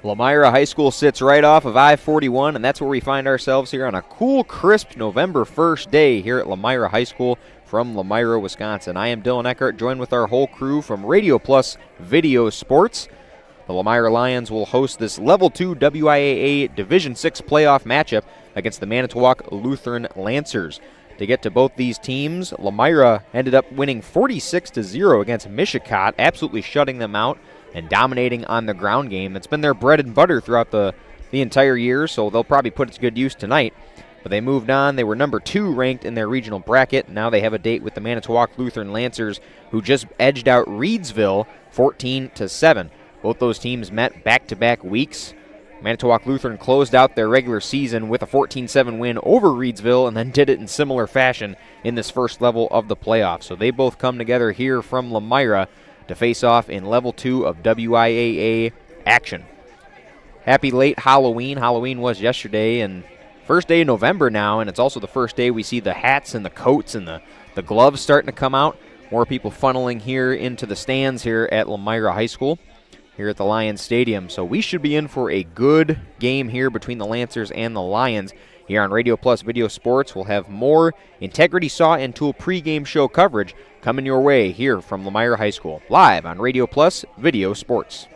Lomira High School sits right off of I-41, and that's where we find ourselves here on a cool, crisp November 1st day here at Lomira High School from Lomira, Wisconsin. I am Dylan Eckert, joined with our whole crew from Radio Plus Video Sports. The Lomira Lions will host this Level 2 WIAA Division 6 playoff matchup against the Manitowoc Lutheran Lancers. To get to both these teams, Lomira ended up winning 46-0 against Mishicot, absolutely shutting them out and dominating on the ground game. It's been their bread and butter throughout the entire year, so they'll probably put it to good use tonight. But they moved on. They were number 2 ranked in their regional bracket. Now they have a date with the Manitowoc Lutheran Lancers, who just edged out Reedsville 14-7. Both those teams met back-to-back weeks. Manitowoc Lutheran closed out their regular season with a 14-7 win over Reedsville and then did it in similar fashion in this first level of the playoffs. So they both come together here from Lomira to face off in Level 2 of WIAA action. Happy late Halloween. Halloween was yesterday, and first day of November now, and it's also the first day we see the hats and the coats and the gloves starting to come out. More people funneling here into the stands here at Lomira High School, here at the Lions Stadium. So we should be in for a good game here between the Lancers and the Lions. Here on Radio Plus Video Sports, we'll have more Integrity Saw and Tool pregame show coverage coming your way here from Lomira High School, live on Radio Plus Video Sports.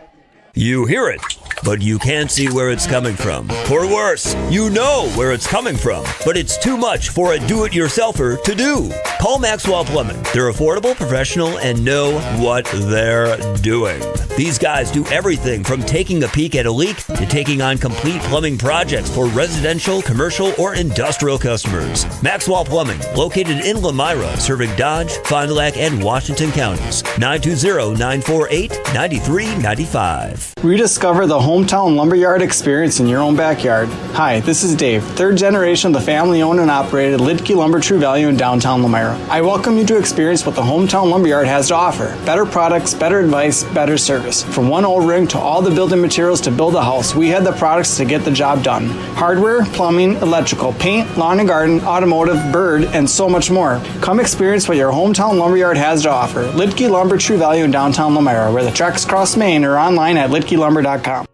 You hear it, but you can't see where it's coming from. Or worse, you know where it's coming from, but it's too much for a do-it-yourselfer to do. Call Maxwell Plumbing. They're affordable, professional, and know what they're doing. These guys do everything from taking a peek at a leak to taking on complete plumbing projects for residential, commercial, or industrial customers. Maxwell Plumbing, located in Lomira, serving Dodge, Fond du Lac, and Washington counties. 920-948-9395. Rediscover the hometown lumberyard experience in your own backyard. Hi, this is Dave, third generation of the family-owned and operated Lidke Lumber True Value in downtown Lomira. I welcome you to experience what the hometown lumberyard has to offer. Better products, better advice, better service. From one O-ring to all the building materials to build a house, we had the products to get the job done. Hardware, plumbing, electrical, paint, lawn and garden, automotive, bird, and so much more. Come experience what your hometown lumberyard has to offer. Lidke Lumber True Value in downtown Lomira, where the tracks cross Main, or online at lidkelumber.com.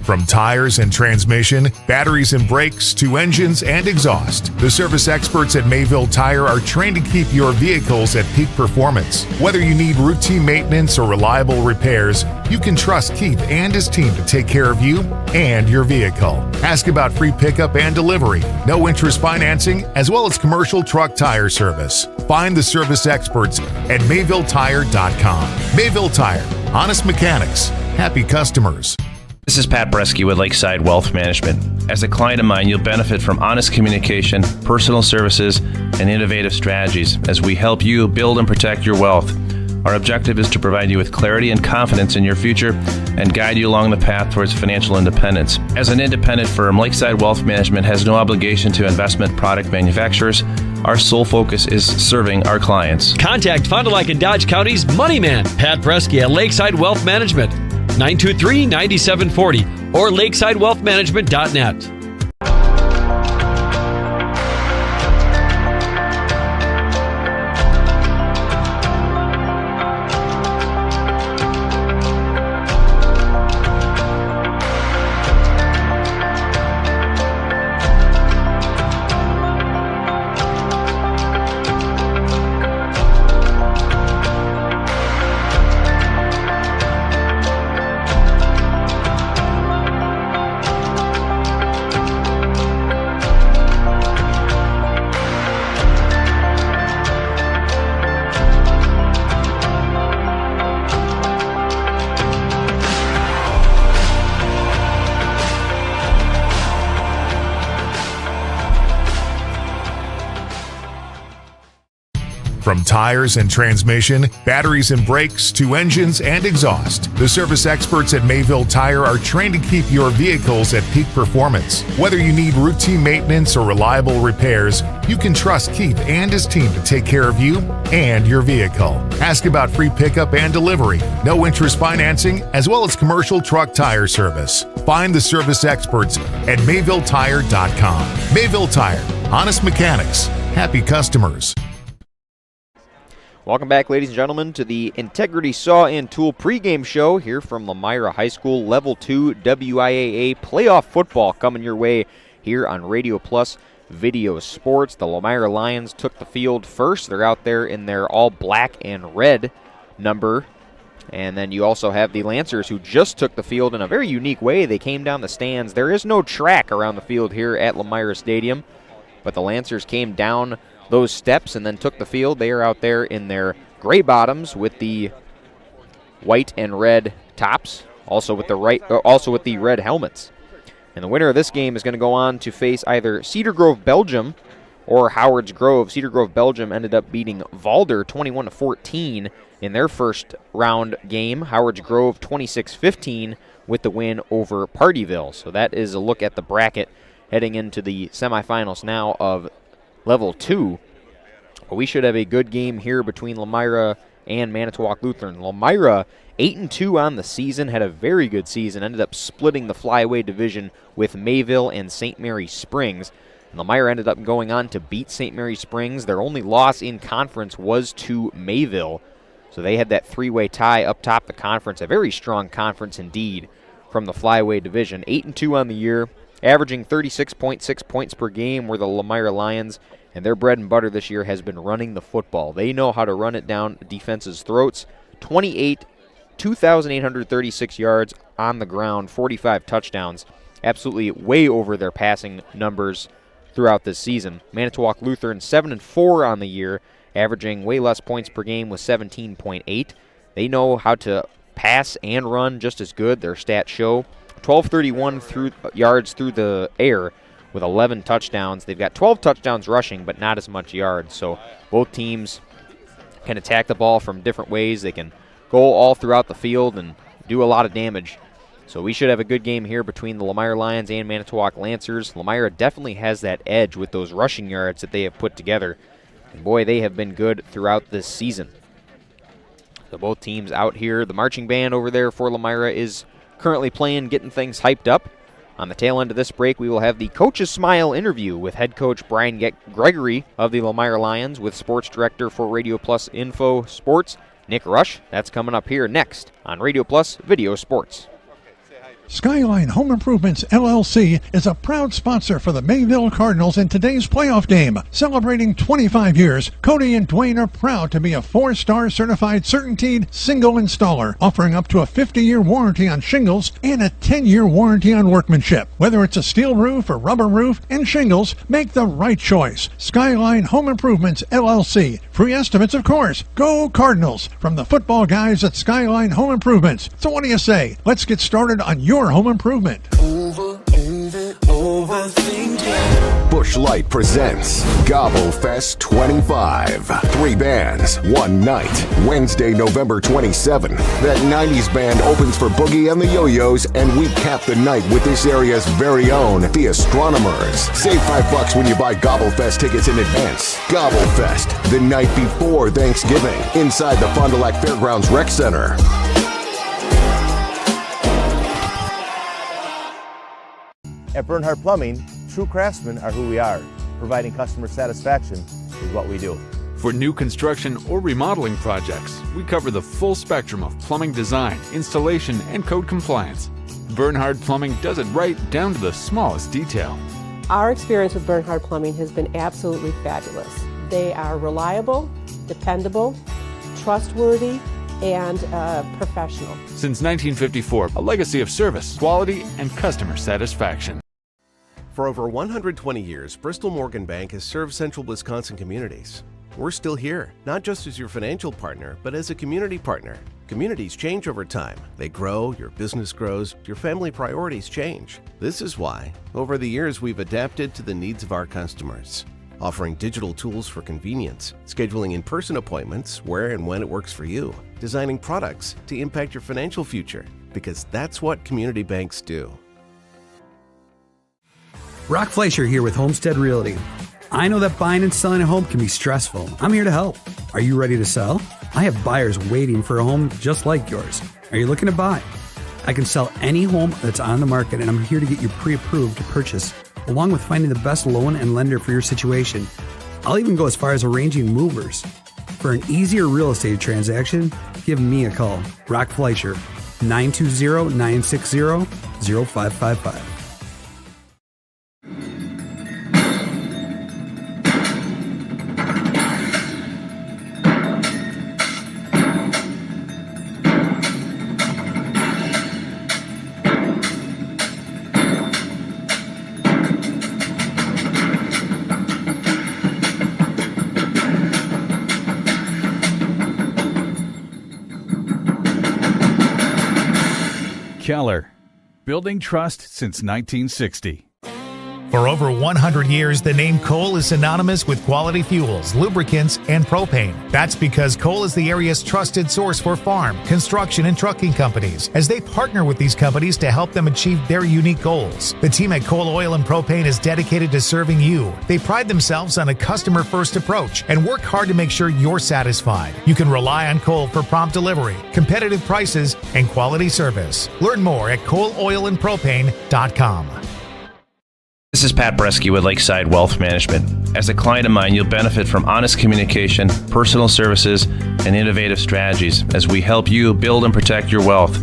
From tires and transmission, batteries and brakes, to engines and exhaust, the service experts at Mayville Tire are trained to keep your vehicles at peak performance. Whether you need routine maintenance or reliable repairs, you can trust Keith and his team to take care of you and your vehicle. Ask about free pickup and delivery, no interest financing, as well as commercial truck tire service. Find the service experts at MayvilleTire.com. Mayville Tire, honest mechanics, happy customers. This is Pat Bresky with Lakeside Wealth Management. As a client of mine, you'll benefit from honest communication, personal services, and innovative strategies as we help you build and protect your wealth. Our objective is to provide you with clarity and confidence in your future and guide you along the path towards financial independence. As an independent firm, Lakeside Wealth Management has no obligation to investment product manufacturers. Our sole focus is serving our clients. Contact Fond du Lac and Dodge County's Money Man, Pat Bresky at Lakeside Wealth Management, 923-9740 or lakesidewealthmanagement.net. From tires and transmission, batteries and brakes, to engines and exhaust, the service experts at Mayville Tire are trained to keep your vehicles at peak performance. Whether you need routine maintenance or reliable repairs, you can trust Keith and his team to take care of you and your vehicle. Ask about free pickup and delivery, no interest financing, as well as commercial truck tire service. Find the service experts at MayvilleTire.com. Mayville Tire, honest mechanics, happy customers. Welcome back, ladies and gentlemen, to the Integrity Saw and Tool pregame show here from Lomira High School. Level 2 WIAA playoff football coming your way here on Radio Plus Video Sports. The Lomira Lions took the field first. They're out there in their all black and red number. And then you also have the Lancers, who just took the field in a very unique way. They came down the stands. There is no track around the field here at Lomira Stadium, but the Lancers came down those steps and then took the field. They are out there in their gray bottoms with the white and red tops, also with the red helmets. And the winner of this game is going to go on to face either Cedar Grove, Belgium, or Howards Grove. Cedar Grove, Belgium ended up beating Valder 21-14 in their first round game. Howards Grove 26-15 with the win over Partyville. So that is a look at the bracket heading into the semifinals now of Level 2. We should have a good game here between Lomira and Manitowoc Lutheran. Lomira 8-2 on the season, had a very good season, ended up splitting the flyaway division with Mayville and St. Mary Springs. And Lomira ended up going on to beat St. Mary Springs. Their only loss in conference was to Mayville. So they had that three-way tie up top the conference, a very strong conference indeed from the flyaway division. 8-2 on the year, averaging 36.6 points per game were the Lomira Lions, and their bread and butter this year has been running the football. They know how to run it down defense's throats. 2,836 yards on the ground, 45 touchdowns, absolutely way over their passing numbers throughout this season. Manitowoc Lutheran 7-4 on the year, averaging way less points per game with 17.8. They know how to pass and run just as good. Their stats show 1,231 yards through the air with 11 touchdowns. They've got 12 touchdowns rushing, but not as much yards. So both teams can attack the ball from different ways. They can go all throughout the field and do a lot of damage. So we should have a good game here between the Lomira Lions and Manitowoc Lancers. Lomira definitely has that edge with those rushing yards that they have put together. And boy, they have been good throughout this season. So both teams out here. The marching band over there for Lomira is currently playing, getting things hyped up. On the tail end of this break, we will have the Coach's Smile interview with head coach Brian Gregory of the Lomira Lions with sports director for Radio Plus Info Sports, Nick Rush. That's coming up here next on Radio Plus Video Sports. Skyline Home Improvements, LLC is a proud sponsor for the Mayville Cardinals in today's playoff game. Celebrating 25 years, Cody and Dwayne are proud to be a 4-star certified CertainTeed single installer, offering up to a 50-year warranty on shingles and a 10-year warranty on workmanship. Whether it's a steel roof or rubber roof and shingles, make the right choice. Skyline Home Improvements, LLC. Free estimates, of course. Go Cardinals! From the football guys at Skyline Home Improvements. So what do you say? Let's get started on your home improvement. Busch Light presents Gobble Fest 25. 3 bands, 1 night. Wednesday, November 27th. That 90s band opens for Boogie and the Yo-Yos, and we cap the night with this area's very own The Astronomers. Save $5 when you buy Gobble Fest tickets in advance. Gobble Fest, the night before Thanksgiving, inside the Fond du Lac Fairgrounds Rec Center. At Bernhard Plumbing, true craftsmen are who we are. Providing customer satisfaction is what we do. For new construction or remodeling projects, we cover the full spectrum of plumbing design, installation, and code compliance. Bernhard Plumbing does it right down to the smallest detail. Our experience with Bernhard Plumbing has been absolutely fabulous. They are reliable, dependable, trustworthy, and professional. Since 1954, a legacy of service, quality, and customer satisfaction. For over 120 years, Bristol Morgan Bank has served central Wisconsin communities. We're still here, not just as your financial partner, but as a community partner. Communities change over time. They grow, your business grows, your family priorities change. This is why, over the years, we've adapted to the needs of our customers, offering digital tools for convenience, scheduling in-person appointments where and when it works for you, designing products to impact your financial future, because that's what community banks do. Brock Fleischer here with Homestead Realty. I know that buying and selling a home can be stressful. I'm here to help. Are you ready to sell? I have buyers waiting for a home just like yours. Are you looking to buy? I can sell any home that's on the market, and I'm here to get you pre-approved to purchase, along with finding the best loan and lender for your situation. I'll even go as far as arranging movers. For an easier real estate transaction, give me a call. Brock Fleischer, 920-960-0555. Keller, building trust since 1960. For over 100 years, the name Cole is synonymous with quality fuels, lubricants, and propane. That's because Cole is the area's trusted source for farm, construction, and trucking companies, as they partner with these companies to help them achieve their unique goals. The team at Cole Oil and Propane is dedicated to serving you. They pride themselves on a customer-first approach and work hard to make sure you're satisfied. You can rely on Cole for prompt delivery, competitive prices, and quality service. Learn more at ColeOilandPropane.com. This is Pat Bresky with Lakeside Wealth Management. As a client of mine, you'll benefit from honest communication, personal services, and innovative strategies as we help you build and protect your wealth.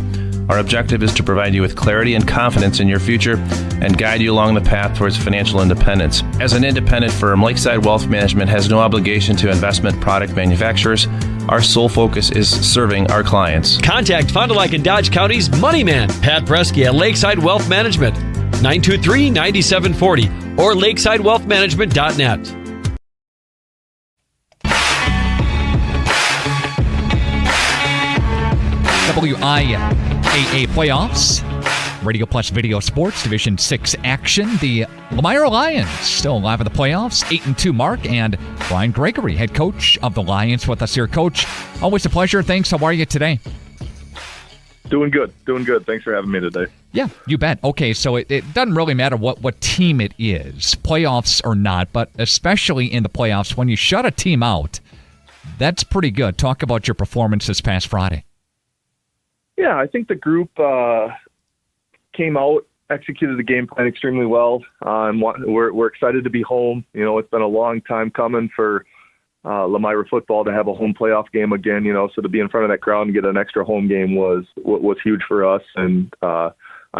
Our objective is to provide you with clarity and confidence in your future and guide you along the path towards financial independence. As an independent firm, Lakeside Wealth Management has no obligation to investment product manufacturers. Our sole focus is serving our clients. Contact Fond du Lac and Dodge County's Money Man, Pat Bresky at Lakeside Wealth Management, 923-9740 or lakesidewealthmanagement.net. WIAA playoffs, Radio Plus Video Sports, Division 6 action. The Lomira Lions still alive in the playoffs, 8-2 mark, and Brian Gregory, head coach of the Lions, with us here. Coach, always a pleasure. Thanks. How are you today? Doing good. Thanks for having me today. Yeah, you bet. Okay, so it doesn't really matter what team it is, playoffs or not, but especially in the playoffs, when you shut a team out, that's pretty good. Talk about your performance this past Friday. Yeah, I think the group came out, executed the game plan extremely well, and we're excited to be home. You know, it's been a long time coming for Lomira football to have a home playoff game again, you know, so to be in front of that crowd and get an extra home game was huge for us. And I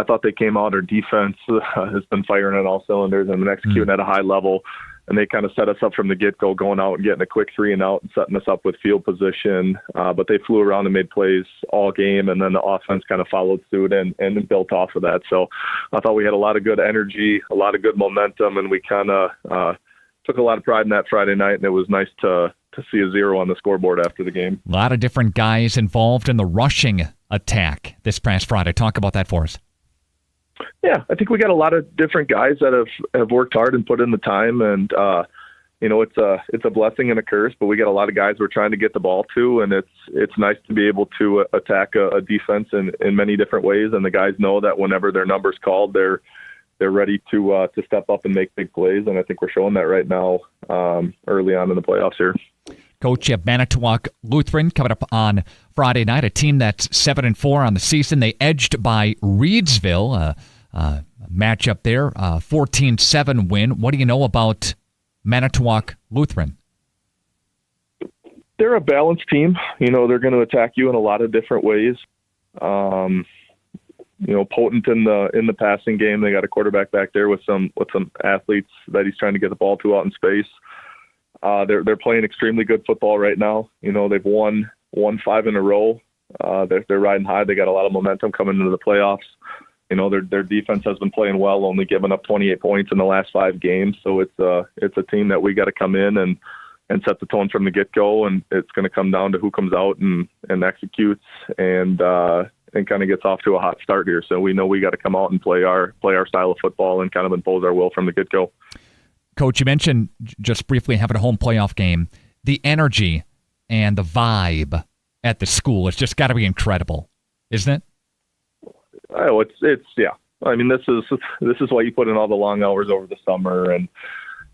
thought they came out. Our defense has been firing on all cylinders and been executing at a high level. And they kind of set us up from the get-go, going out and getting a quick 3-and-out and setting us up with field position. But they flew around and made plays all game, and then the offense kind of followed suit and built off of that. So I thought we had a lot of good energy, a lot of good momentum, and we kind of took a lot of pride in that Friday night, and it was nice to see a 0 on the scoreboard after the game. A lot of different guys involved in the rushing attack this past Friday. Talk about that for us. Yeah, I think we got a lot of different guys that have worked hard and put in the time, and you know, it's a blessing and a curse, but we got a lot of guys we're trying to get the ball to, and it's nice to be able to attack a defense in many different ways, and the guys know that whenever their number's called, they're ready to step up and make big plays, and I think we're showing that right now early on in the playoffs here. Coach, you have Manitowoc Lutheran coming up on Friday night, a team that's 7-4 on the season. They edged by Reedsville, matchup there, 14-7 win. What do you know about Manitowoc Lutheran? They're a balanced team. You know, they're going to attack you in a lot of different ways. You know, potent in the passing game. They got a quarterback back there with some athletes that he's trying to get the ball to out in space. They're playing extremely good football right now. You know, they've won 5 in a row. They're riding high. They got a lot of momentum coming into the playoffs. You know, their defense has been playing well, only giving up 28 points in the last 5 games. So it's a team that we got to come in and set the tone from the get-go, and it's going to come down to who comes out and executes and kind of gets off to a hot start here. So we know we got to come out and play our style of football and kind of impose our will from the get-go. Coach, you mentioned just briefly having a home playoff game. The energy and the vibe at the school has just got to be incredible, isn't it? Oh, it's yeah. I mean, this is why you put in all the long hours over the summer and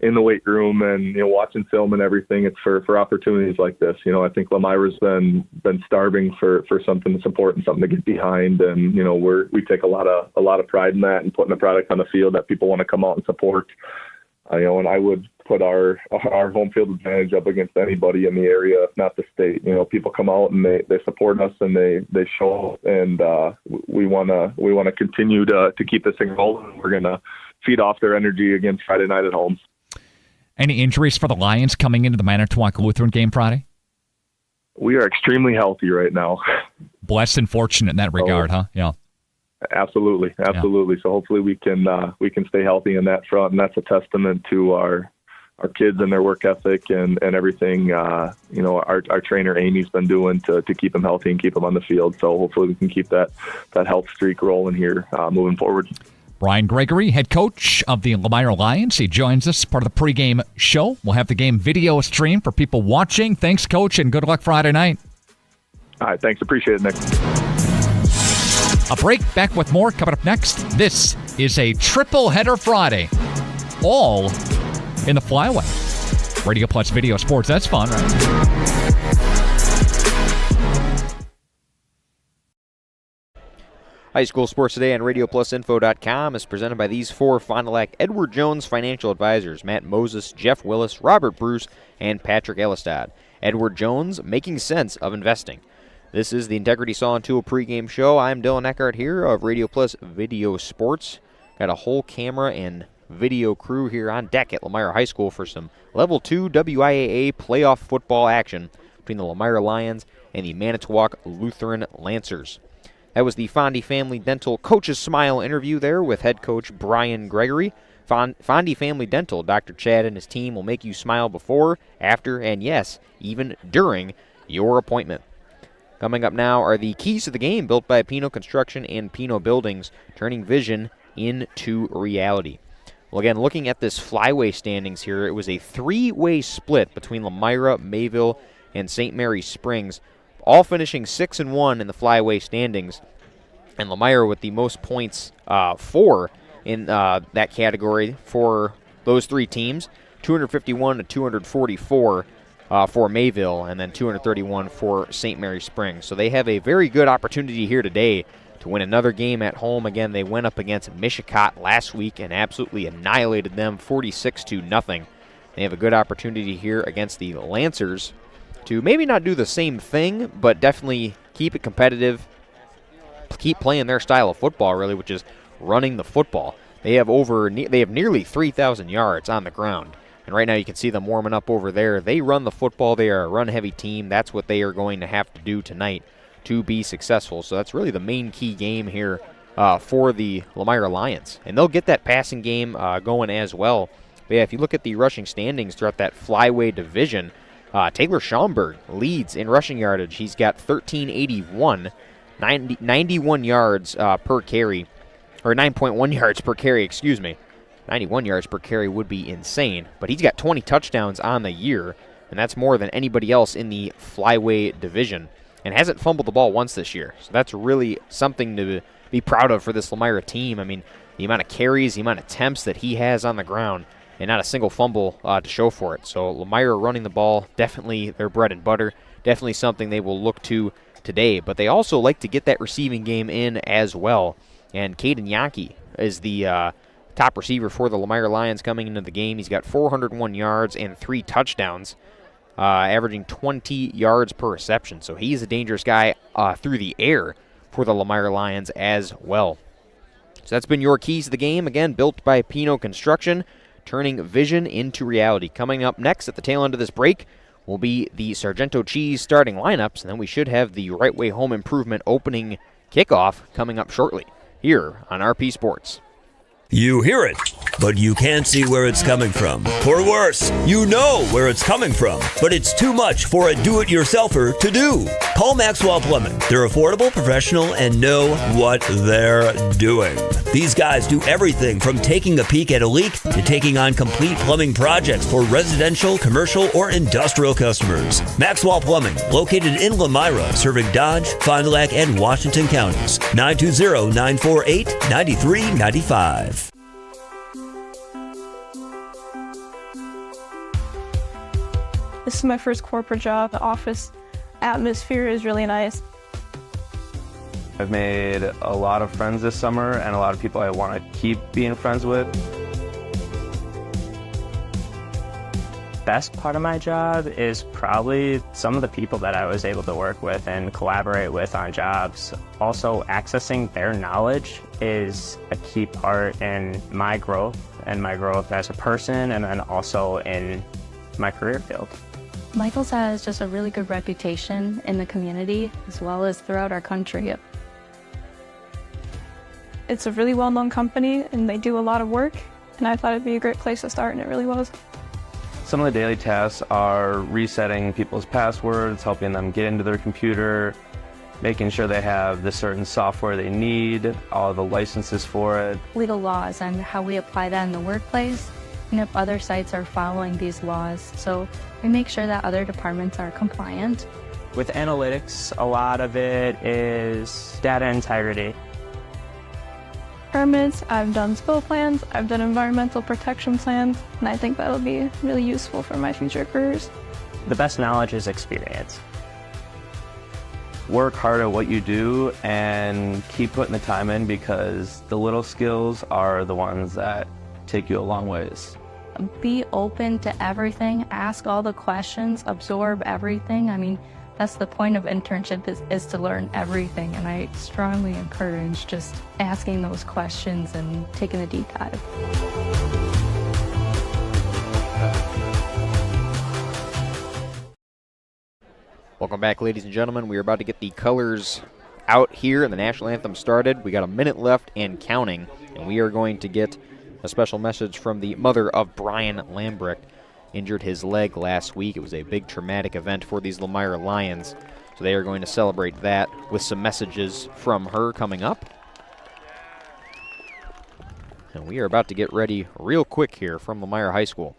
in the weight room and, you know, watching film and everything. It's for opportunities like this. You know, I think Lomira's been starving for something to support and something to get behind, and you know, we take a lot of pride in that and putting a product on the field that people want to come out and support. You know, and I would put our home field advantage up against anybody in the area, if not the state. People come out and they support us and they show, and we want to continue to keep this thing rolling. We're going to feed off their energy again Friday night at home. Any injuries for the Lions coming into the Manitowoc Lutheran game Friday? We are extremely healthy right now. Blessed and fortunate in that regard, huh? Yeah. Absolutely. Yeah. So hopefully we can stay healthy in that front, and that's a testament to our kids and their work ethic and everything. Our trainer Amy's been doing to keep them healthy and keep them on the field. So hopefully we can keep that health streak rolling here moving forward. Brian Gregory, head coach of the Lomira Lions. He joins us, part of the pregame show. We'll have the game video stream for people watching. Thanks, Coach, and good luck Friday night. All right, thanks. Appreciate it, Nick. A break, back with more coming up next. This is a triple header Friday, all in the flyway. Radio Plus Video Sports, that's fun, right? High School Sports Today on RadioPlusInfo.com is presented by these four Fond du Lac Edward Jones Financial Advisors: Matt Moses, Jeff Willis, Robert Bruce, and Patrick Elistad. Edward Jones, making sense of investing. This is the Integrity Saw and Tool pregame show. I'm Dylan Eckhart here of Radio Plus Video Sports. Got a whole camera and video crew here on deck at Lomira High School for some Level 2 WIAA playoff football action between the Lomira Lions and the Manitowoc Lutheran Lancers. That was the Fondy Family Dental Coach's Smile interview there with head coach Brian Gregory. Fondy Family Dental, Dr. Chad and his team will make you smile before, after, and yes, even during your appointment. Coming up now are the keys to the game built by Pino Construction and Pino Buildings, turning vision into reality. Well, again, looking at this flyway standings here, it was a three-way split between Lomira, Mayville, and St. Mary Springs, all finishing 6-1 in the flyway standings, and Lomira with the most points for in that category for those three teams, 251 to 244 for Mayville, and then 231 for St. Mary Springs. So they have a very good opportunity here today to win another game at home. Again, they went up against Mishicot last week and absolutely annihilated them 46-0. They have a good opportunity here against the Lancers to maybe not do the same thing, but definitely keep it competitive, keep playing their style of football, really, which is running the football. They have nearly 3,000 yards on the ground, and right now you can see them warming up over there. They run the football. They are a run-heavy team. That's what they are going to have to do tonight to be successful. So that's really the main key game here for the Lomira Lions, and they'll get that passing game going as well. But yeah, if you look at the rushing standings throughout that flyway division, Taylor Schaumburg leads in rushing yardage. He's got 1,381, 91 yards per carry, or 9.1 yards per carry, excuse me. 91 yards per carry would be insane, but he's got 20 touchdowns on the year, and that's more than anybody else in the flyway division, and hasn't fumbled the ball once this year. So that's really something to be proud of for this Lomira team. I mean, the amount of carries, the amount of attempts that he has on the ground, and not a single fumble to show for it. So Lomira running the ball, definitely their bread and butter, definitely something they will look to today. But they also like to get that receiving game in as well. And Caden Yankee is the top receiver for the Lomira Lions coming into the game. He's got 401 yards and 3 touchdowns, averaging 20 yards per reception. So he's a dangerous guy through the air for the Lomira Lions as well. So that's been your keys to the game. Again, built by Pino Construction, turning vision into reality. Coming up next at the tail end of this break will be the Sargento Cheese starting lineups, and then we should have the Right Way Home Improvement opening kickoff coming up shortly here on RP Sports. You hear it, but you can't see where it's coming from. Or worse, you know where it's coming from, but it's too much for a do-it-yourselfer to do. Call Maxwell Plumbing. They're affordable, professional, and know what they're doing. These guys do everything from taking a peek at a leak to taking on complete plumbing projects for residential, commercial, or industrial customers. Maxwell Plumbing, located in Lomira, serving Dodge, Fond du Lac, and Washington counties. 920-948-9395. This is my first corporate job. The office atmosphere is really nice. I've made a lot of friends this summer and a lot of people I want to keep being friends with. best part of my job is probably some of the people that I was able to work with and collaborate with on jobs. Also, accessing their knowledge is a key part in my growth and my growth as a person, and then also in my career field. Michaels has just a really good reputation in the community as well as throughout our country. It's a really well-known company and they do a lot of work, and I thought it'd be a great place to start, and it really was. Some of the daily tasks are resetting people's passwords, helping them get into their computer, making sure they have the certain software they need, all the licenses for it. Legal laws and how we apply that in the workplace, and if other sites are following these laws. So we make sure that other departments are compliant. With analytics, a lot of it is data integrity. Permits, I've done spill plans, I've done environmental protection plans, and I think that'll be really useful for my future careers. The best knowledge is experience. Work hard at what you do and keep putting the time in, because the little skills are the ones that take you a long ways. Be open to everything, ask all the questions, absorb everything. I mean, that's the point of internship is to learn everything, and I strongly encourage just asking those questions and taking a deep dive. Welcome back, ladies and gentlemen. We are about to get the colors out here and the national anthem started. We got a minute left and counting, and we are going to get a special message from the mother of Brian Lambrecht. Injured his leg last week. It was a big traumatic event for these Lomira Lions, so they are going to celebrate that with some messages from her coming up. And we are about to get ready real quick here from Lomira High School.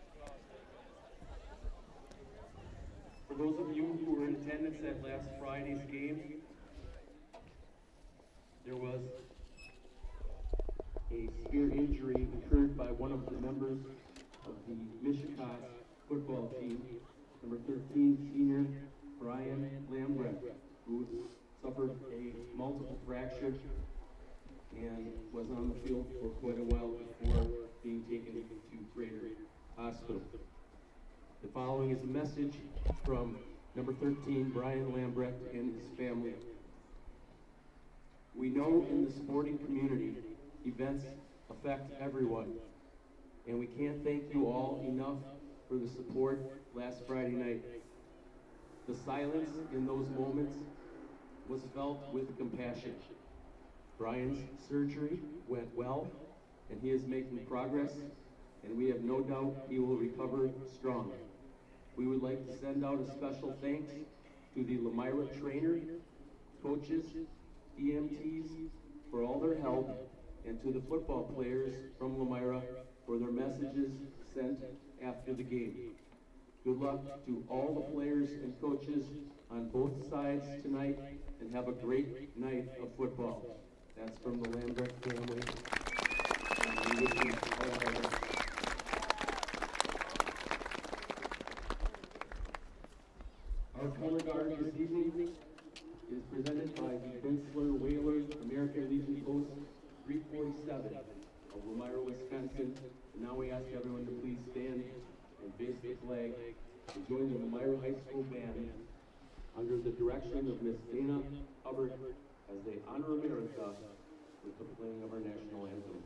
For those of you who were in attendance at last Friday's game, there was a severe injury incurred by one of the members of the Michigan football team, number 13 senior Brian Lambrecht, who suffered a multiple fracture and was on the field for quite a while before being taken to Greater Hospital. The following is a message from number 13 Brian Lambrecht and his family. We know in the sporting community, events affect everyone, and we can't thank you all enough for the support last Friday night. The silence in those moments was felt with compassion. Brian's surgery went well, and he is making progress, and we have no doubt he will recover strong. We would like to send out a special thanks to the Lomira trainer, coaches, EMTs for all their help, and to the football players from Lomira for their messages sent after the game. Good luck to all the players and coaches on both sides tonight, and have a great night of football. That's from the Lambrecht family. And we wish you all the best. Our color guard this evening is presented by the Bensler Whalers American Legion Post 347 of Lomira, Wisconsin. And now we ask everyone to please stand and face the flag and join the Lomira High School band under the direction of Miss Dana Hubbard as they honor America with the playing of our national anthem.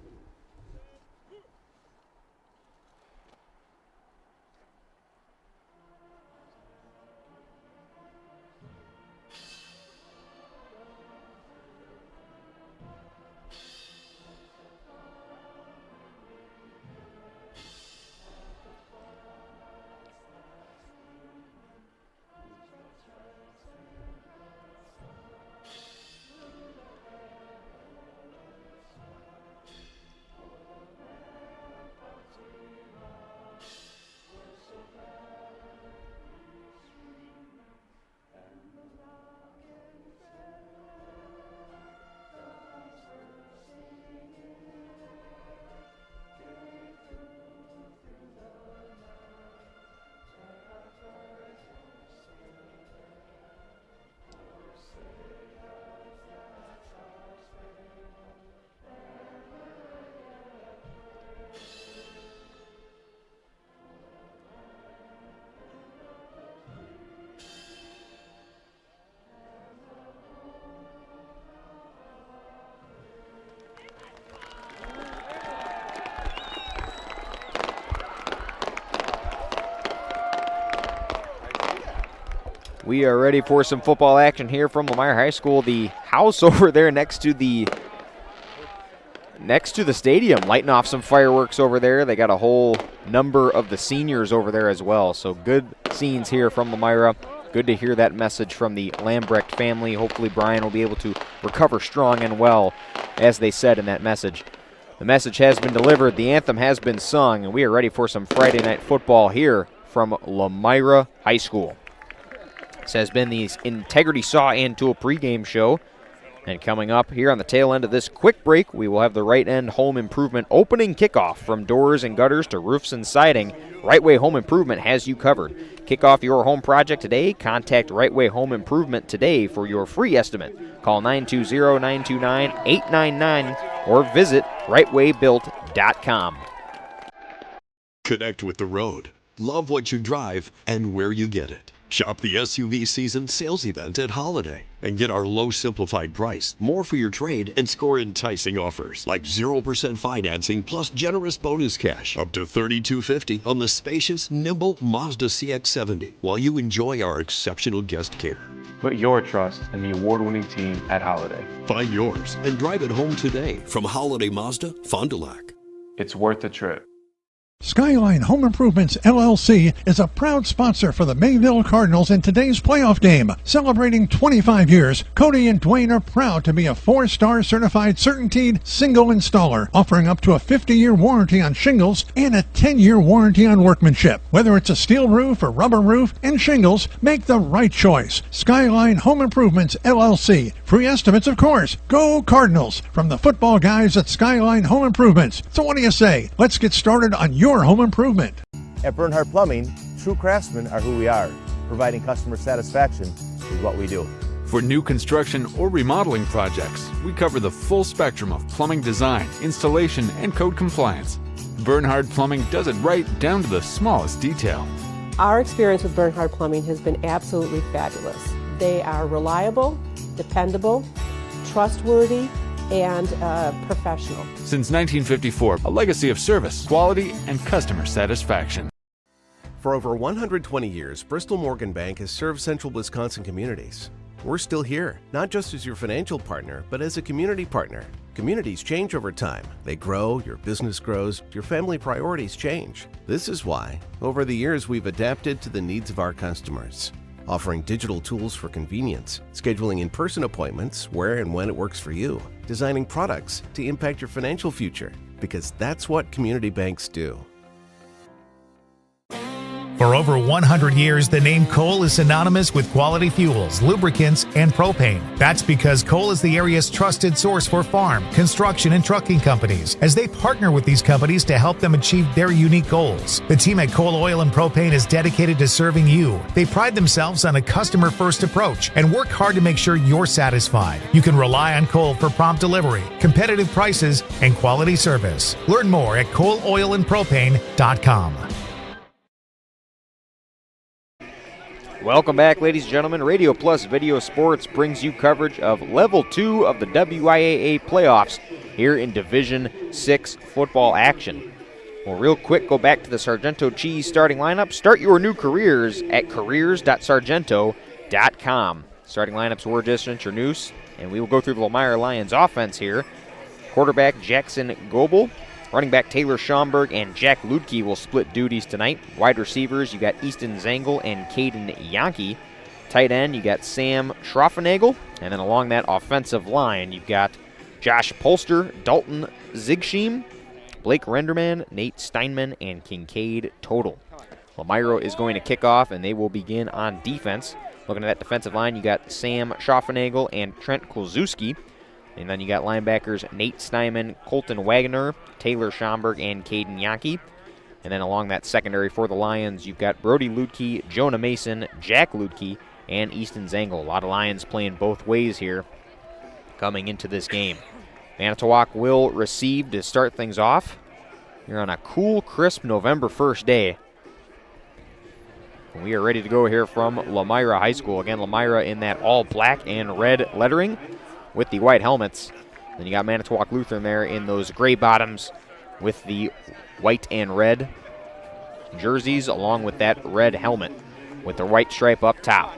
We are ready for some football action here from Lomira High School. The house over there next to the stadium, lighting off some fireworks over there. They got a whole number of the seniors over there as well. So good scenes here from Lomira. Good to hear that message from the Lambrecht family. Hopefully Brian will be able to recover strong and well, as they said in that message. The message has been delivered. The anthem has been sung, and we are ready for some Friday night football here from Lomira High School. This has been the Integrity Saw and Tool pregame show. And coming up here on the tail end of this quick break, we will have the Right End Home Improvement opening kickoff. From doors and gutters to roofs and siding, Right Way Home Improvement has you covered. Kick off your home project today. Contact Right Way Home Improvement today for your free estimate. Call 920-929-899 or visit rightwaybuilt.com. Connect with the road. Love what you drive and where you get it. Shop the SUV season sales event at Holiday and get our low simplified price, more for your trade, and score enticing offers like 0% financing plus generous bonus cash up to $3,250 on the spacious, nimble Mazda CX-70 while you enjoy our exceptional guest care. Put your trust in the award-winning team at Holiday. Find yours and drive it home today from Holiday Mazda, Fond du Lac. It's worth the trip. Skyline Home Improvements, LLC is a proud sponsor for the Mayville Cardinals in today's playoff game. Celebrating 25 years, Cody and Dwayne are proud to be a 4-star certified CertainTeed single installer, offering up to a 50-year warranty on shingles and a 10-year warranty on workmanship. Whether it's a steel roof or rubber roof and shingles, make the right choice. Skyline Home Improvements, LLC. Free estimates, of course. Go Cardinals! From the football guys at Skyline Home Improvements. So what do you say? Let's get started on your home improvement. At Bernhard Plumbing, true craftsmen are who we are. Providing customer satisfaction is what we do. For new construction or remodeling projects, we cover the full spectrum of plumbing design, installation, and code compliance. Bernhard Plumbing does it right down to the smallest detail. Our experience with Bernhard Plumbing has been absolutely fabulous. They are reliable, dependable, trustworthy, and professional. Since 1954, a legacy of service, quality, and customer satisfaction. For over 120 years, Bristol Morgan Bank has served central Wisconsin communities. We're still here, not just as your financial partner, but as a community partner. Communities change over time. They grow, your business grows, your family priorities change. This is why, over the years, we've adapted to the needs of our customers. Offering digital tools for convenience, scheduling in-person appointments where and when it works for you, designing products to impact your financial future, because that's what community banks do. For over 100 years, the name Cole is synonymous with quality fuels, lubricants, and propane. That's because Cole is the area's trusted source for farm, construction, and trucking companies, as they partner with these companies to help them achieve their unique goals. The team at Cole Oil and Propane is dedicated to serving you. They pride themselves on a customer-first approach and work hard to make sure you're satisfied. You can rely on Cole for prompt delivery, competitive prices, and quality service. Learn more at ColeOilAndPropane.com. Welcome back, ladies and gentlemen. Radio Plus Video Sports brings you coverage of Level 2 of the WIAA playoffs here in Division 6 football action. Well, real quick, go back to the Sargento Cheese starting lineup. Start your new careers at careers.sargento.com. Starting lineups were just introduced, and we will go through the Lomira Lions offense here. Quarterback Jackson Goebel. Running back Taylor Schaumburg and Jack Ludke will split duties tonight. Wide receivers, you got Easton Zengel and Caden Yankee. Tight end, you got Sam Schroffenagel. And then along that offensive line, you've got Josh Polster, Dalton Zigsheim, Blake Renderman, Nate Steinman, and Kincaid Total. Lomira is going to kick off, and they will begin on defense. Looking at that defensive line, you got Sam Schroffenagel and Trent Kulzewski. And then you got linebackers Nate Steinman, Colton Wagner, Taylor Schaumburg, and Caden Yankee. And then along that secondary for the Lions, you've got Brody Ludke, Jonah Mason, Jack Ludke, and Easton Zengel. A lot of Lions playing both ways here coming into this game. Manitowoc will receive to start things off. You're on a cool, crisp November 1st day. We are ready to go here from Lomira High School. Again, Lomira in that all black and red lettering with the white helmets. Then you got Manitowoc Lutheran there in those gray bottoms with the white and red jerseys along with that red helmet with the white stripe up top.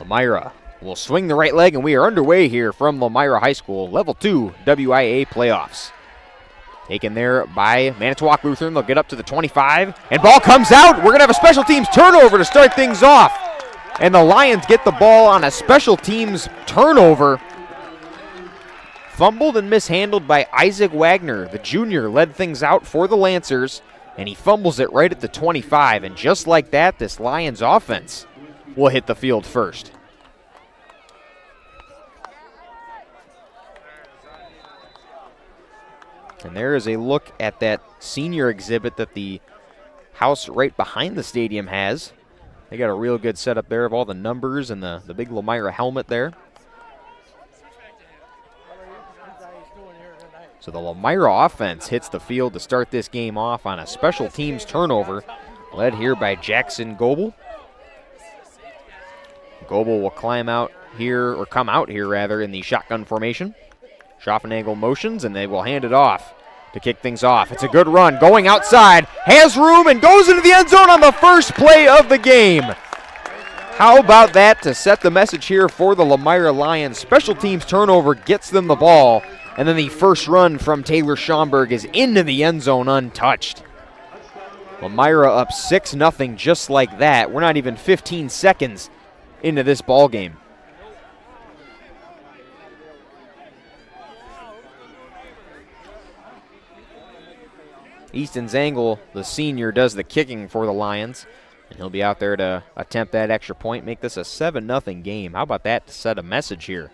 Lomira will swing the right leg, and we are underway here from Lomira High School, Level 2 WIAA playoffs. Taken there by Manitowoc Lutheran. They'll get up to the 25, and ball comes out. We're going to have a special teams turnover to start things off. And the Lions get the ball on a special teams turnover. Fumbled and mishandled by Isaac Wagner. The junior led things out for the Lancers, and he fumbles it right at the 25. And just like that, this Lions offense will hit the field first. And there is a look at that senior exhibit that the house right behind the stadium has. They got a real good setup there of all the numbers and the big Lomira helmet there. So the Lomira offense hits the field to start this game off on a special teams turnover, led here by Jackson Goebel. Goebel will come out here in the shotgun formation. Schaffenagel motions, and they will hand it off to kick things off. It's a good run, going outside, has room, and goes into the end zone on the first play of the game. How about that to set the message here for the Lomira Lions? Special teams turnover gets them the ball, and then the first run from Taylor Schomburg is into the end zone untouched. Lomira up 6-0 just like that. We're not even 15 seconds into this ball game. Easton Zangle, the senior, does the kicking for the Lions, and he'll be out there to attempt that extra point, make this a 7-0 game. How about that to set a message here?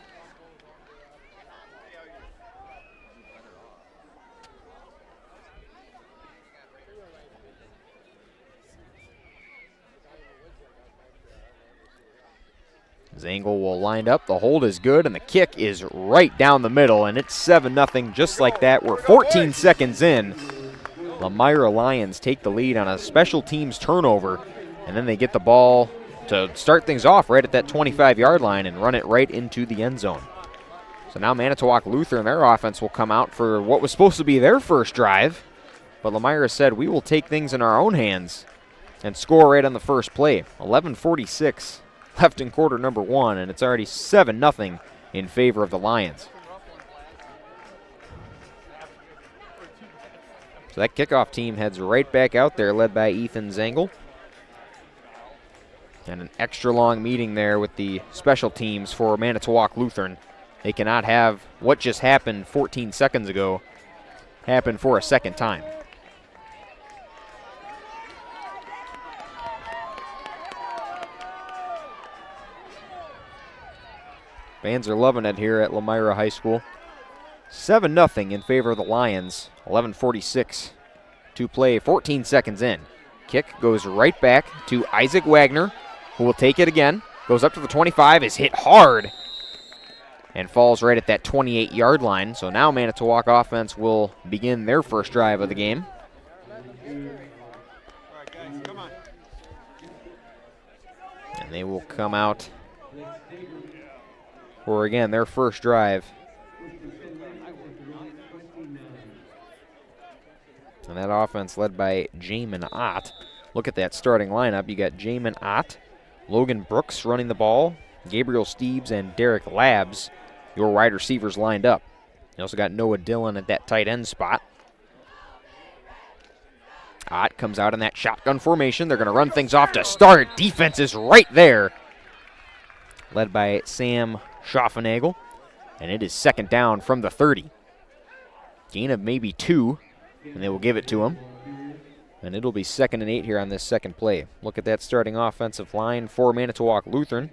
Zangle will line up, the hold is good, and the kick is right down the middle, and it's 7-0 just like that. We're 14 seconds in. Lomira Lions take the lead on a special teams turnover, and then they get the ball to start things off right at that 25-yard line and run it right into the end zone. So now Manitowoc Lutheran, their offense will come out for what was supposed to be their first drive, but Lomira said, we will take things in our own hands and score right on the first play. 11:46 left in quarter number 1, and it's already 7-0 in favor of the Lions. So that kickoff team heads right back out there, led by Ethan Zangle. And an extra long meeting there with the special teams for Manitowoc Lutheran. They cannot have what just happened 14 seconds ago happen for a second time. Fans are loving it here at Lomira High School. 7-0 in favor of the Lions. 11:46 to play, 14 seconds in. Kick goes right back to Isaac Wagner, who will take it again. Goes up to the 25, is hit hard, and falls right at that 28-yard line. So now Manitowoc offense will begin their first drive of the game. And they will come out for, again, their first drive. And that offense led by Jamin Ott. Look at that starting lineup. You got Jamin Ott, Logan Brooks running the ball, Gabriel Steeves, and Derek Labs, your wide receivers lined up. You also got Noah Dillon at that tight end spot. Ott comes out in that shotgun formation. They're going to run things off to start. Defense is right there, led by Sam Schaffenagel. And it is second down from the 30. Gain of maybe 2. And they will give it to him. And it'll be 2nd and 8 here on this second play. Look at that starting offensive line for Manitowoc Lutheran.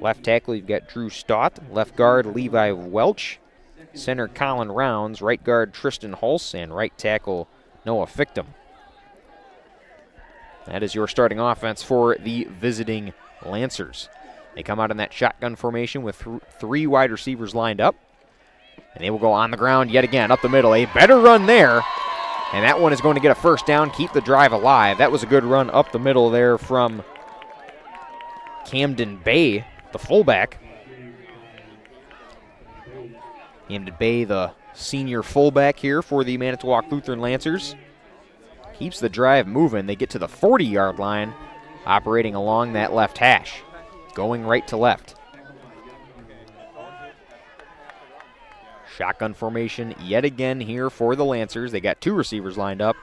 Left tackle, you've got Drew Stott. Left guard, Levi Welch. Center, Colin Rounds. Right guard, Tristan Hulse. And right tackle, Noah Fictum. That is your starting offense for the visiting Lancers. They come out in that shotgun formation with 3 wide receivers lined up. And they will go on the ground yet again, up the middle. A better run there. And that one is going to get a first down, keep the drive alive. That was a good run up the middle there from Camden Bay, the fullback. Camden Bay, the senior fullback here for the Manitowoc Lutheran Lancers. Keeps the drive moving. They get to the 40-yard line, operating along that left hash. going right to left. Shotgun formation yet again here for the Lancers. They got 2 receivers lined up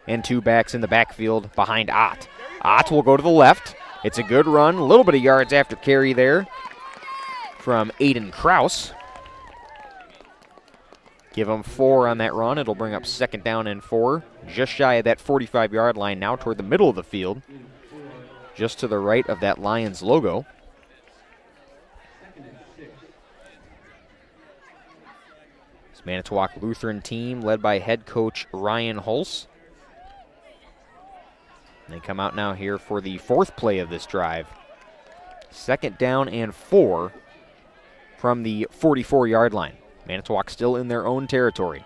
and 2 backs in the backfield behind Ott. Ott will go to the left. It's a good run. A little bit of yards after carry there from Aiden Kraus. Give him 4 on that run. It'll bring up 2nd down and 4. Just shy of that 45-yard line now toward the middle of the field. Just to the right of that Lions logo. This Manitowoc Lutheran team led by head coach Ryan Hulse. They come out now here for the 4th play of this drive. 2nd down and 4 from the 44-yard line. Manitowoc still in their own territory.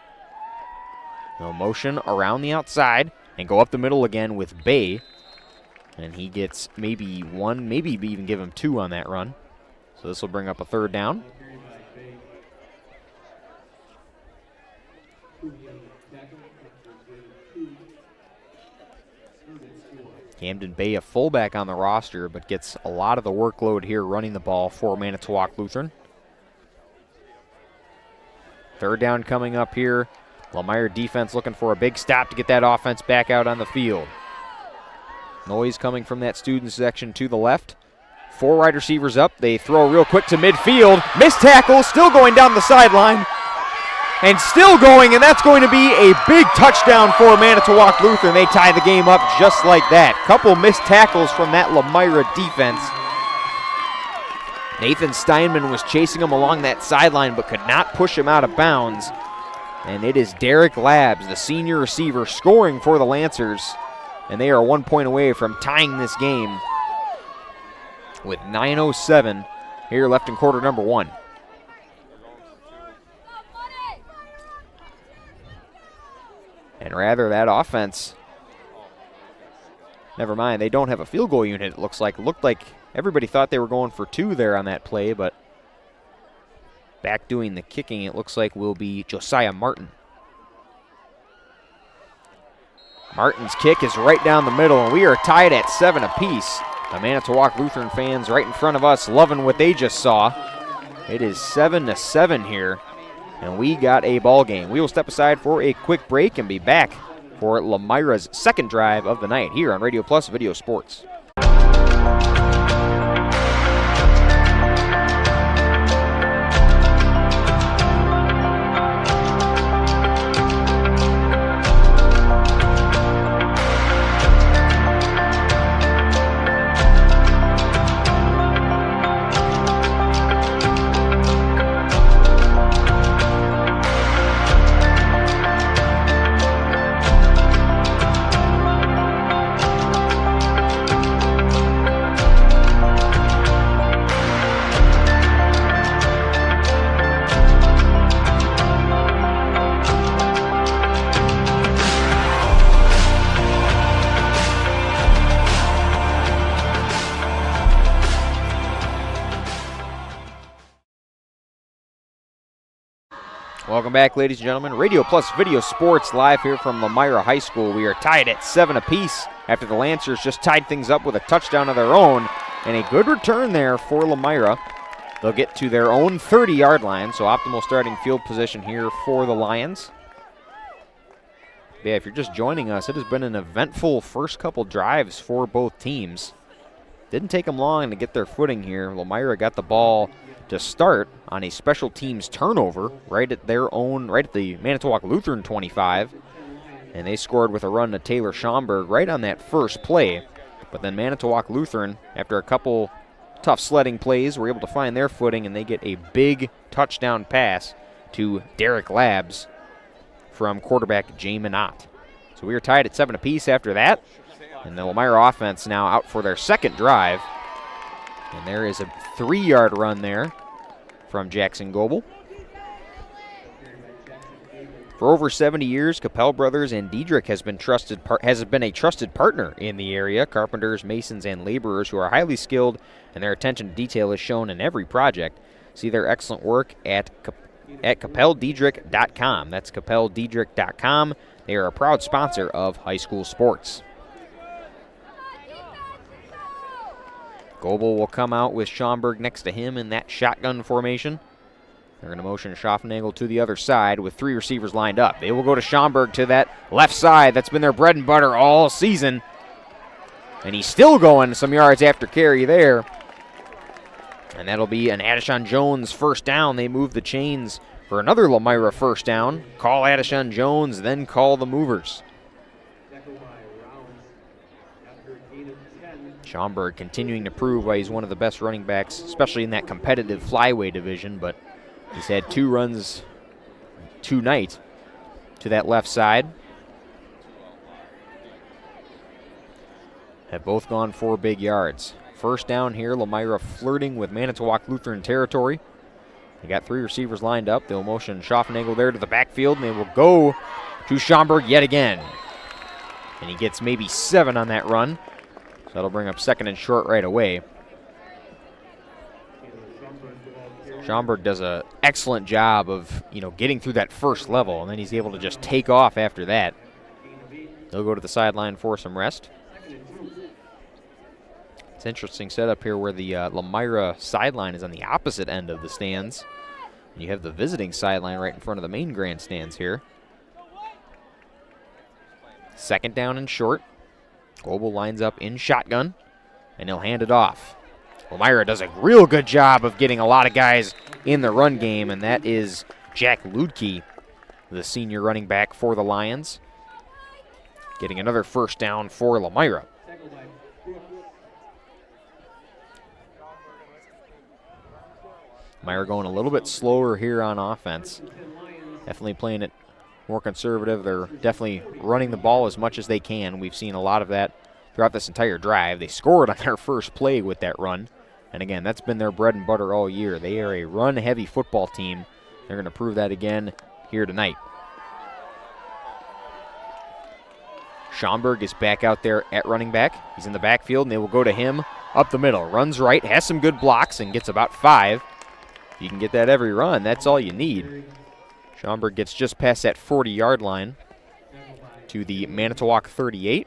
No motion around the outside and go up the middle again with Bay. And he gets maybe 1, maybe even give him 2 on that run. So this will bring up a 3rd down. Camden Bay, a fullback on the roster, but gets a lot of the workload here running the ball for Manitowoc Lutheran. 3rd down coming up here. Lomira defense looking for a big stop to get that offense back out on the field. Noise coming from that student section to the left. 4 wide receivers up. They throw real quick to midfield. Missed tackle, still going down the sideline. And still going, and that's going to be a big touchdown for Manitowoc Lutheran. They tie the game up just like that. Couple missed tackles from that Lomira defense. Nathan Steinman was chasing him along that sideline but could not push him out of bounds. And it is Derek Labs, the senior receiver, scoring for the Lancers. And they are 1 point away from tying this game with 9:07 here left in quarter number 1. And rather, that offense, never mind, they don't have a field goal unit, it looks like. It looked like everybody thought they were going for 2 there on that play, but back doing the kicking, it looks like, will be Josiah Martin. Martin's kick is right down the middle, and we are tied at 7 apiece. The Manitowoc Lutheran fans right in front of us loving what they just saw. It is 7-7 here. And we got a ball game. We will step aside for a quick break and be back for Lomira's 2nd drive of the night here on Radio Plus Video Sports. Welcome back, ladies and gentlemen. Radio Plus Video Sports live here from Lomira High School. We are tied at 7 apiece after the Lancers just tied things up with a touchdown of their own. And a good return there for Lomira. They'll get to their own 30-yard line, so optimal starting field position here for the Lions. Yeah, if you're just joining us, it has been an eventful first couple drives for both teams. Didn't take them long to get their footing here. Lomira got the ball to start on a special teams turnover right at the Manitowoc Lutheran 25. And they scored with a run to Taylor Schomburg right on that first play. But then Manitowoc Lutheran, after a couple tough sledding plays, were able to find their footing, and they get a big touchdown pass to Derek Labs from quarterback Jamin Ott. So we are tied at 7 apiece after that. And the Lomira offense now out for their 2nd drive. And there is a 3-yard run there from Jackson Goebel. For over 70 years, Capel Brothers and Diedrich has been a trusted partner in the area. Carpenters, masons, and laborers who are highly skilled, and their attention to detail is shown in every project. See their excellent work at CapelDiedrich.com. That's CapelDiedrich.com. They are a proud sponsor of high school sports. Goebel will come out with Schaumburg next to him in that shotgun formation. They're going to motion Schaffnagel to the other side with 3 receivers lined up. They will go to Schaumburg to that left side. That's been their bread and butter all season. And he's still going some yards after carry there. And that'll be an Adishon Jones first down. They move the chains for another Lomira first down. Call Adishon Jones, then call the movers. Schaumburg continuing to prove why he's one of the best running backs, especially in that competitive flyweight division, but he's had 2 runs tonight to that left side. Have both gone for big yards. First down here, Lomira flirting with Manitowoc Lutheran territory. They got 3 receivers lined up. They'll motion Schaffnagel there to the backfield, and they will go to Schaumburg yet again. And he gets maybe 7 on that run. So that'll bring up 2nd and short right away. Schaumburg does an excellent job of, getting through that first level, and then he's able to just take off after that. They'll go to the sideline for some rest. It's an interesting setup here where the Lomira sideline is on the opposite end of the stands. And you have the visiting sideline right in front of the main grandstands here. 2nd down and short. Goebel lines up in shotgun, and he'll hand it off. Lomira does a real good job of getting a lot of guys in the run game, and that is Jack Ludke, the senior running back for the Lions, getting another first down for Lomira. Lomira going a little bit slower here on offense. Definitely playing it more conservative. They're definitely running the ball as much as they can. We've seen a lot of that throughout this entire drive. They scored on their first play with that run. And again, that's been their bread and butter all year. They are a run-heavy football team. They're going to prove that again here tonight. Schaumburg is back out there at running back. He's in the backfield, and they will go to him up the middle. Runs right, has some good blocks, and gets about 5. If you can get that every run, that's all you need. Schaumburg gets just past that 40-yard line to the Manitowoc 38.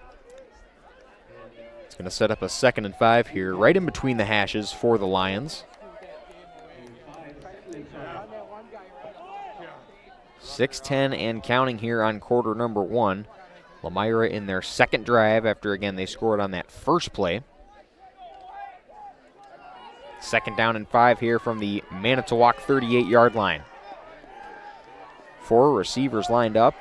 It's going to set up a 2nd and 5 here, right in between the hashes for the Lions. 6:10 and counting here on quarter number 1. Lomira in their 2nd drive after, again, they scored on that first play. 2nd down and 5 here from the Manitowoc 38-yard line. 4 receivers lined up.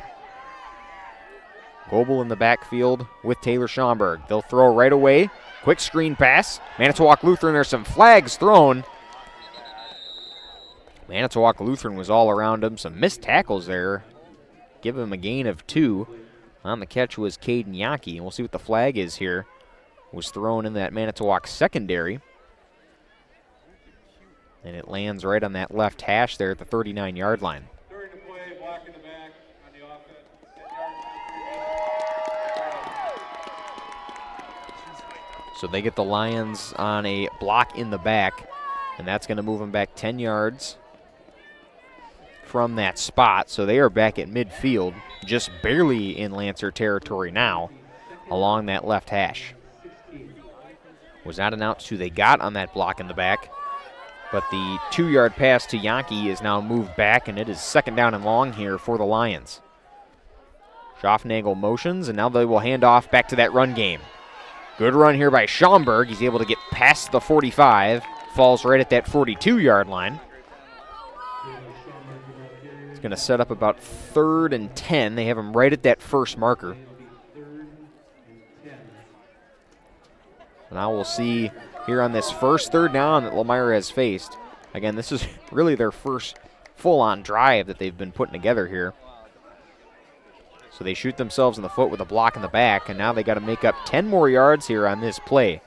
Goebel in the backfield with Taylor Schaumburg. They'll throw right away. Quick screen pass. Manitowoc Lutheran, there's some flags thrown. Manitowoc Lutheran was all around him. Some missed tackles there. Give him a gain of 2. On the catch was Caden Yankee, and we'll see what the flag is here. Was thrown in that Manitowoc secondary. And it lands right on that left hash there at the 39-yard line. So they get the Lions on a block in the back, and that's going to move them back 10 yards from that spot. So they are back at midfield, just barely in Lancer territory now, along that left hash. Was not announced who they got on that block in the back, but the 2-yard pass to Yankee is now moved back, and it is 2nd down and long here for the Lions. Schaffnagel motions, and now they will hand off back to that run game. Good run here by Schaumburg. He's able to get past the 45. Falls right at that 42-yard line. It's going to set up about 3rd and 10. They have him right at that first marker. Now we'll see here on this first 3rd down that Lomira has faced. Again, this is really their first full-on drive that they've been putting together here. So they shoot themselves in the foot with a block in the back, and now they got to make up 10 more yards here on this play.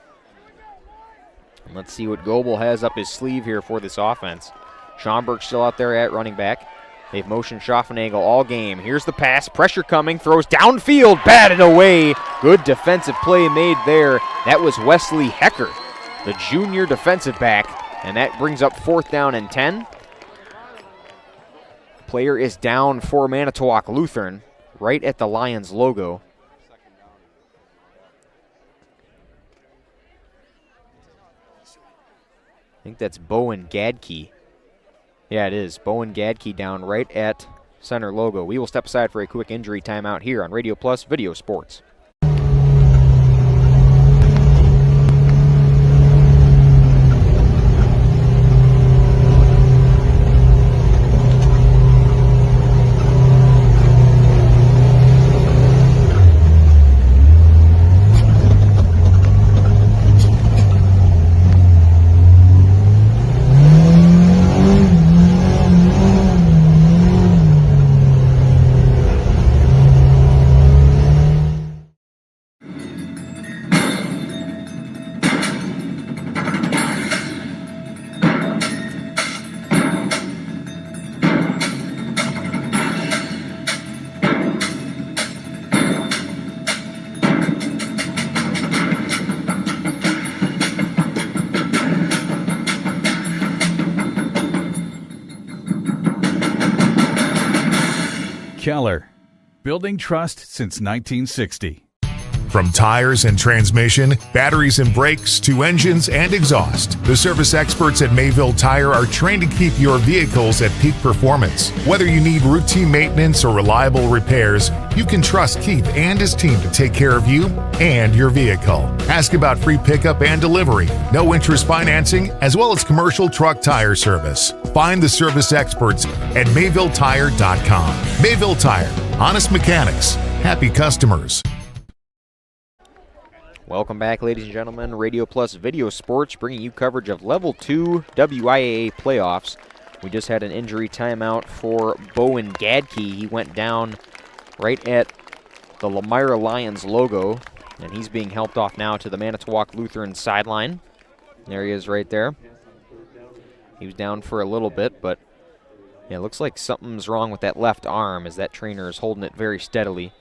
And let's see what Goebel has up his sleeve here for this offense. Schaumburg still out there at running back. They've motioned Schaffnagel all game. Here's the pass, pressure coming, throws downfield, batted away. Good defensive play made there. That was Wesley Hecker, the junior defensive back, and that brings up 4th down and 10. Player is down for Manitowoc Lutheran, right at the Lions logo. I think that's Bowen Gadke. Yeah, it is. Bowen Gadke down right at center logo. We will step aside for a quick injury timeout here on Radio Plus Video Sports. Keller, building trust since 1960. From tires and transmission, batteries and brakes, to engines and exhaust, the service experts at Mayville Tire are trained to keep your vehicles at peak performance. Whether you need routine maintenance or reliable repairs, you can trust Keith and his team to take care of you and your vehicle. Ask about free pickup and delivery, no interest financing, as well as commercial truck tire service. Find the service experts at MayvilleTire.com. Mayville Tire, honest mechanics, happy customers. Welcome back, ladies and gentlemen. Radio Plus Video Sports bringing you coverage of Level 2 WIAA playoffs. We just had an injury timeout for Bowen Gadke. He went down right at the Lomira Lions logo, and he's being helped off now to the Manitowoc Lutheran sideline. There he is right there. He was down for a little bit, but yeah, it looks like something's wrong with that left arm as that trainer is holding it very steadily.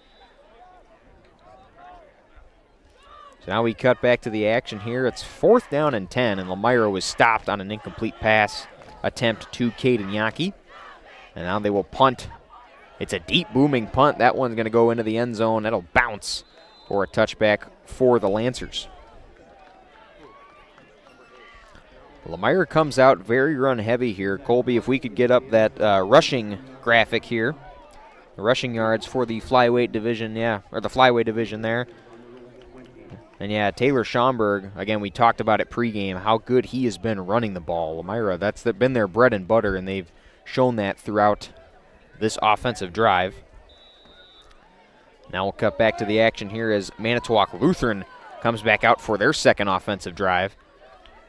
So now we cut back to the action here. It's 4th down and 10, and Lomira was stopped on an incomplete pass attempt to Caden Yaki. And now they will punt. It's a deep booming punt. That one's going to go into the end zone. That'll bounce for a touchback for the Lancers. Lomira comes out very run heavy here. Colby, if we could get up that rushing graphic here. The rushing yards for the flyweight division, or the flyweight division there. And yeah, Taylor Schomburg, again, we talked about it pregame, how good he has been running the ball. Lomira, that's been their bread and butter, and they've shown that throughout this offensive drive. Now we'll cut back to the action here as Manitowoc Lutheran comes back out for their second offensive drive.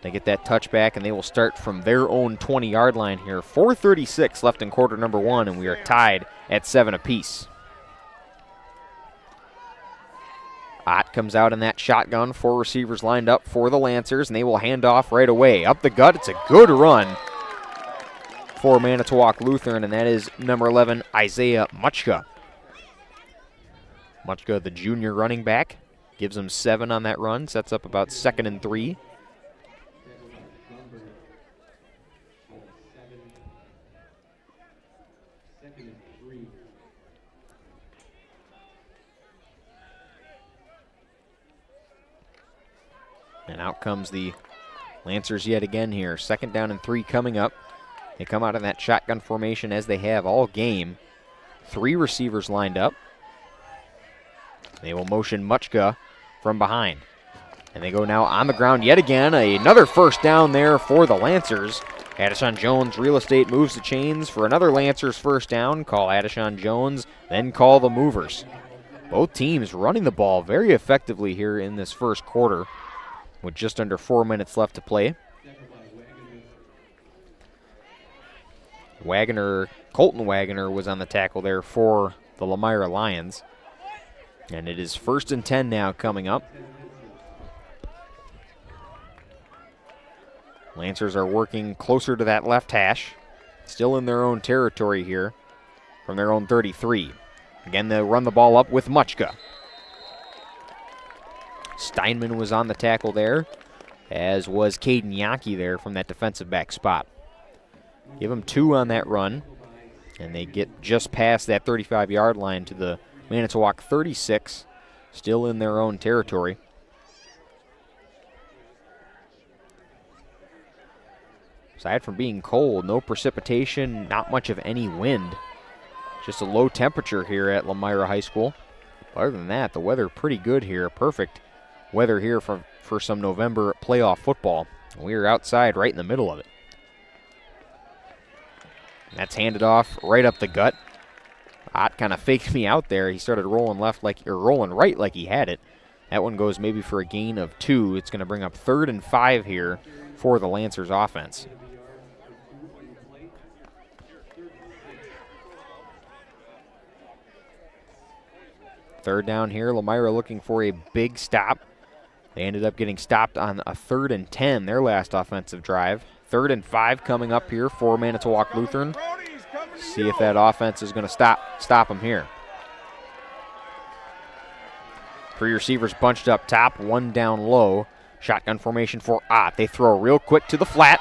They get that touchback, and they will start from their own 20-yard line here. 4:36 left in quarter number 1, and we are tied at 7 apiece. Ott comes out in that shotgun, 4 receivers lined up for the Lancers, and they will hand off right away. Up the gut, it's a good run for Manitowoc Lutheran, and that is number 11, Isaiah Muchka. Muchka, the junior running back, gives him 7 on that run, sets up about 2nd and 3. And out comes the Lancers yet again here. 2nd down and 3 coming up. They come out in that shotgun formation as they have all game. 3 receivers lined up. They will motion Muchka from behind. And they go now on the ground yet again. Another 1st down there for the Lancers. Addishon Jones Real Estate moves the chains for another Lancers 1st down. Call Addishon Jones, then call the movers. Both teams running the ball very effectively here in this first quarter, with just under 4 minutes left to play. Colton Wagoner was on the tackle there for the Lomira Lions. And it is 1st and 10 now coming up. Lancers are working closer to that left hash. Still in their own territory here from their own 33. Again, they'll run the ball up with Muchka. Steinman was on the tackle there, as was Caden Yaki there from that defensive back spot. Give them 2 on that run, and they get just past that 35-yard line to the Manitowoc 36, still in their own territory. Aside from being cold, no precipitation, not much of any wind. Just a low temperature here at Lomira High School. Other than that, the weather pretty good here. Perfect weather here for some November playoff football. We are outside right in the middle of it. That's handed off right up the gut. Ott kind of faked me out there. He started rolling rolling right like he had it. That one goes maybe for a gain of 2. It's going to bring up 3rd and 5 here for the Lancers offense. Third down here, Lomira looking for a big stop. They ended up getting stopped on a 3rd and 10, their last offensive drive. 3rd and 5 coming up here for Manitowoc Lutheran. See if that offense is going to stop them here. 3 receivers bunched up top, 1 down low. Shotgun formation for Ott. They throw real quick to the flat,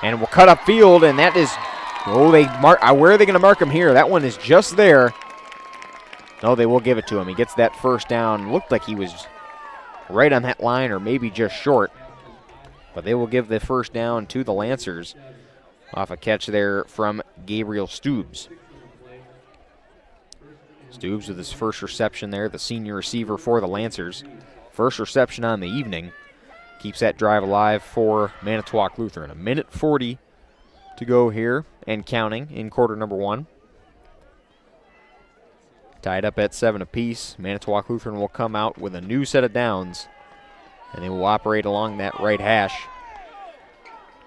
and will cut up field, and that is, where are they going to mark him here? That one is just there. No, they will give it to him. He gets that first down. Looked like he was right on that line or maybe just short. But they will give the first down to the Lancers off a catch there from Gabriel Stubbs. Stubbs with his first reception there, the senior receiver for the Lancers. First reception on the evening. Keeps that drive alive for Manitowoc Lutheran. 1:40 to go here and counting in quarter number 1. Tied up at 7 apiece. Manitowoc Lutheran will come out with a new set of downs, and they will operate along that right hash,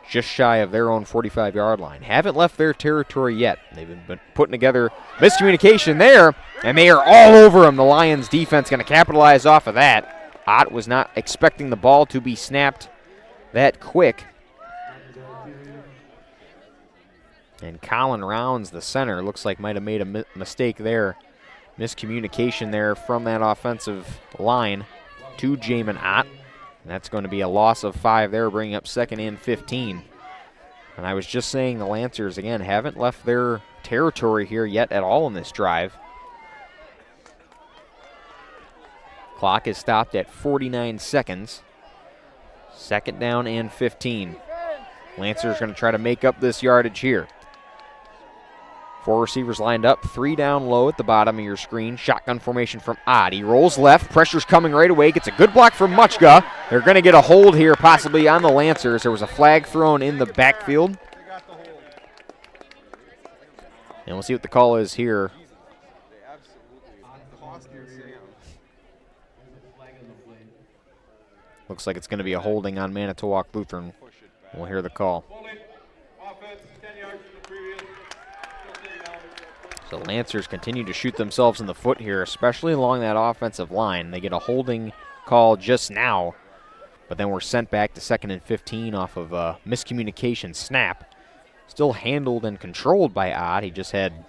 just shy of their own 45-yard line. Haven't left their territory yet. They've been putting together miscommunication there, and they are all over them. The Lions defense going to capitalize off of that. Ott was not expecting the ball to be snapped that quick. And Colin Rounds, the center, looks like might have made a mistake there. Miscommunication there from that offensive line to Jamin Ott. And that's going to be a loss of 5 there, bringing up 2nd and 15. And I was just saying the Lancers, again, haven't left their territory here yet at all in this drive. Clock is stopped at 49 seconds. 2nd down and 15. Lancers going to try to make up this yardage here. 4 receivers lined up, 3 down low at the bottom of your screen. Shotgun formation from Ott. He rolls left, pressure's coming right away, gets a good block from Muchka. They're going to get a hold here possibly on the Lancers. There was a flag thrown in the backfield. And we'll see what the call is here. Looks like it's going to be a holding on Manitowoc Lutheran. We'll hear the call. So Lancers continue to shoot themselves in the foot here, especially along that offensive line. They get a holding call just now, but then we're sent back to 2nd and 15 off of a miscommunication snap. Still handled and controlled by Ott. He just had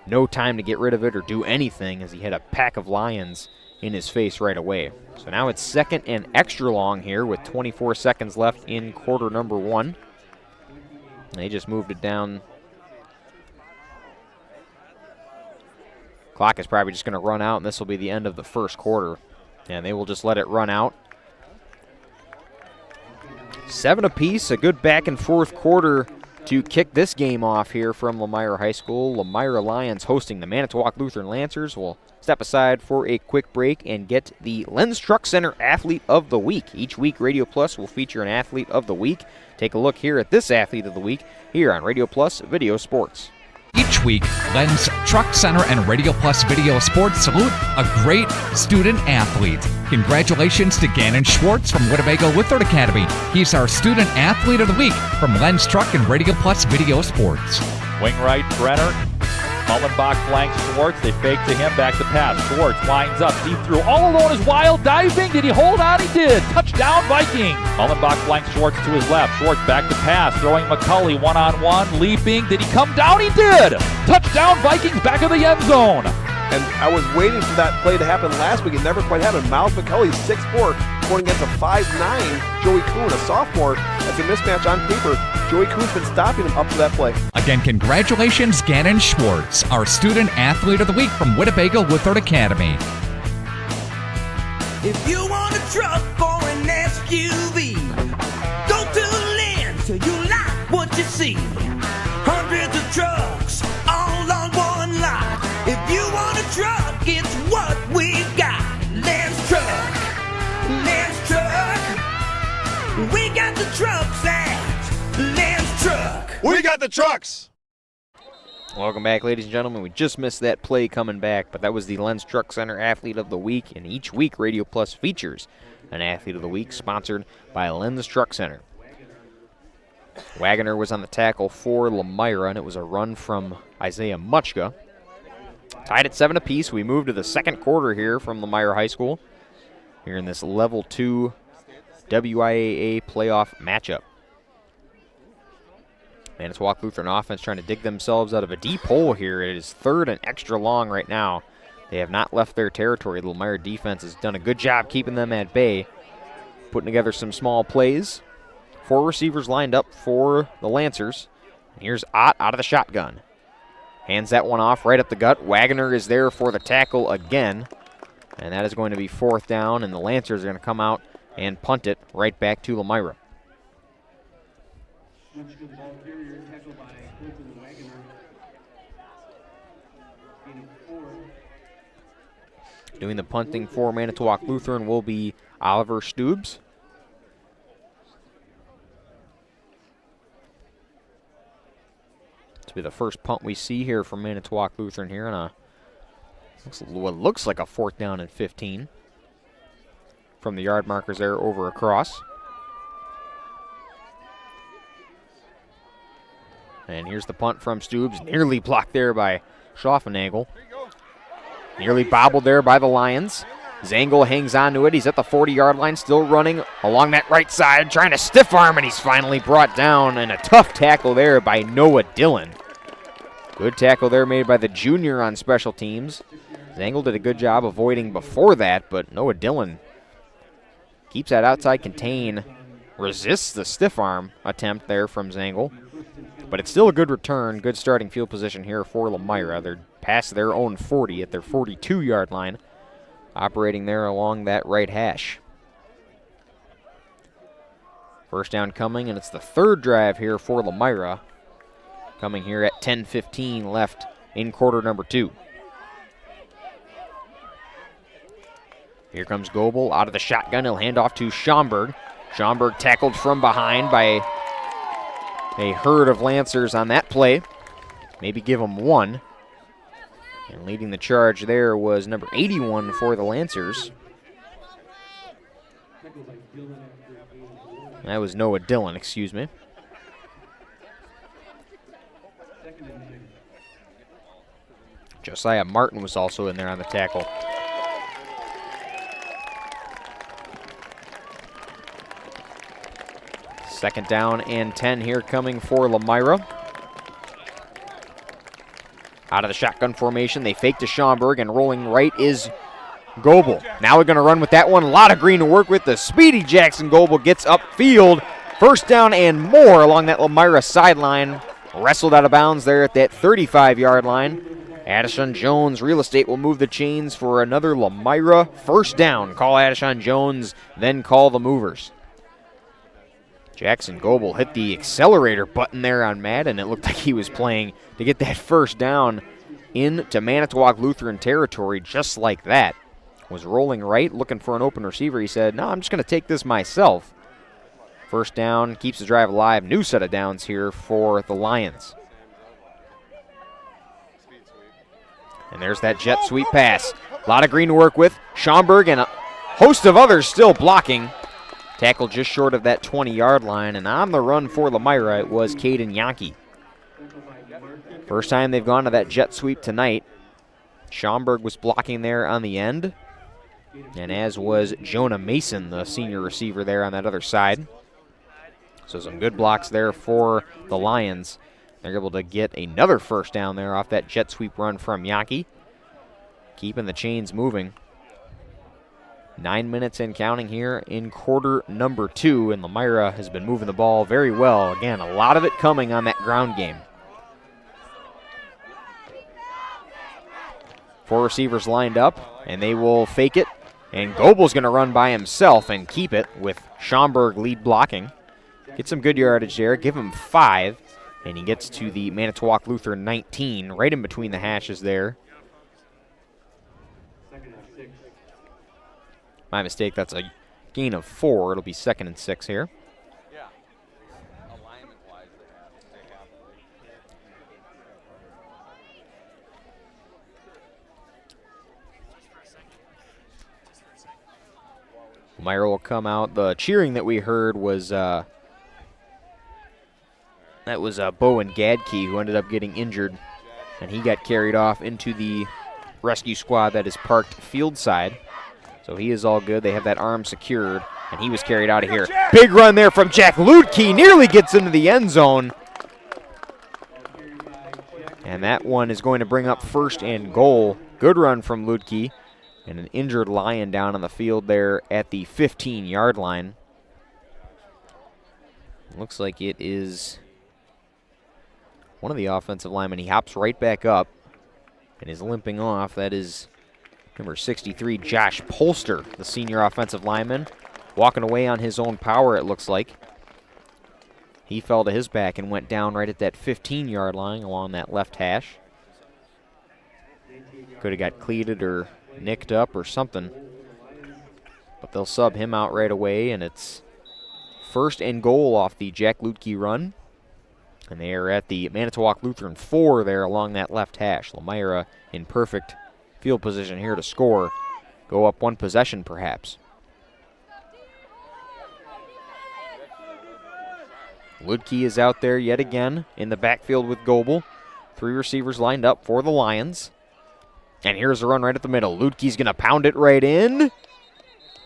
no time to get rid of it or do anything as he had a pack of Lions in his face right away. So now it's 2nd and extra long here with 24 seconds left in quarter number 1. They just moved it down. Clock is probably just going to run out, and this will be the end of the first quarter. And they will just let it run out. 7 apiece, a good back and forth quarter to kick this game off here from Lomira High School. Lomira Lions hosting the Manitowoc Lutheran Lancers. We'll step aside for a quick break and get the Lens Truck Center Athlete of the Week. Each week, Radio Plus will feature an Athlete of the Week. Take a look here at this Athlete of the Week here on Radio Plus Video Sports. Each week, Lens Truck Center and Radio Plus Video Sports salute a great student athlete. Congratulations to Gannon Schwartz from Winnebago Lutheran Academy. He's our Student Athlete of the Week from Lens Truck and Radio Plus Video Sports. Wing right, Brenner. Mullenbach flanks Schwartz. They fake to him, back to pass. Schwartz winds up, deep through. All alone is Wild, diving. Did he hold on? He did. Touchdown, Viking. Mullenbach flanks Schwartz to his left. Schwartz back to pass, throwing McCulley one-on-one, leaping. Did he come down? He did. Touchdown, Vikings, back of the end zone. And I was waiting for that play to happen last week. It never quite happened. Miles McCulley, 6'4", going against a 5'9", Joey Kuhn, a sophomore. That's a mismatch on paper. Joey Kuhn's been stopping him up to that play. Again, congratulations, Gannon Schwartz, our Student Athlete of the Week from Winnebago Lutheran Academy. If you want a truck or an SUV, go to Lens till you like what see hundreds of trucks all on one lot. If you want a truck, it's what we've got. Lance Truck, Lance Truck. We got the trucks at Lance Truck. We got the trucks. Welcome back, ladies and gentlemen. We just missed that play coming back, but that was the Lens Truck Center Athlete of the Week, and each week Radio Plus features an Athlete of the Week sponsored by Lens Truck Center. Wagoner was on the tackle for Lomira, and it was a run from Isaiah Muchka. Tied at 7 apiece. We move to the second quarter here from Lomira High School here in this Level 2 WIAA playoff matchup. Manitowoc Lutheran offense trying to dig themselves out of a deep hole here. It is 3rd and extra long right now. They have not left their territory. The Lomira defense has done a good job keeping them at bay, putting together some small plays. 4 receivers lined up for the Lancers. And here's Ott out of the shotgun. Hands that one off right up the gut. Wagoner is there for the tackle again. And that is going to be 4th down, and the Lancers are going to come out and punt it right back to Lomira. Doing the punting for Manitowoc Lutheran will be Oliver Stubbs. This will be the first punt we see here from Manitowoc Lutheran here on what looks like a 4th down and 15. From the yard markers there over across. And here's the punt from Stubbs, nearly blocked there by Schaffenagel. Nearly bobbled there by the Lions. Zangel hangs on to it. He's at the 40-yard line, still running along that right side, trying to stiff arm, and he's finally brought down. And a tough tackle there by Noah Dillon. Good tackle there made by the junior on special teams. Zangel did a good job avoiding before that, but Noah Dillon keeps that outside contain, resists the stiff arm attempt there from Zangel. But it's still a good return, good starting field position here for Lomira. They're past their own 40 at their 42-yard line, operating there along that right hash. First down coming, and it's the 3rd drive here for Lomira, coming here at 10:15 left in quarter number 2. Here comes Goebel out of the shotgun. He'll hand off to Schomburg. Schomburg tackled from behind by a herd of Lancers on that play. Maybe give them 1. And leading the charge there was number 81 for the Lancers. That was Noah Dillon, excuse me. Josiah Martin was also in there on the tackle. Second down and 10 here coming for Lomira. Out of the shotgun formation, they fake to Schomburg, and rolling right is Goebel. Now we're going to run with that one. A lot of green to work with. The speedy Jackson Goebel gets upfield. First down and more along that Lomira sideline. Wrestled out of bounds there at that 35-yard line. Addison Jones Real Estate will move the chains for another Lomira first down. Call Addison Jones, then call the movers. Jackson Goebel hit the accelerator button there on Madden. It looked like he was playing to get that first down into Manitowoc Lutheran territory just like that. Was rolling right, looking for an open receiver. He said, no, I'm just going to take this myself. First down, keeps the drive alive. New set of downs here for the Lions. And there's that jet sweep pass. A lot of green to work with. Schomburg and a host of others still blocking. Tackled just short of that 20-yard line, and on the run for Lomira, it was Caden Yankee. First time they've gone to that jet sweep tonight. Schomburg was blocking there on the end, and as was Jonah Mason, the senior receiver there on that other side. So some good blocks there for the Lions. They're able to get another first down there off that jet sweep run from Yankee, keeping the chains moving. 9 minutes and counting here in quarter number 2, and Lomira has been moving the ball very well. Again, a lot of it coming on that ground game. 4 receivers lined up, and they will fake it. And Goebel's going to run by himself and keep it with Schomburg lead blocking. Get some good yardage there, give him 5. And he gets to the Manitowoc Lutheran 19, right in between the hashes there. My mistake, that's a gain of 4. It'll be 2nd and 6 here. Lomira will come out. The cheering that we heard was Bowen Gadke, who ended up getting injured, and he got carried off into the rescue squad that is parked field side. So he is all good. They have that arm secured, and he was carried out of here. Big run there from Jack Ludke, nearly gets into the end zone. And that one is going to bring up 1st and goal. Good run from Ludke. And an injured Lion down on the field there at the 15-yard line. Looks like it is one of the offensive linemen. He hops right back up and is limping off. That is number 63, Josh Polster, the senior offensive lineman, walking away on his own power, it looks like. He fell to his back and went down right at that 15-yard line along that left hash. Could have got cleated or nicked up or something. But they'll sub him out right away, and it's 1st and goal off the Jack Ludke run. And they are at the Manitowoc Lutheran 4 there along that left hash. Lomira in perfect field position here to score. Go up 1 possession perhaps. Ludke is out there yet again in the backfield with Goebel. 3 receivers lined up for the Lions. And here's a run right at the middle. Ludke's going to pound it right in.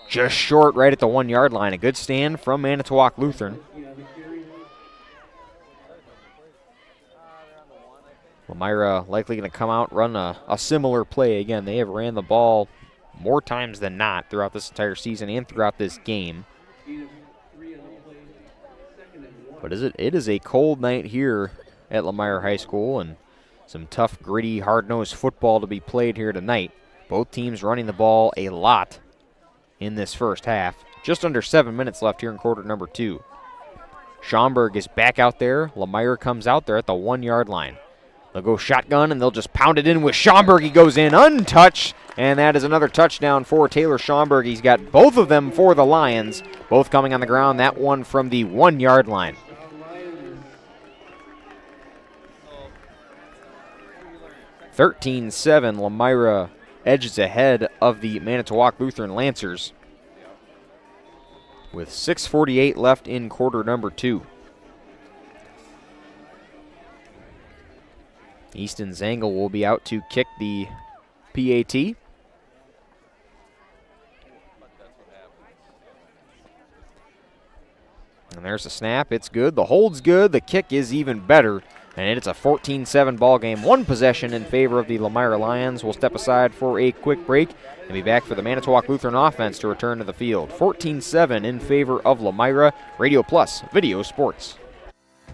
Just short right at the 1-yard line. A good stand from Manitowoc Lutheran. Lomira likely going to come out, run a similar play. Again, they have ran the ball more times than not throughout this entire season and throughout this game. But it is a cold night here at Lomira High School, and some tough, gritty, hard-nosed football to be played here tonight. Both teams running the ball a lot in this first half. Just under 7 minutes left here in quarter number 2. Schaumburg is back out there. Lomira comes out there at the 1-yard line. They'll go shotgun, and they'll just pound it in with Schaumburg. He goes in untouched, and that is another touchdown for Taylor Schaumburg. He's got both of them for the Lions, both coming on the ground. That one from the 1-yard line. (13-7), Lomira edges ahead of the Manitowoc Lutheran Lancers with 6:48 left in quarter number 2. Easton Zangle will be out to kick the PAT. And there's the snap. It's good. The hold's good. The kick is even better. And it's a 14-7 ball game. 1 possession in favor of the Lomira Lions. We'll step aside for a quick break and be back for the Manitowoc Lutheran offense to return to the field. 14-7 in favor of Lomira. Radio Plus Video Sports.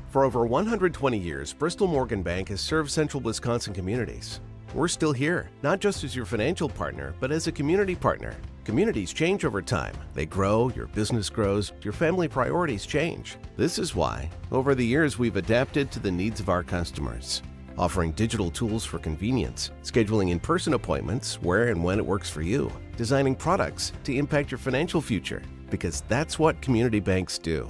For over 120 years, Bristol Morgan Bank has served central Wisconsin communities. We're still here, not just as your financial partner, but as a community partner. Communities change over time. They grow, your business grows, your family priorities change. This is why, over the years, we've adapted to the needs of our customers, offering digital tools for convenience, scheduling in-person appointments where and when it works for you, designing products to impact your financial future, because that's what community banks do.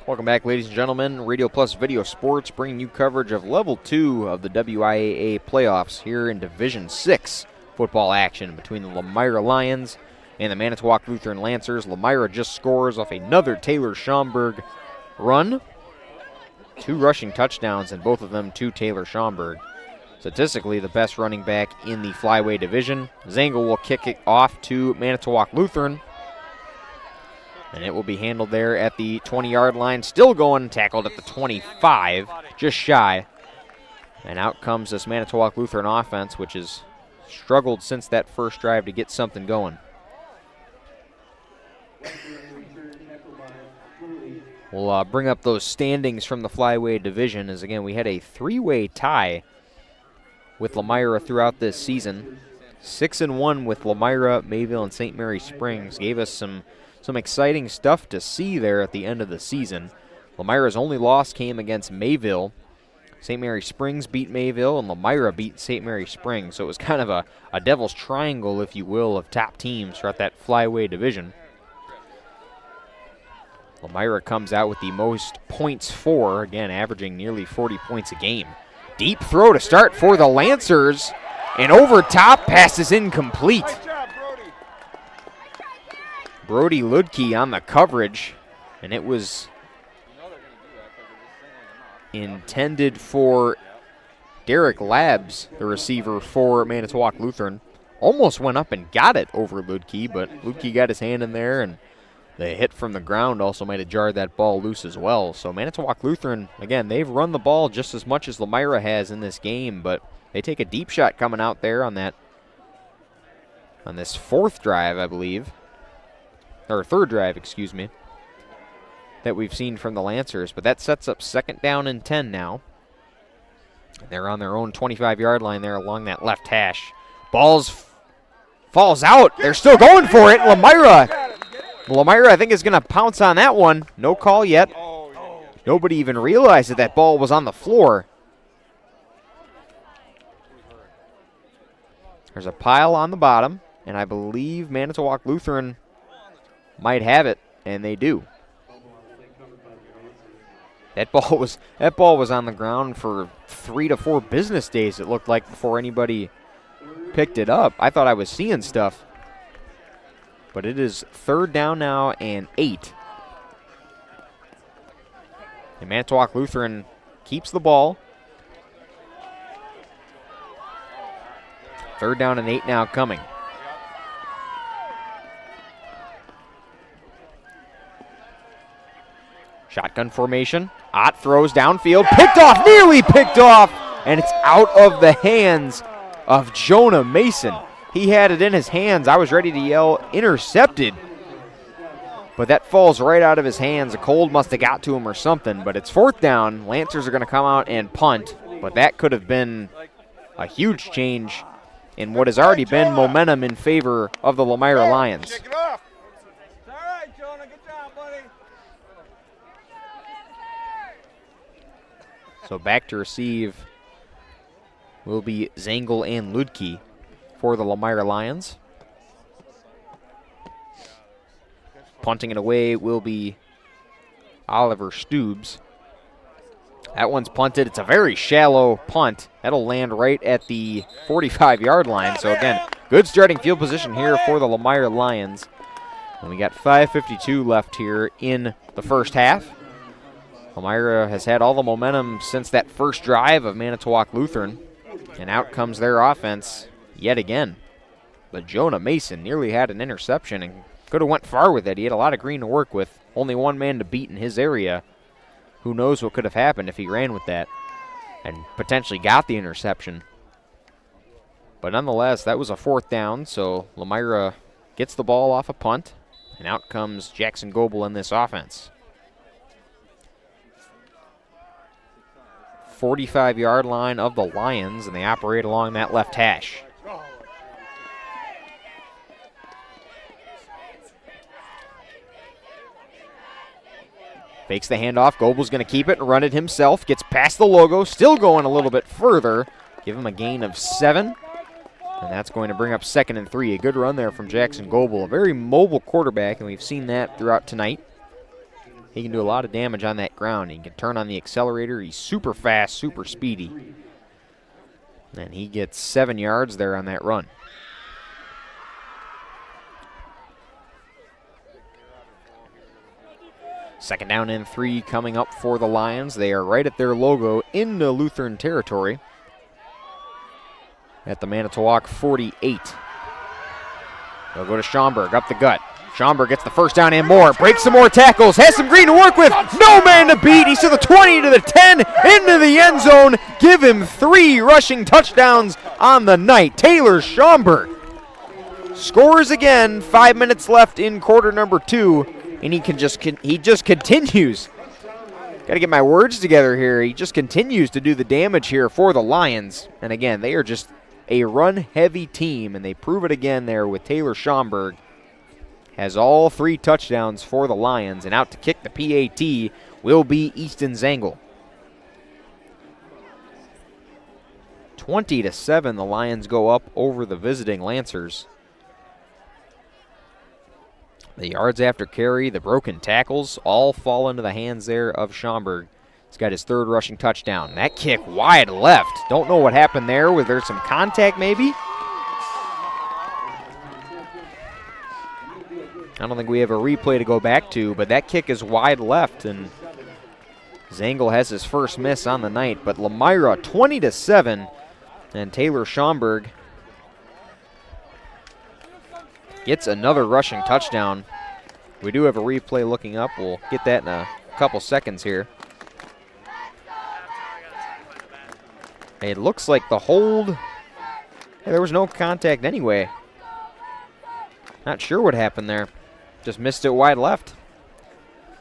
Welcome back, ladies and gentlemen. Radio Plus Video Sports bringing you coverage of Level 2 of the WIAA playoffs here in Division 6 football action between the Lomira Lions and the Manitowoc Lutheran Lancers. Lomira just scores off another Taylor Schaumburg run. 2 rushing touchdowns, and both of them to Taylor Schaumburg. Statistically, the best running back in the flyweight division. Zangle will kick it off to Manitowoc Lutheran. And it will be handled there at the 20-yard line. Still going, tackled at the 25, just shy. And out comes this Manitowoc Lutheran offense, which has struggled since that first drive to get something going. We'll bring up those standings from the flyweight division, as again we had a 3-way tie with Lomira throughout this season. 6-1 with Lomira, Mayville, and St. Mary Springs. Gave us some exciting stuff to see there at the end of the season. Lomira's only loss came against Mayville. St. Mary Springs beat Mayville, and Lomira beat St. Mary Springs. So it was kind of a devil's triangle, if you will, of top teams throughout that flyway division. Lomira comes out with the most points for, again, averaging nearly 40 points a game. Deep throw to start for the Lancers, and over top, pass is incomplete. Brody Ludke on the coverage, and it was intended for Derek Labs, the receiver for Manitowoc Lutheran. Almost went up and got it over Ludke, but Ludke got his hand in there, and the hit from the ground also might have jarred that ball loose as well. So Manitowoc Lutheran, again, they've run the ball just as much as Lomira has in this game, but they take a deep shot coming out there on this fourth drive, I believe. Or third drive, excuse me, that we've seen from the Lancers. But that sets up 2nd down and 10 now. They're on their own 25-yard line there along that left hash. Falls out. They're still going for it. Lomira, I think, is going to pounce on that one. No call yet. Nobody even realized that ball was on the floor. There's a pile on the bottom, and I believe Manitowoc Lutheran might have it, and they do. That ball was on the ground for 3 to 4 business days, it looked like, before anybody picked it up. I thought I was seeing stuff. But it is 3rd down now and 8. And Manitowoc Lutheran keeps the ball. 3rd down and 8 now coming. Shotgun formation. Ott throws downfield. Picked off, nearly picked off. And it's out of the hands of Jonah Mason. He had it in his hands. I was ready to yell intercepted. But that falls right out of his hands. A cold must have got to him or something. But it's 4th down. Lancers are going to come out and punt. But that could have been a huge change in what has already been momentum in favor of the Lomira Lions. So back to receive will be Zangel and Ludke for the Lomira Lions. Punting it away will be Oliver Stubbs. That one's punted. It's a very shallow punt. That'll land right at the 45-yard line. So again, good starting field position here for the Lomira Lions. And we got 5:52 left here in the first half. Lomira has had all the momentum since that first drive of Manitowoc Lutheran. And out comes their offense yet again. But Jonah Mason nearly had an interception and could have went far with it. He had a lot of green to work with. Only one man to beat in his area. Who knows what could have happened if he ran with that and potentially got the interception. But nonetheless, that was a 4th down, so Lomira gets the ball off a punt, and out comes Jackson Goebel in this offense. 45-yard line of the Lions, and they operate along that left hash. Fakes the handoff. Goebel's going to keep it and run it himself. Gets past the logo. Still going a little bit further. Give him a gain of 7. And that's going to bring up 2nd and 3. A good run there from Jackson Goebel. A very mobile quarterback, and we've seen that throughout tonight. He can do a lot of damage on that ground. He can turn on the accelerator. He's super fast, super speedy. And he gets 7 yards there on that run. Second down and 3 coming up for the Lions. They are right at their logo in the Lutheran territory at the Manitowoc 48. They'll go to Schomburg, up the gut. Schomburg gets the first down and more. Breaks some more tackles. Has some green to work with. No man to beat. He's to the 20, to the 10, into the end zone. Give him 3 rushing touchdowns on the night. Taylor Schomburg scores again. 5 minutes left in quarter number 2. And he just continues. Got to get my words together here. He just continues to do the damage here for the Lions. And again, they are just a run-heavy team, and they prove it again there with Taylor Schomburg. Has all 3 touchdowns for the Lions, and out to kick the PAT will be Easton Zangel. 20-7, the Lions go up over the visiting Lancers. The yards after carry, the broken tackles, all fall into the hands there of Schomburg. He's got his 3rd rushing touchdown. That kick wide left. Don't know what happened there. Was there some contact maybe? I don't think we have a replay to go back to, but that kick is wide left, and Zangel has his first miss on the night. But Lomira 20-7, and Taylor Schomburg gets another rushing touchdown. We do have a replay looking up. We'll get that in a couple seconds here. It looks like the hold, there was no contact anyway. Not sure what happened there. Just missed it wide left.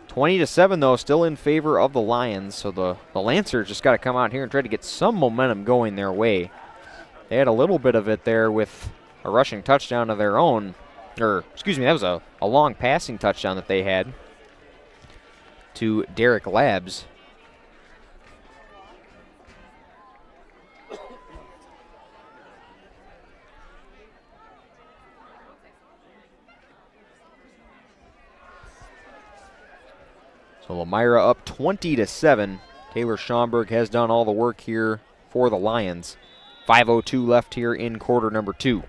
20-7 though, still in favor of the Lions. So the Lancers just got to come out here and try to get some momentum going their way. They had a little bit of it there with a rushing touchdown of their own. Or, excuse me, that was a long passing touchdown that they had to Derek Labs. So Lomira up 20-7. Taylor Schomburg has done all the work here for the Lions. 5:02 left here in quarter number 2.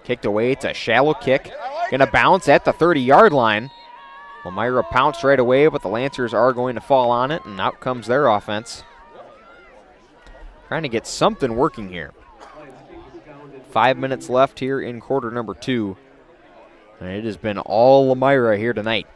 Kicked away. It's a shallow kick. Going to bounce at the 30-yard line. Lomira pounced right away, but the Lancers are going to fall on it, and out comes their offense. Trying to get something working here. 5 minutes left here in quarter number 2. And it has been all Lomira here tonight.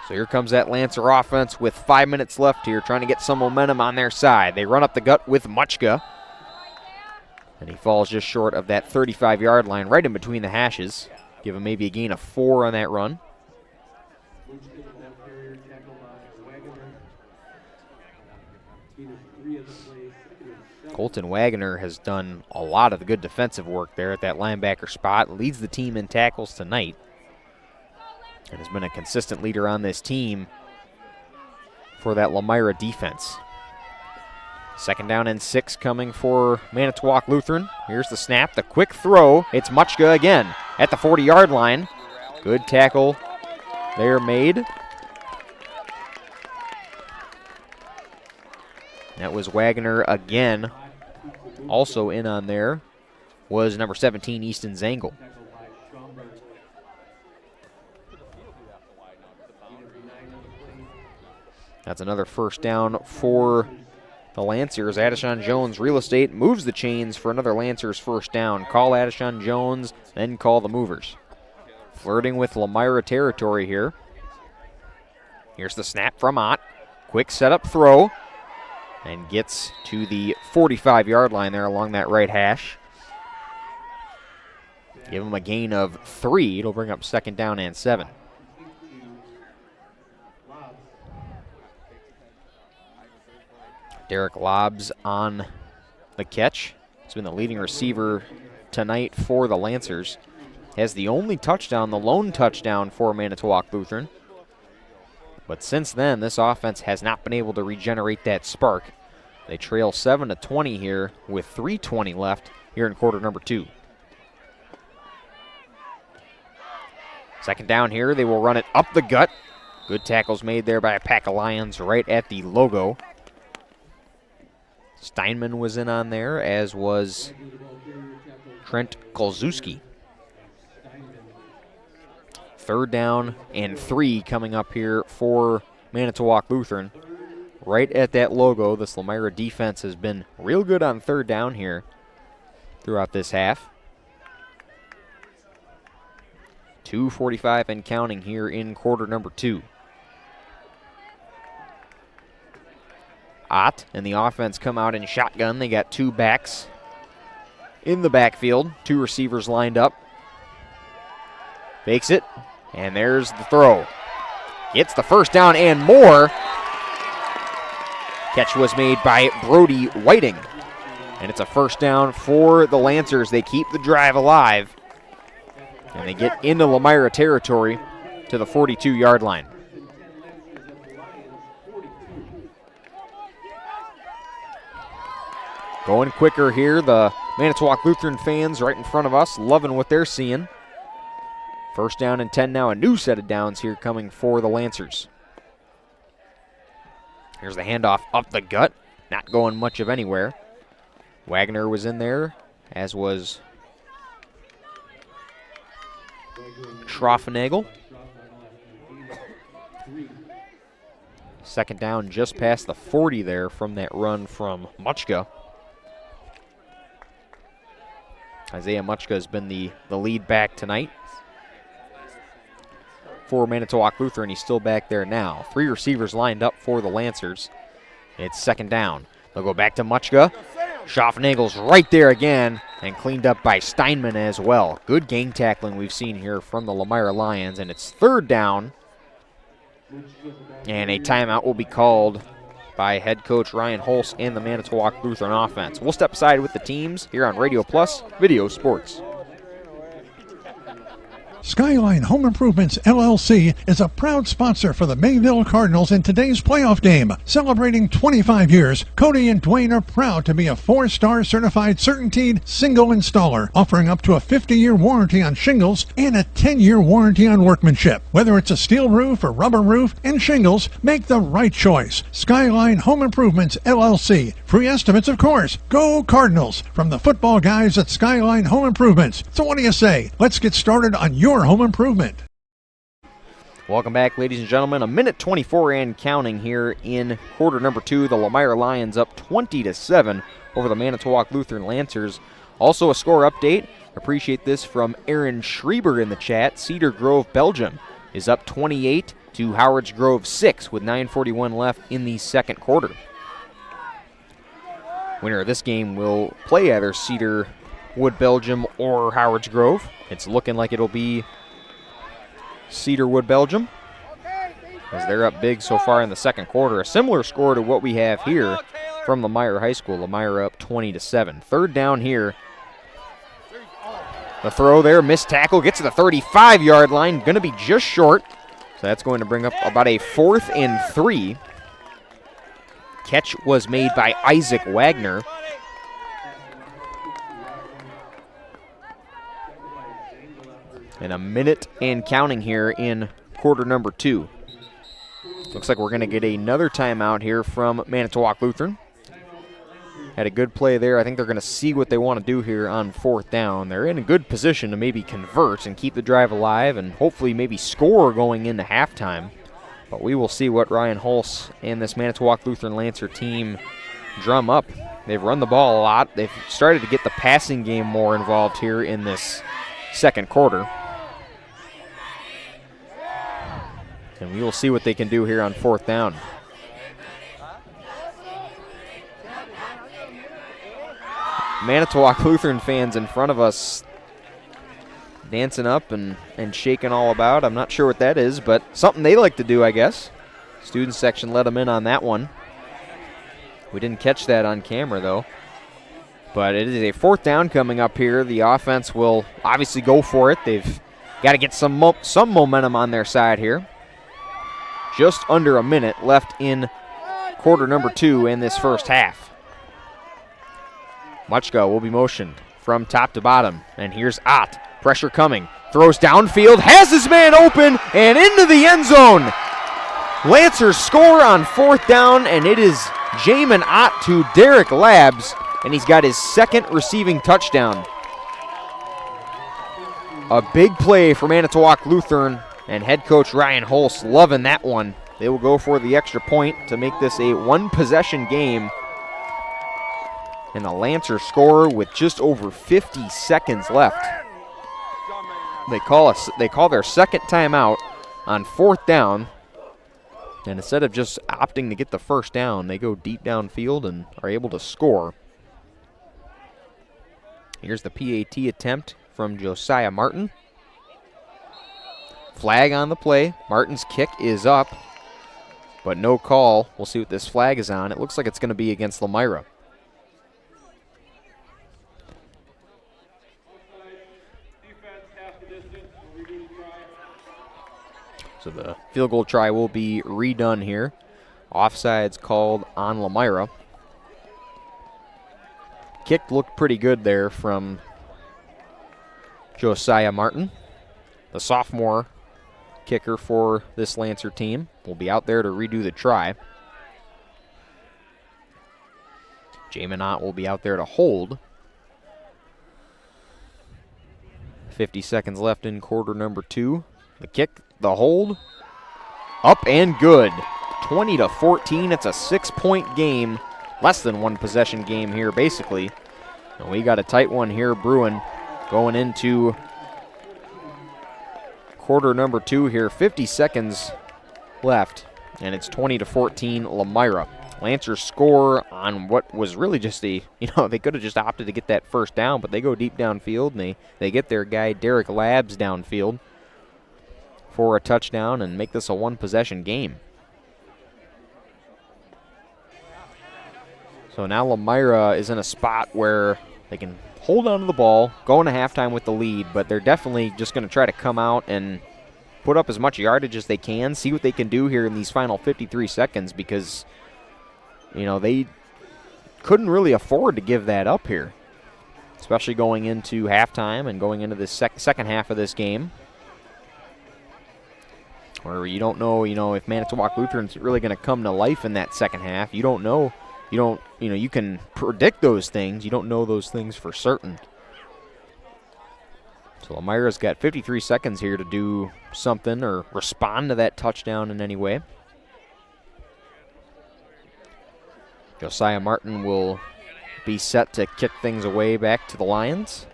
So here comes that Lancer offense with 5 minutes left here, trying to get some momentum on their side. They run up the gut with Muchka. And he falls just short of that 35-yard line, right in between the hashes. Give him maybe a gain of 4 on that run. Colton Wagner has done a lot of the good defensive work there at that linebacker spot. Leads the team in tackles tonight. And has been a consistent leader on this team for that Lomira defense. 2nd down and 6 coming for Manitowoc Lutheran. Here's the snap, the quick throw. It's Muchka again at the 40-yard line. Good tackle there made. That was Wagner again. Also in on there was number 17, Easton Zangel. That's another first down for the Lancers. Adishon Jones, real estate, moves the chains for another Lancers first down. Call Adishon Jones, then call the movers. Flirting with Lomira territory here. Here's the snap from Ott. Quick setup throw. And gets to the 45-yard line there along that right hash. Give him a gain of 3. It'll bring up 2nd down and 7. Derek Lobbs on the catch. He's been the leading receiver tonight for the Lancers. Has the only touchdown, the lone touchdown for Manitowoc Lutheran. But since then, this offense has not been able to regenerate that spark. They trail 7-20 here with 3:20 left here in quarter number 2. 2nd down here, they will run it up the gut. Good tackles made there by a pack of Lions right at the logo. Steinman was in on there, as was Trent Kolzewski. 3rd down and 3 coming up here for Manitowoc Lutheran. Right at that logo, this Lomira defense has been real good on 3rd down here throughout this half. 2:45 and counting here in quarter number 2. Ott and the offense come out in shotgun. They got 2 backs in the backfield, 2 receivers lined up. Fakes it, and there's the throw. Gets the first down and more. Catch was made by Brody Whiting. And it's a first down for the Lancers. They keep the drive alive. And they get into Lomira territory to the 42-yard line. Going quicker here. The Manitowoc Lutheran fans right in front of us, loving what they're seeing. First down and 10 now. A new set of downs here coming for the Lancers. Here's the handoff up the gut. Not going much of anywhere. Wagner was in there, as was Schroffenagel. Second down just past the 40 there from that run from Muchka. Isaiah Muchka has been the lead back tonight for Manitowoc Lutheran. He's still back there now. 3 receivers lined up for the Lancers. It's second down. They'll go back to Muchka. Schroffenagel's right there again and cleaned up by Steinman as well. Good gang tackling we've seen here from the Lomira Lions, and it's third down. And a timeout will be called by head coach Ryan Holst and the Manitowoc Lutheran offense. We'll step aside with the teams here on Radio Plus Video Sports. Skyline Home Improvements LLC is a proud sponsor for the Mayville Cardinals in today's playoff game. Celebrating 25 years, Cody and Dwayne are proud to be a 4-star certified CertainTeed single installer, offering up to a 50-year warranty on shingles and a 10-year warranty on workmanship. Whether it's a steel roof or rubber roof and shingles, make the right choice. Skyline Home Improvements LLC. Free estimates, of course. Go Cardinals! From the football guys at Skyline Home Improvements. So what do you say? Let's get started on your home improvement. Welcome back, ladies and gentlemen. 1:24 and counting here in quarter number 2. The Lomira Lions up 20-7 over the Manitowoc Lutheran Lancers. Also a score update. Appreciate this from Aaron Schreiber in the chat. Cedar Grove, Belgium is up 28 to Howard's Grove 6 with 9:41 left in the second quarter. Winner of this game will play either Cedar Wood Belgium or Howard's Grove. It's looking like it'll be Cedarwood Belgium, as they're up big so far in the second quarter. A similar score to what we have here from Lomira High School. Lomira up 20-7. Third down here. The throw there, missed tackle, gets to the 35-yard line, going to be just short. So that's going to bring up about a 4th and 3. Catch was made by Isaac Wagner. And a minute and counting here in quarter number 2. Looks like we're going to get another timeout here from Manitowoc Lutheran. Had a good play there. I think they're going to see what they want to do here on 4th down. They're in a good position to maybe convert and keep the drive alive and hopefully maybe score going into halftime. But we will see what Ryan Holst and this Manitowoc Lutheran Lancer team drum up. They've run the ball a lot. They've started to get the passing game more involved here in this second quarter. And we will see what they can do here on 4th down. Manitowoc Lutheran fans in front of us dancing up and shaking all about. I'm not sure what that is, but something they like to do, I guess. Student section let them in on that one. We didn't catch that on camera, though. But it is a 4th down coming up here. The offense will obviously go for it. They've got to get some momentum on their side here. Just under a minute left in quarter number 2 in this first half. Muchka will be motioned from top to bottom. And here's Ott. Pressure coming. Throws downfield. Has his man open and into the end zone. Lancers score on 4th down, and it is Jamin Ott to Derek Labs. And he's got his 2nd receiving touchdown. A big play for Manitowoc Lutheran, and head coach Ryan Holst loving that one. They will go for the extra point to make this a 1-possession game. And the Lancers score with just over 50 seconds left. They call their second timeout on 4th down. And instead of just opting to get the first down, they go deep downfield and are able to score. Here's the PAT attempt from Josiah Martin. Flag on the play. Martin's kick is up, but no call. We'll see what this flag is on. It looks like it's going to be against Lomira. So the field goal try will be redone here. Offside's called on Lomira. Kick looked pretty good there from Josiah Martin. The sophomore kicker for this Lancer team will be out there to redo the try. Jay Minot will be out there to hold. 50 seconds left in quarter number 2. The kick, the hold, up and good. 20-14. It's a 6-point game. Less than one possession game here, basically. And we got a tight one here brewing going into quarter number 2 here. 50 seconds left, and it's 20-14 Lomira. Lancers score on what was really just they could have just opted to get that first down, but they go deep downfield, and they get their guy Derek Labs downfield for a touchdown and make this a one-possession game. So now Lomira is in a spot where they can hold on to the ball, go into halftime with the lead, but they're definitely just going to try to come out and put up as much yardage as they can, see what they can do here in these final 53 seconds because, they couldn't really afford to give that up here, especially going into halftime and going into the second half of this game, where you don't know, if Manitowoc Lutheran's really going to come to life in that second half. You don't know. You can predict those things. You don't know those things for certain. So Lomira's got 53 seconds here to do something or respond to that touchdown in any way. Josiah Martin will be set to kick things away back to the Lions.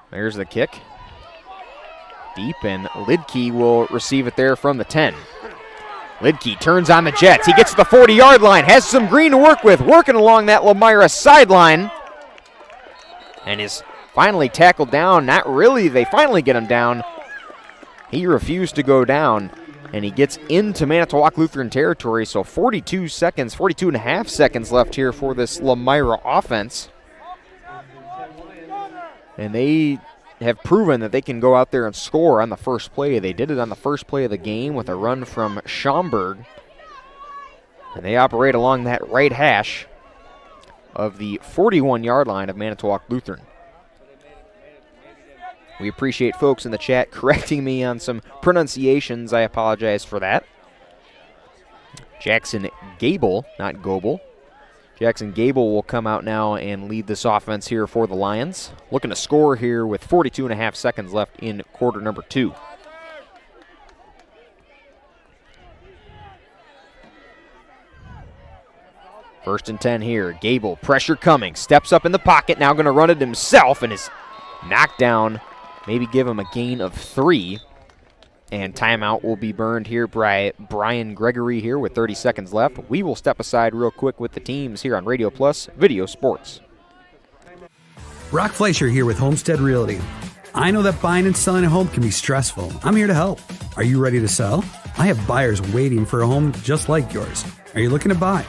There's the kick. Deep, and Lidke will receive it there from the 10. Lidke turns on the Jets. He gets to the 40-yard line, has some green to work with, working along that Lomira sideline, and is finally tackled down. Not really. They finally get him down. He refused to go down, and he gets into Manitowoc Lutheran territory, so 42 and a half seconds left here for this Lomira offense. And they have proven that they can go out there and score on the first play. They did it on the first play of the game with a run from Schaumburg. And they operate along that right hash of the 41-yard line of Manitowoc Lutheran. We appreciate folks in the chat correcting me on some pronunciations. I apologize for that. Jackson Gable, not Goebel. Jackson Gable will come out now and lead this offense here for the Lions. Looking to score here with 42 and a half seconds left in quarter number 2. First and 10 here. Gable, pressure coming. Steps up in the pocket. Now going to run it himself and is knocked down. Maybe give him a gain of 3. And timeout will be burned here by Brian Gregory here with 30 seconds left. We will step aside real quick with the teams here on Radio Plus Video Sports. Brock Fleischer here with Homestead Realty. I know that buying and selling a home can be stressful. I'm here to help. Are you ready to sell? I have buyers waiting for a home just like yours. Are you looking to buy?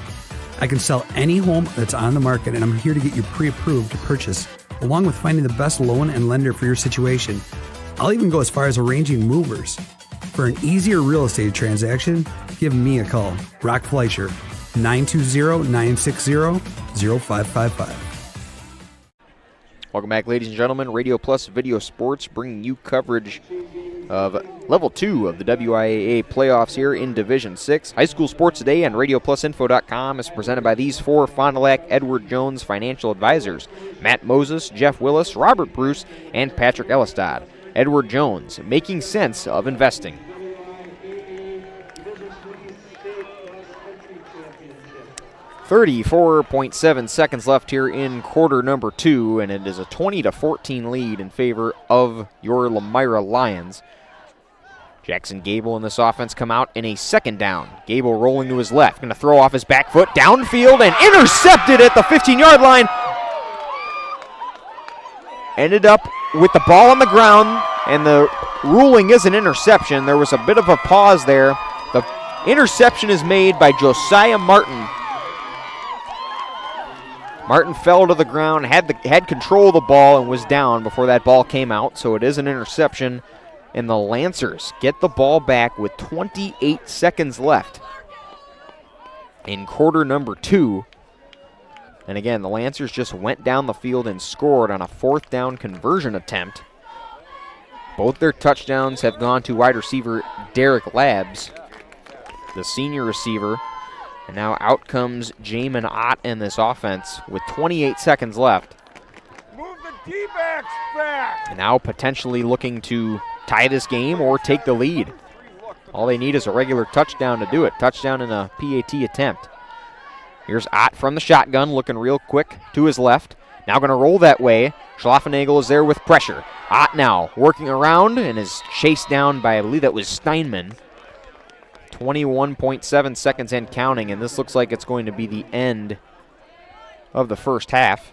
I can sell any home that's on the market, and I'm here to get you pre-approved to purchase, along with finding the best loan and lender for your situation. I'll even go as far as arranging movers. For an easier real estate transaction, give me a call. Brock Fleischer, 920-960-0555. Welcome back, ladies and gentlemen. Radio Plus Video Sports bringing you coverage of Level 2 of the WIAA playoffs here in Division 6. High School Sports Today and RadioPlusInfo.com is presented by these 4 Fond du Lac Edward Jones financial advisors: Matt Moses, Jeff Willis, Robert Bruce, and Patrick Elistad. Edward Jones, making sense of investing. 34.7 seconds left here in quarter number 2, and it is a 20-14 lead in favor of your Lomira Lions. Jackson Gable in this offense come out in a second down. Gable rolling to his left, going to throw off his back foot downfield and intercepted at the 15-yard line. Ended up with the ball on the ground, and the ruling is an interception. There was a bit of a pause there. The interception is made by Josiah Martin. Martin fell to the ground, had control of the ball, and was down before that ball came out, so it is an interception. And the Lancers get the ball back with 28 seconds left in quarter number 2. And again, the Lancers just went down the field and scored on a 4th down conversion attempt. Both their touchdowns have gone to wide receiver Derek Labs, the senior receiver. And now out comes Jamin Ott in this offense with 28 seconds left. Move the D-backs back. And now potentially looking to tie this game or take the lead. All they need is a regular touchdown to do it. Touchdown in a PAT attempt. Here's Ott from the shotgun, looking real quick to his left. Now going to roll that way. Schlaffenagel is there with pressure. Ott now working around and is chased down by, I believe that was Steinman. 21.7 seconds and counting, and this looks like it's going to be the end of the first half.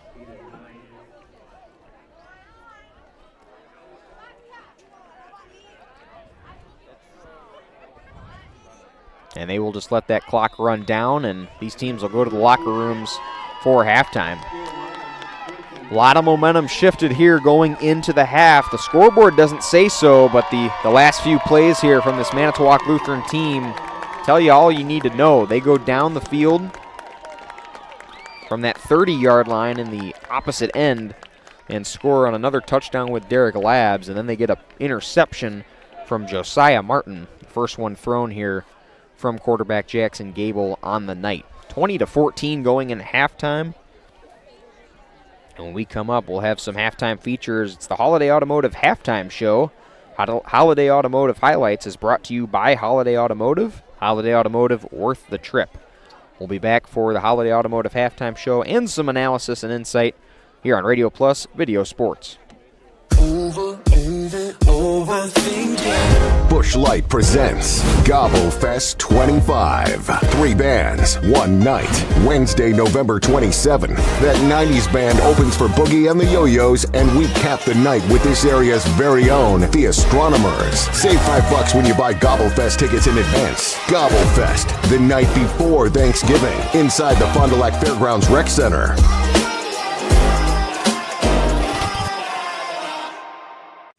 And they will just let that clock run down, and these teams will go to the locker rooms for halftime. A lot of momentum shifted here going into the half. The scoreboard doesn't say so, but the last few plays here from this Manitowoc Lutheran team tell you all you need to know. They go down the field from that 30-yard line in the opposite end and score on another touchdown with Derek Labs, and then they get an interception from Josiah Martin, the first one thrown here from quarterback Jackson Gable on the night. 20-14 going in halftime. And when we come up, we'll have some halftime features. It's the Holiday Automotive Halftime Show. Holiday Automotive Highlights is brought to you by Holiday Automotive. Holiday Automotive, worth the trip. We'll be back for the Holiday Automotive Halftime Show and some analysis and insight here on Radio Plus Video Sports. Busch Light presents Gobble Fest 25. 3 bands, 1 night. Wednesday, November 27th. That 90s band opens for Boogie and the Yo-Yos, and we cap the night with this area's very own, the Astronomers. Save $5 when you buy Gobble Fest tickets in advance. Gobble Fest, the night before Thanksgiving, inside the Fond du Lac Fairgrounds Rec Center.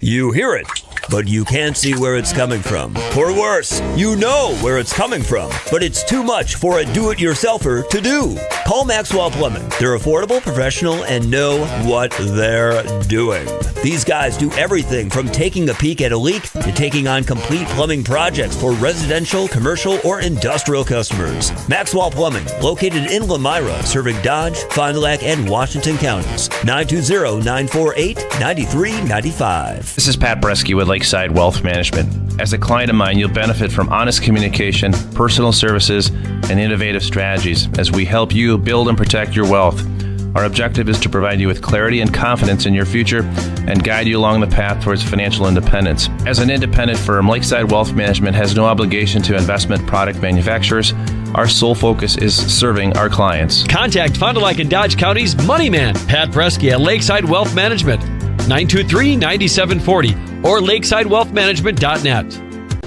You hear it, but you can't see where it's coming from. Or worse, you know where it's coming from, but it's too much for a do-it-yourselfer to do. Call Maxwell Plumbing. They're affordable, professional, and know what they're doing. These guys do everything from taking a peek at a leak to taking on complete plumbing projects for residential, commercial, or industrial customers. Maxwell Plumbing, located in Lomira, serving Dodge, Fond du Lac, and Washington counties. 920-948-9395. This is Pat Bresky with Lakeside Wealth Management. As a client of mine, you'll benefit from honest communication, personal services, and innovative strategies as we help you build and protect your wealth. Our objective is to provide you with clarity and confidence in your future and guide you along the path towards financial independence. As an independent firm, Lakeside Wealth Management has no obligation to investment product manufacturers. Our sole focus is serving our clients. Contact Fond du Lac and Dodge County's Money Man, Pat Bresky at Lakeside Wealth Management, 923-9740 or lakesidewealthmanagement.net.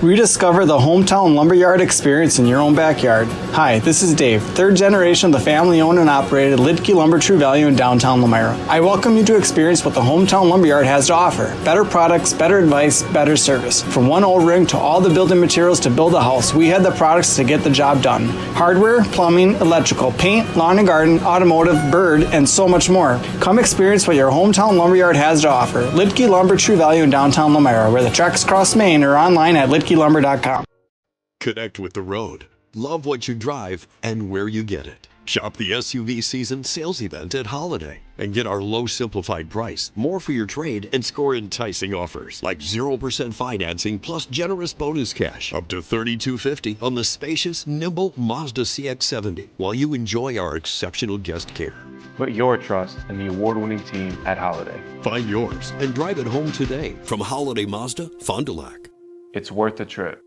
Rediscover the hometown lumberyard experience in your own backyard. Hi, this is Dave, third generation of the family-owned and operated Lidke Lumber True Value in downtown Lomira. I welcome you to experience what the hometown lumberyard has to offer. Better products, better advice, better service. From one O-ring to all the building materials to build a house, we had the products to get the job done. Hardware, plumbing, electrical, paint, lawn and garden, automotive, bird, and so much more. Come experience what your hometown lumberyard has to offer. Lidke Lumber True Value in downtown Lomira, where the tracks cross Main, or online at lidkelumber.com. Connect with the road. Love what you drive and where you get it. Shop the SUV season sales event at Holiday and get our low simplified price, more for your trade, and score enticing offers like 0% financing plus generous bonus cash up to $3,250 on the spacious, nimble Mazda CX-70 while you enjoy our exceptional guest care. Put your trust in the award-winning team at Holiday. Find yours and drive it home today from Holiday Mazda, Fond du Lac. It's worth the trip.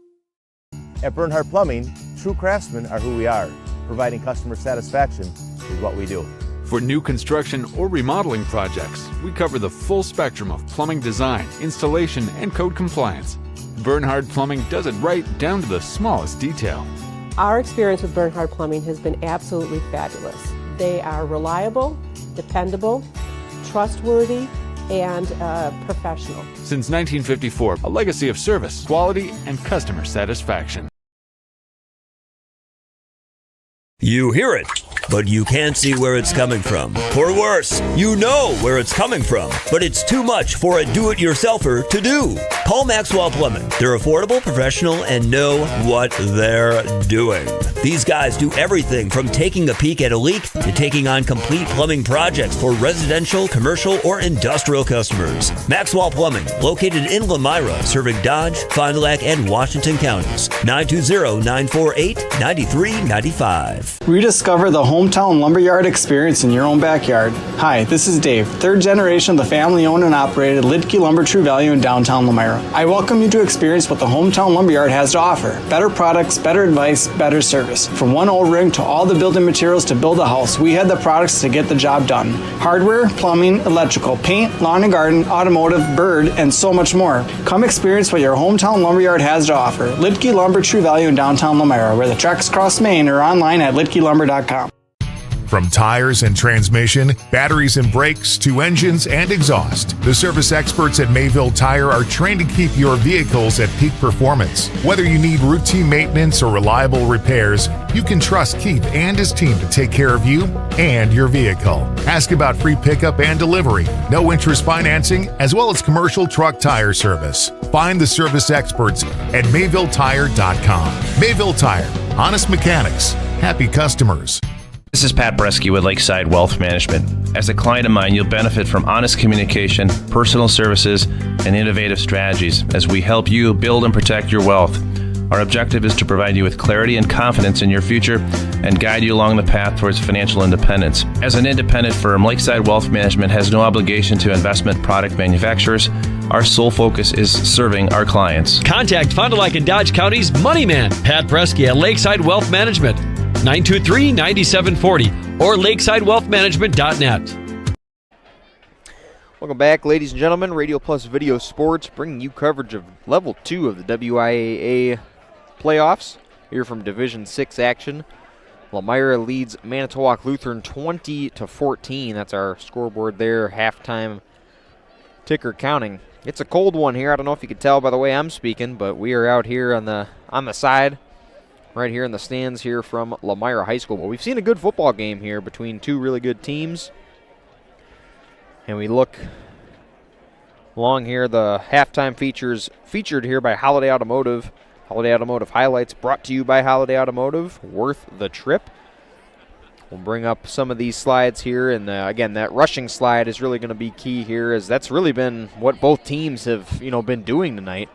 At Bernhard Plumbing, true craftsmen are who we are. Providing customer satisfaction is what we do. For new construction or remodeling projects, we cover the full spectrum of plumbing design, installation, and code compliance. Bernhard Plumbing does it right down to the smallest detail. Our experience with Bernhard Plumbing has been absolutely fabulous. They are reliable, dependable, trustworthy, and professional. Since 1954, a legacy of service, quality, and customer satisfaction. You hear it, but you can't see where it's coming from. Or worse, you know where it's coming from, but it's too much for a do-it-yourselfer to do. Call Maxwell Plumbing. They're affordable, professional, and know what they're doing. These guys do everything from taking a peek at a leak to taking on complete plumbing projects for residential, commercial, or industrial customers. Maxwell Plumbing, located in Lomira, serving Dodge, Fond du Lac, and Washington counties. 920-948-9395. Rediscover the hometown lumberyard experience in your own backyard. Hi, this is Dave, third generation of the family-owned and operated Lidke Lumber True Value in downtown Lomira. I welcome you to experience what the hometown lumberyard has to offer. Better products, better advice, better service. From one O-ring to all the building materials to build a house, we had the products to get the job done. Hardware, plumbing, electrical, paint, lawn and garden, automotive, bird, and so much more. Come experience what your hometown lumberyard has to offer. Lidke Lumber True Value in downtown Lomira, where the tracks cross Main, or online at lidkelumber.com. From tires and transmission, batteries and brakes, to engines and exhaust, the service experts at Mayville Tire are trained to keep your vehicles at peak performance. Whether you need routine maintenance or reliable repairs, you can trust Keith and his team to take care of you and your vehicle. Ask about free pickup and delivery, no interest financing, as well as commercial truck tire service. Find the service experts at MayvilleTire.com. Mayville Tire, honest mechanics, happy customers. This is Pat Bresky with Lakeside Wealth Management. As a client of mine, you'll benefit from honest communication, personal services, and innovative strategies as we help you build and protect your wealth. Our objective is to provide you with clarity and confidence in your future and guide you along the path towards financial independence. As an independent firm, Lakeside Wealth Management has no obligation to investment product manufacturers. Our sole focus is serving our clients. Contact Fond du Lac and Dodge County's Money Man, Pat Bresky at Lakeside Wealth Management, 923-9740 or lakesidewealthmanagement.net. Welcome back, ladies and gentlemen. Radio Plus Video Sports bringing you coverage of Level 2 of the WIAA playoffs here from Division 6 action. Lomira leads Manitowoc Lutheran 20-14. That's our scoreboard there, halftime ticker counting. It's a cold one here. I don't know if you could tell by the way I'm speaking, but we are out here on the side, right here in the stands here from Lomira High School. But we've seen a good football game here between two really good teams. And we look along here, the halftime featured here by Holiday Automotive. Holiday Automotive highlights brought to you by Holiday Automotive. Worth the trip. We'll bring up some of these slides here. And again, that rushing slide is really going to be key here, as that's really been what both teams have been doing tonight.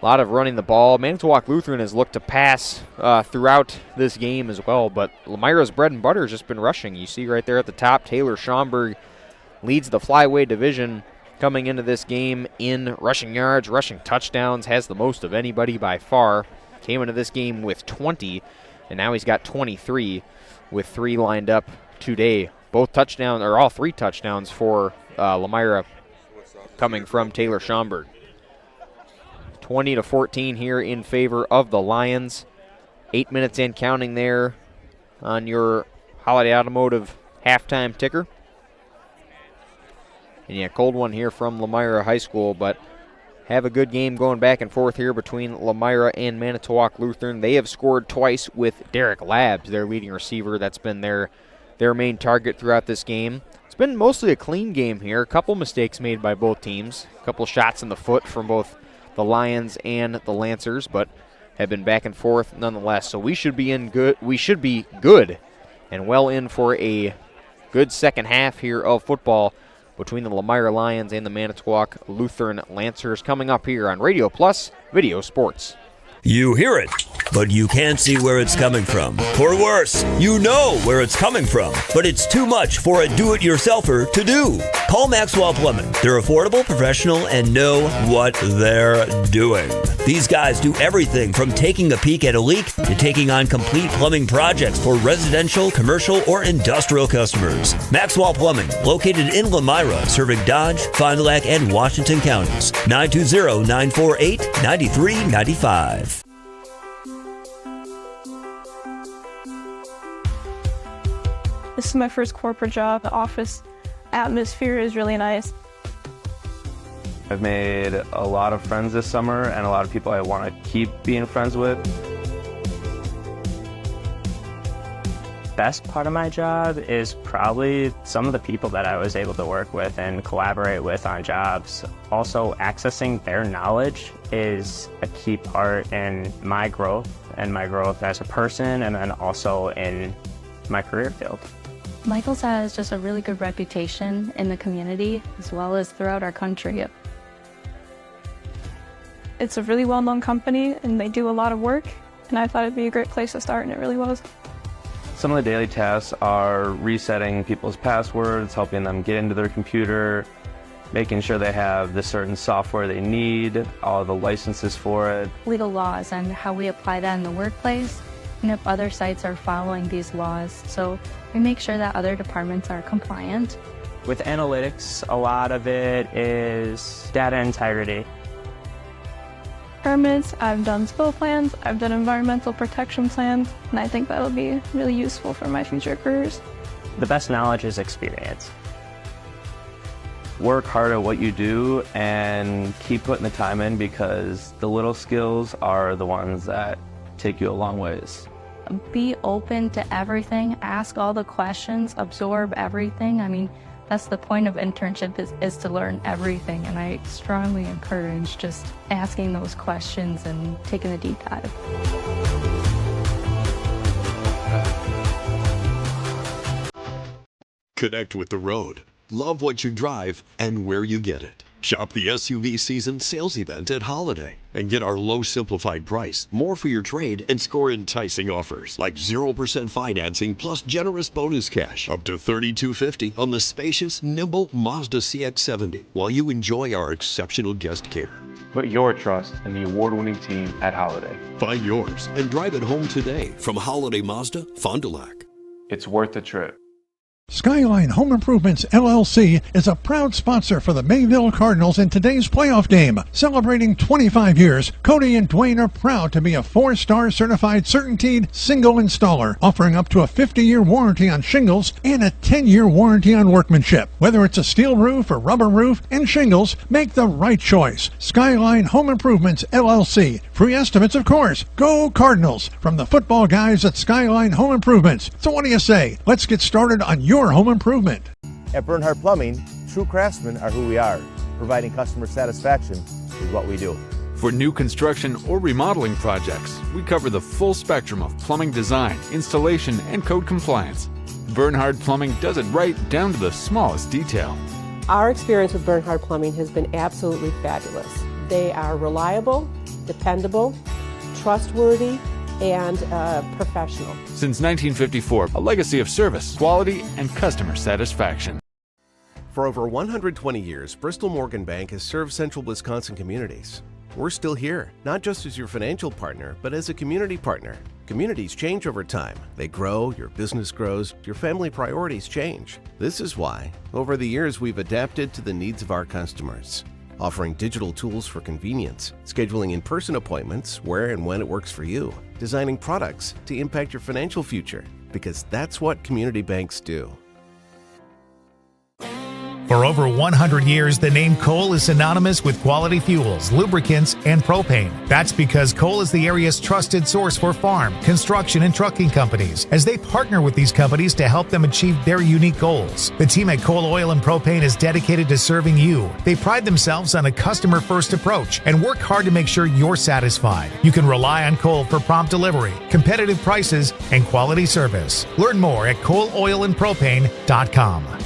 A lot of running the ball. Manitowoc Lutheran has looked to pass throughout this game as well, but Lomira's bread and butter has just been rushing. You see right there at the top, Taylor Schomburg leads the flyweight division coming into this game in rushing yards, rushing touchdowns, has the most of anybody by far. Came into this game with 20, and now he's got 23 with 3 lined up today. Both touchdowns, or all 3 touchdowns for Lomira coming from Taylor Schomburg. 20-14 here in favor of the Lions. 8 minutes in counting there on your Holiday Automotive halftime ticker. And yeah, cold one here from Lomira High School, but have a good game going back and forth here between Lomira and Manitowoc Lutheran. They have scored twice with Derek Labs, their leading receiver. That's been their main target throughout this game. It's been mostly a clean game here. A couple mistakes made by both teams. A couple shots in the foot from both the Lions and the Lancers, but have been back and forth nonetheless. So we should be good and well in for a good second half here of football between the Lomira Lions and the Manitowoc Lutheran Lancers, coming up here on Radio Plus Video Sports. You hear it, but you can't see where it's coming from. Or worse, you know where it's coming from, but it's too much for a do-it-yourselfer to do. Call Maxwell Plumbing. They're affordable, professional, and know what they're doing. These guys do everything from taking a peek at a leak to taking on complete plumbing projects for residential, commercial, or industrial customers. Maxwell Plumbing, located in Lomira, serving Dodge, Fond du Lac, and Washington counties. 920-948-9395. This is my first corporate job. The office atmosphere is really nice. I've made a lot of friends this summer and a lot of people I want to keep being friends with. Best part of my job is probably some of the people that I was able to work with and collaborate with on jobs. Also, accessing their knowledge is a key part in my growth and my growth as a person, and then also in my career field. Michael's has just a really good reputation in the community as well as throughout our country. It's a really well-known company and they do a lot of work, and I thought it'd be a great place to start, and it really was. Some of the daily tasks are resetting people's passwords, helping them get into their computer, making sure they have the certain software they need, all the licenses for it. Legal laws and how we apply that in the workplace, and if other sites are following these laws. So we make sure that other departments are compliant. With analytics, a lot of it is data integrity. Permits, I've done spill plans, I've done environmental protection plans, and I think that'll be really useful for my future careers. The best knowledge is experience. Work hard at what you do and keep putting the time in, because the little skills are the ones that take you a long ways. Be open to everything, ask all the questions, absorb everything. I mean, that's the point of internship is to learn everything, and I strongly encourage just asking those questions and taking a deep dive. Connect with the road. Love what you drive and where you get it. Shop the SUV season sales event at Holiday and get our low simplified price, more for your trade, and score enticing offers like 0% financing plus generous bonus cash up to $3,250 on the spacious, nimble Mazda CX-70 while you enjoy our exceptional guest care. Put your trust in the award-winning team at Holiday. Find yours and drive it home today from Holiday Mazda, Fond du Lac. It's worth the trip. Skyline Home Improvements, LLC is a proud sponsor for the Mayville Cardinals in today's playoff game. Celebrating 25 years, Cody and Dwayne are proud to be a 4-star certified CertainTeed single installer, offering up to a 50-year warranty on shingles and a 10-year warranty on workmanship. Whether it's a steel roof or rubber roof and shingles, make the right choice. Skyline Home Improvements, LLC. Free estimates, of course. Go Cardinals! From the football guys at Skyline Home Improvements. So what do you say? Let's get started on your home improvement. At Bernhard Plumbing, true craftsmen are who we are. Providing customer satisfaction is what we do. For new construction or remodeling projects, we cover the full spectrum of plumbing design, installation, and code compliance. Bernhard Plumbing does it right down to the smallest detail. Our experience with Bernhard Plumbing has been absolutely fabulous. They are reliable, dependable, trustworthy, and professional. Since 1954, a legacy of service, quality, and customer satisfaction. For over 120 years, Bristol Morgan Bank has served central Wisconsin communities. We're still here, not just as your financial partner, but as a community partner. Communities change over time. They grow, your business grows, your family priorities change. This is why, over the years, we've adapted to the needs of our customers. Offering digital tools for convenience, scheduling in-person appointments where and when it works for you, designing products to impact your financial future, because that's what community banks do. For over 100 years, the name Cole is synonymous with quality fuels, lubricants, and propane. That's because Cole is the area's trusted source for farm, construction, and trucking companies, as they partner with these companies to help them achieve their unique goals. The team at Cole Oil and Propane is dedicated to serving you. They pride themselves on a customer-first approach and work hard to make sure you're satisfied. You can rely on Cole for prompt delivery, competitive prices, and quality service. Learn more at ColeOilAndPropane.com.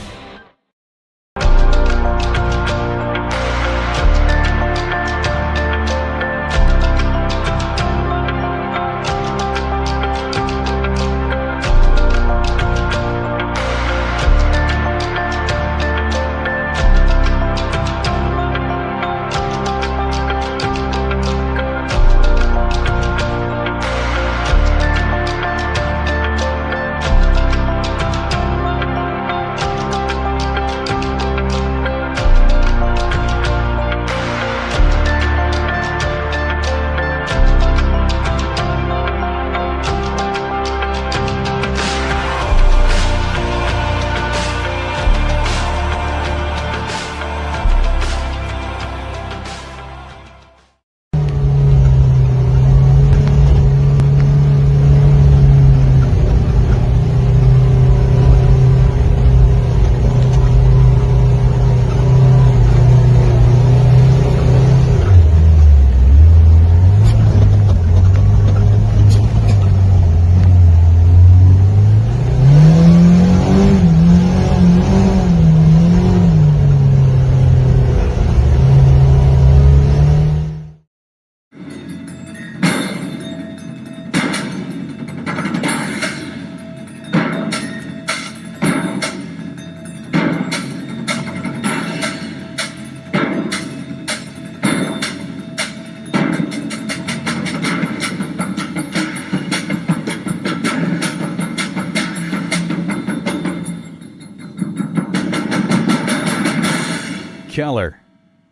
Keller,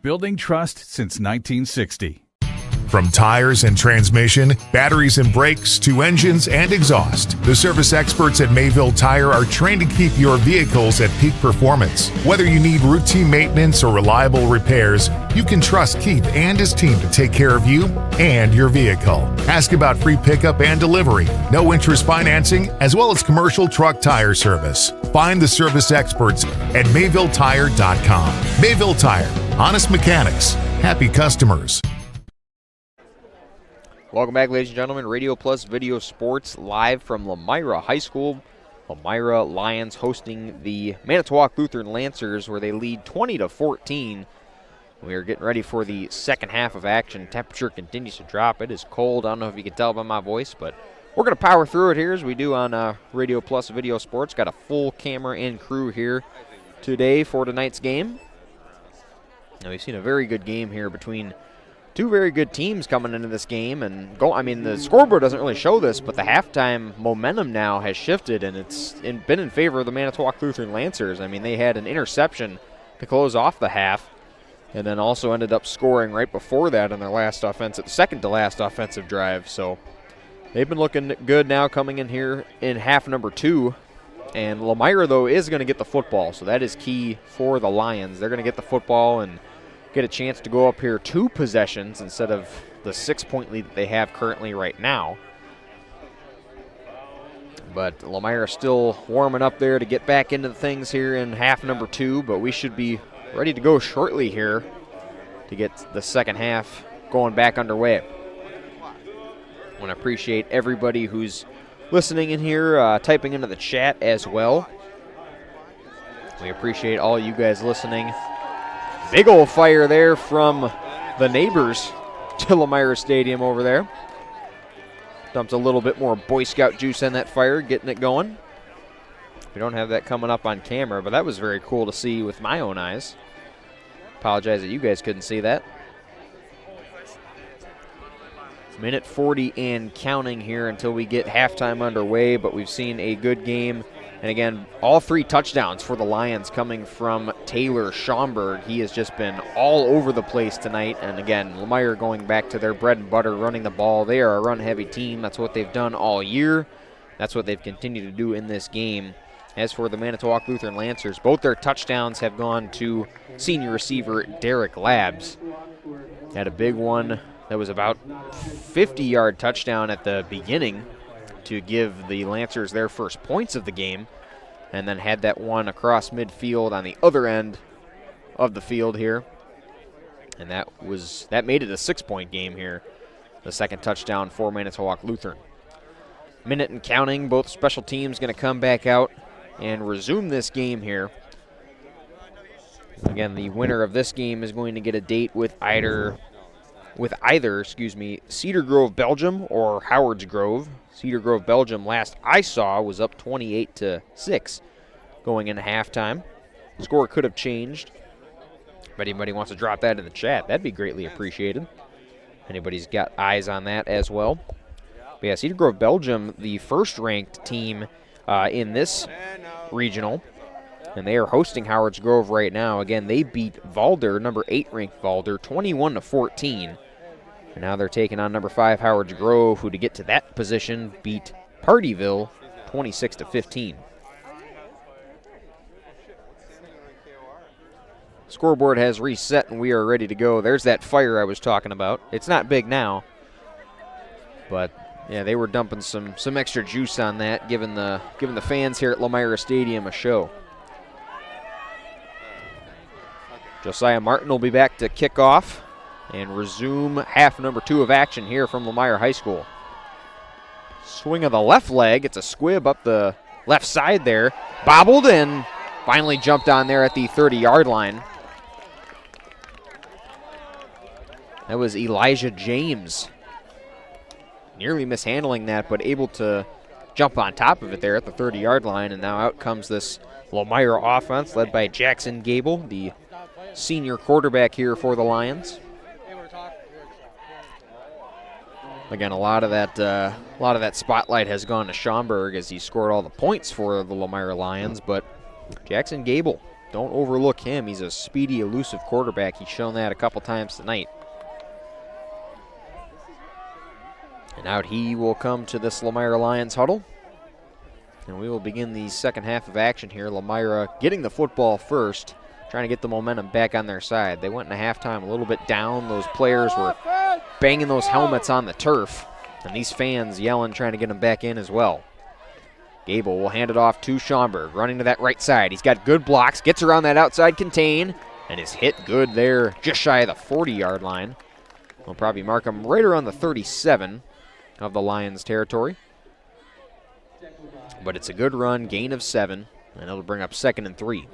building trust since 1960. From tires and transmission, batteries and brakes, to engines and exhaust, the service experts at Mayville Tire are trained to keep your vehicles at peak performance. Whether you need routine maintenance or reliable repairs, you can trust Keith and his team to take care of you and your vehicle. Ask about free pickup and delivery, no interest financing, as well as commercial truck tire service. Find the service experts at MayvilleTire.com. Mayville Tire, honest mechanics, happy customers. Welcome back, ladies and gentlemen. Radio Plus Video Sports live from Lomira High School. Lomira Lions hosting the Manitowoc Lutheran Lancers, where they lead 20-14. We are getting ready for the second half of action. Temperature continues to drop. It is cold. I don't know if you can tell by my voice, but we're going to power through it here as we do on Radio Plus Video Sports. Got a full camera and crew here today for tonight's game. Now, we've seen a very good game here between two very good teams coming into this game, and the scoreboard doesn't really show this, but the halftime momentum now has shifted, and it's been in favor of the Manitowoc Lutheran Lancers. I mean, they had an interception to close off the half, and then also ended up scoring right before that on their second to last offensive drive. So they've been looking good now coming in here in half number 2. And Lomira, though, is going to get the football, so that is key for the Lions. They're going to get the football and get a chance to go up here 2 possessions instead of the 6-point lead that they have currently right now. But Lomira still warming up there to get back into things here in half number 2, but we should be ready to go shortly here to get the second half going back underway. I want to appreciate everybody who's listening in here, typing into the chat as well. We appreciate all you guys listening. Big old fire there from the neighbors to Lomira Stadium over there. Dumped a little bit more Boy Scout juice in that fire, getting it going. We don't have that coming up on camera, but that was very cool to see with my own eyes. Apologize that you guys couldn't see that. Minute 40 and counting here until we get halftime underway, but we've seen a good game. And again, all 3 touchdowns for the Lions coming from Taylor Schomburg. He has just been all over the place tonight. And again, Lomira going back to their bread and butter, running the ball. They are a run-heavy team. That's what they've done all year. That's what they've continued to do in this game. As for the Manitowoc Lutheran Lancers, both their touchdowns have gone to senior receiver Derek Labs. Had a big one that was about 50-yard touchdown at the beginning to give the Lancers their first points of the game, and then had that one across midfield on the other end of the field here. And that made it a 6-point game here, the second touchdown for Manitowoc Lutheran. Minute and counting, both special teams going to come back out and resume this game here. Again, the winner of this game is going to get a date with either Cedar Grove, Belgium, or Howards Grove. Cedar Grove, Belgium, last I saw, was up 28-6 going into halftime. The score could have changed. If anybody wants to drop that in the chat, that'd be greatly appreciated. Anybody's got eyes on that as well. But yeah, Cedar Grove, Belgium, the first-ranked team in this regional, and they are hosting Howards Grove right now. Again, they beat Valder, number 8-ranked Valder, 21-14. And now they're taking on number 5 Howards Grove, who to get to that position beat Partyville 26-15. Scoreboard has reset and we are ready to go. There's that fire I was talking about. It's not big now, but yeah, they were dumping some extra juice on that, giving the fans here at Lomira Stadium a show. Josiah Martin will be back to kick off and resume half number 2 of action here from Lomira High School. Swing of the left leg. It's a squib up the left side there. Bobbled and finally jumped on there at the 30-yard line. That was Elijah James. Nearly mishandling that, but able to jump on top of it there at the 30-yard line. And now out comes this Lomira offense led by Jackson Gable, the senior quarterback here for the Lions. Again, a lot of that spotlight has gone to Schaumburg as he scored all the points for the Lomira Lions, but Jackson Gable, don't overlook him. He's a speedy, elusive quarterback. He's shown that a couple times tonight. And out he will come to this Lomira Lions huddle. And we will begin the second half of action here. Lomira getting the football first, trying to get the momentum back on their side. They went into halftime a little bit down. Those players were banging those helmets on the turf, and these fans yelling, trying to get them back in as well. Gable will hand it off to Schaumburg, running to that right side. He's got good blocks, gets around that outside contain, and is hit good there, just shy of the 40-yard line. We'll probably mark him right around the 37 of the Lions' territory. But it's a good run, gain of 7, and it'll bring up 2nd and 3.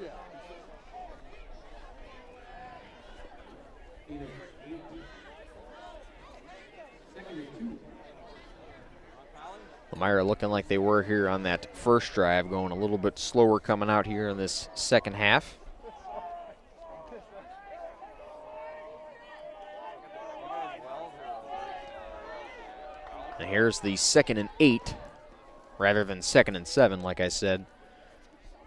Lomira looking like they were here on that first drive, going a little bit slower coming out here in this second half. And here's the 2nd and 8, rather than 2nd and 7, like I said.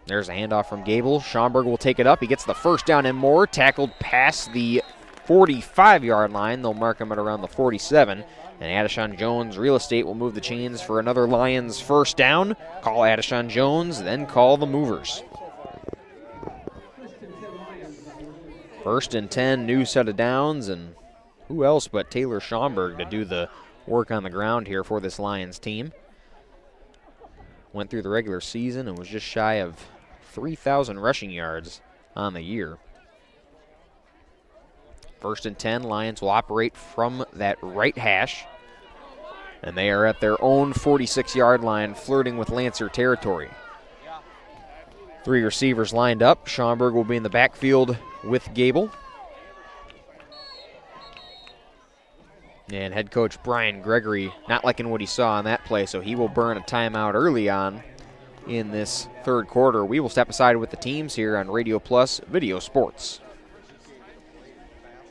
There's a handoff from Gable. Schaumburg will take it up. He gets the first down and more, tackled past the 45-yard line. They'll mark him at around the 47. And Adishon Jones Real Estate will move the chains for another Lions first down. Call Adishon Jones, then call the movers. 1st and 10, new set of downs, and who else but Taylor Schaumburg to do the work on the ground here for this Lions team. Went through the regular season and was just shy of 3,000 rushing yards on the year. 1st and 10, Lions will operate from that right hash. And they are at their own 46-yard line, flirting with Lancer territory. 3 receivers lined up. Schaumburg will be in the backfield with Gable. And head coach Brian Gregory not liking what he saw on that play, so he will burn a timeout early on in this third quarter. We will step aside with the teams here on Radio Plus Video Sports.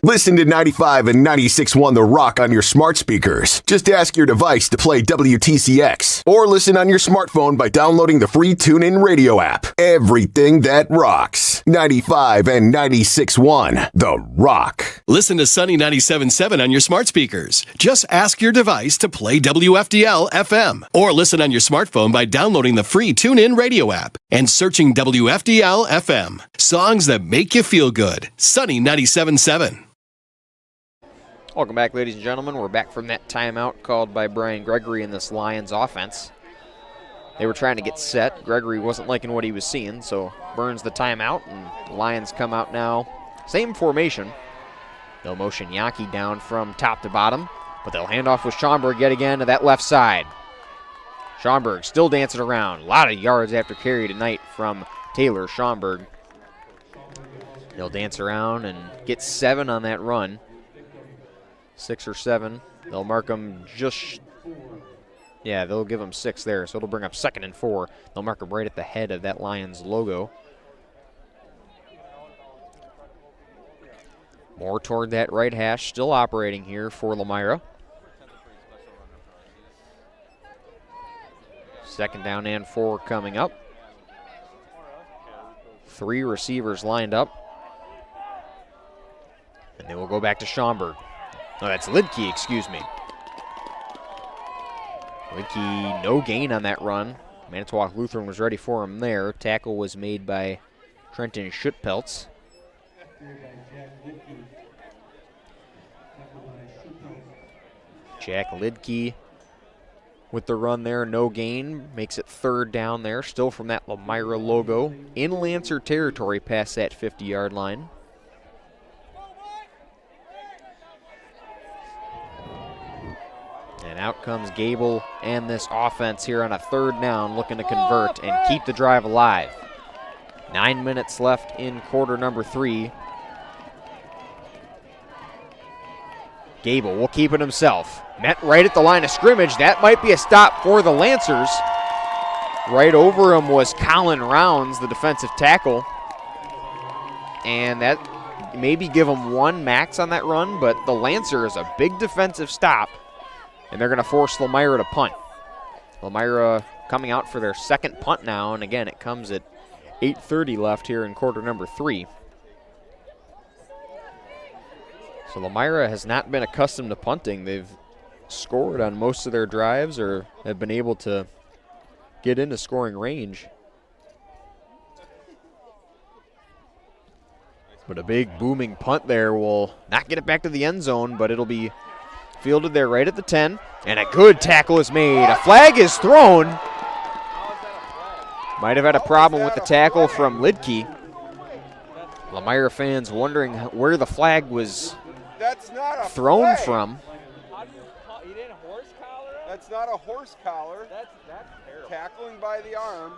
Listen to 95 and 96.1 The Rock on your smart speakers. Just ask your device to play WTCX. Or listen on your smartphone by downloading the free TuneIn radio app. Everything that rocks. 95 and 96.1 The Rock. Listen to Sunny 97.7 on your smart speakers. Just ask your device to play WFDL FM. Or listen on your smartphone by downloading the free TuneIn radio app and searching WFDL FM. Songs that make you feel good. Sunny 97.7. Welcome back, ladies and gentlemen. We're back from that timeout called by Brian Gregory in this Lions offense. They were trying to get set. Gregory wasn't liking what he was seeing, so burns the timeout, and the Lions come out now. Same formation. They'll motion Yankee down from top to bottom, but they'll hand off with Schomburg yet again to that left side. Schomburg still dancing around. A lot of yards after carry tonight from Taylor Schomburg. He'll dance around and get 7 on that run. 6 or 7. They'll mark him they'll give him 6 there, so it'll bring up 2nd and 4. They'll mark him right at the head of that Lions logo. More toward that right hash, still operating here for Lomira. 2nd down and 4 coming up. 3 receivers lined up. And they will go back to Schomburg. Oh, that's Lidke, excuse me. Lidke, no gain on that run. Manitowoc Lutheran was ready for him there. Tackle was made by Trenton Schuttpeltz. Jack Lidke with the run there, no gain. Makes it 3rd down there, still from that Lomira logo. In Lancer territory past that 50-yard line. And out comes Gable and this offense here on a 3rd down, looking to convert and keep the drive alive. 9 minutes left in quarter number 3. Gable will keep it himself. Met right at the line of scrimmage. That might be a stop for the Lancers. Right over him was Colin Rounds, the defensive tackle. And that maybe give him 1 max on that run, but the Lancers a big defensive stop. And they're going to force Lomira to punt. Lomira coming out for their 2nd punt now, and again, it comes at 8:30 left here in quarter number 3. So Lomira has not been accustomed to punting. They've scored on most of their drives or have been able to get into scoring range. But a big booming punt there will not get it back to the end zone, but it'll be fielded there right at the 10, and a good tackle is made. A flag is thrown. Might have had a problem with the tackle from Lidke. Lomira fans wondering where the flag was thrown from. That's not a horse collar. That's terrible. Tackling by the arm.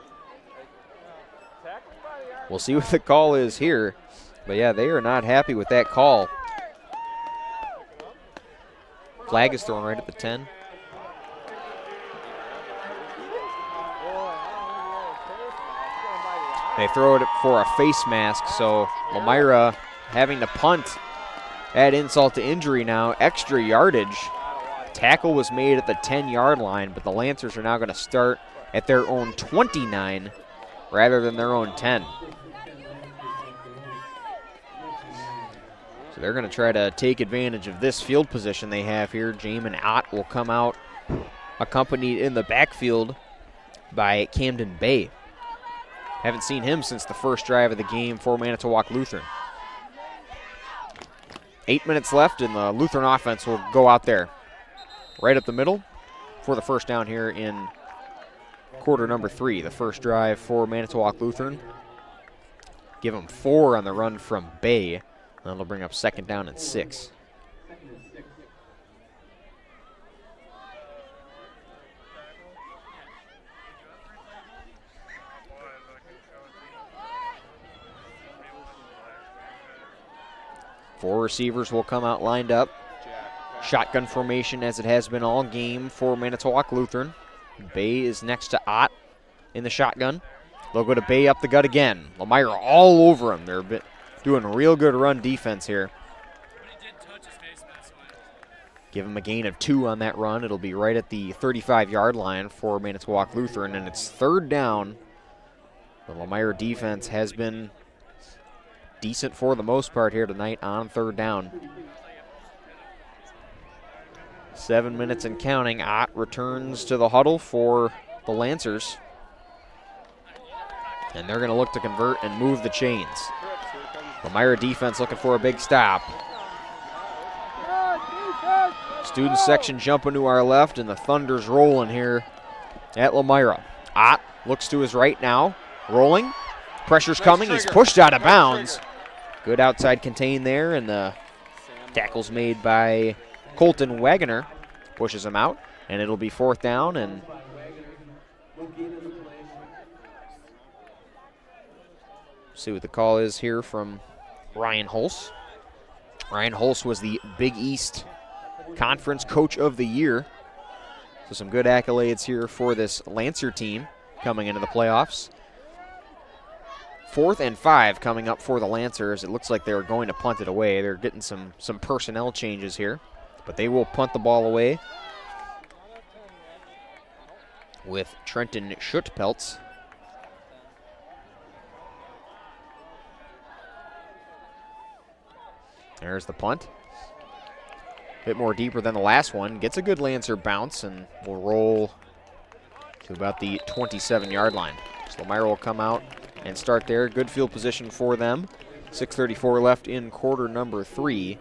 We'll see what the call is here. But yeah, they are not happy with that call. Flag is thrown right at the 10. They throw it for a face mask, so Lomira having to punt. Add insult to injury now, extra yardage. Tackle was made at the 10-yard line, but the Lancers are now going to start at their own 29 rather than their own 10. So they're going to try to take advantage of this field position they have here. Jamin Ott will come out accompanied in the backfield by Camden Bay. Haven't seen him since the first drive of the game for Manitowoc Lutheran. 8 minutes left, and the Lutheran offense will go out there right up the middle for the first down here in quarter number 3. The first drive for Manitowoc Lutheran. Give them 4 on the run from Bay. That'll bring up 2nd down and 6. Four receivers will come out lined up. Shotgun formation as it has been all game for Manitowoc Lutheran. Bay is next to Ott in the shotgun. They'll go to Bay up the gut again. Lomira all over him. They're doing a real good run defense here. Give him a gain of 2 on that run. It'll be right at the 35-yard line for Manitowoc Lutheran, and it's 3rd down. The Lomira defense has been decent for the most part here tonight on 3rd down. 7 minutes and counting. Ott returns to the huddle for the Lancers. And they're going to look to convert and move the chains. Lomira defense looking for a big stop. Student section jumping to our left, and the Thunder's rolling here at Lomira. Ott looks to his right now, rolling. Pressure's coming. He's pushed out of bounds. Good outside contain there, and the tackle's made by Colton Wagoner. Pushes him out, and it'll be 4th down. And see what the call is here from Ryan Hulse. Ryan Hulse was the Big East Conference Coach of the Year. So some good accolades here for this Lancer team coming into the playoffs. 4th and 5 coming up for the Lancers. It looks like they're going to punt it away. They're getting some personnel changes here, but they will punt the ball away with Trenton Schuttpeltz. There's the punt. Bit more deeper than the last one. Gets a good Lancer bounce and will roll to about the 27-yard line. So Lomira will come out and start there. Good field position for them. 6:34 left in quarter number 3.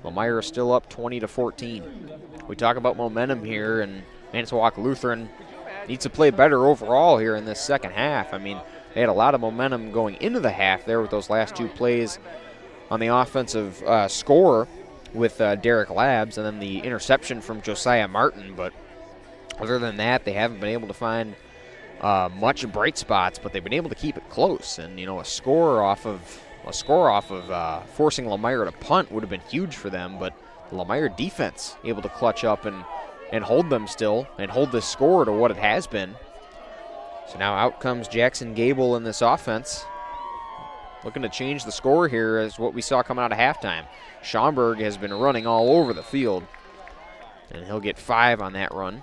Lomira still up 20-14. We talk about momentum here, and Manitowoc Lutheran needs to play better overall here in this second half. I mean, they had a lot of momentum going into the half there with those last 2 plays on the offensive score with Derek Labs, and then the interception from Josiah Martin. But other than that, they haven't been able to find much bright spots, but they've been able to keep it close. And, you know, a score off of forcing Lomira to punt would have been huge for them, but the Lomira defense able to clutch up and hold them still and hold this score to what it has been. So now out comes Jackson Gable in this offense, looking to change the score here as what we saw coming out of halftime. Schaumburg has been running all over the field, and he'll get 5 on that run.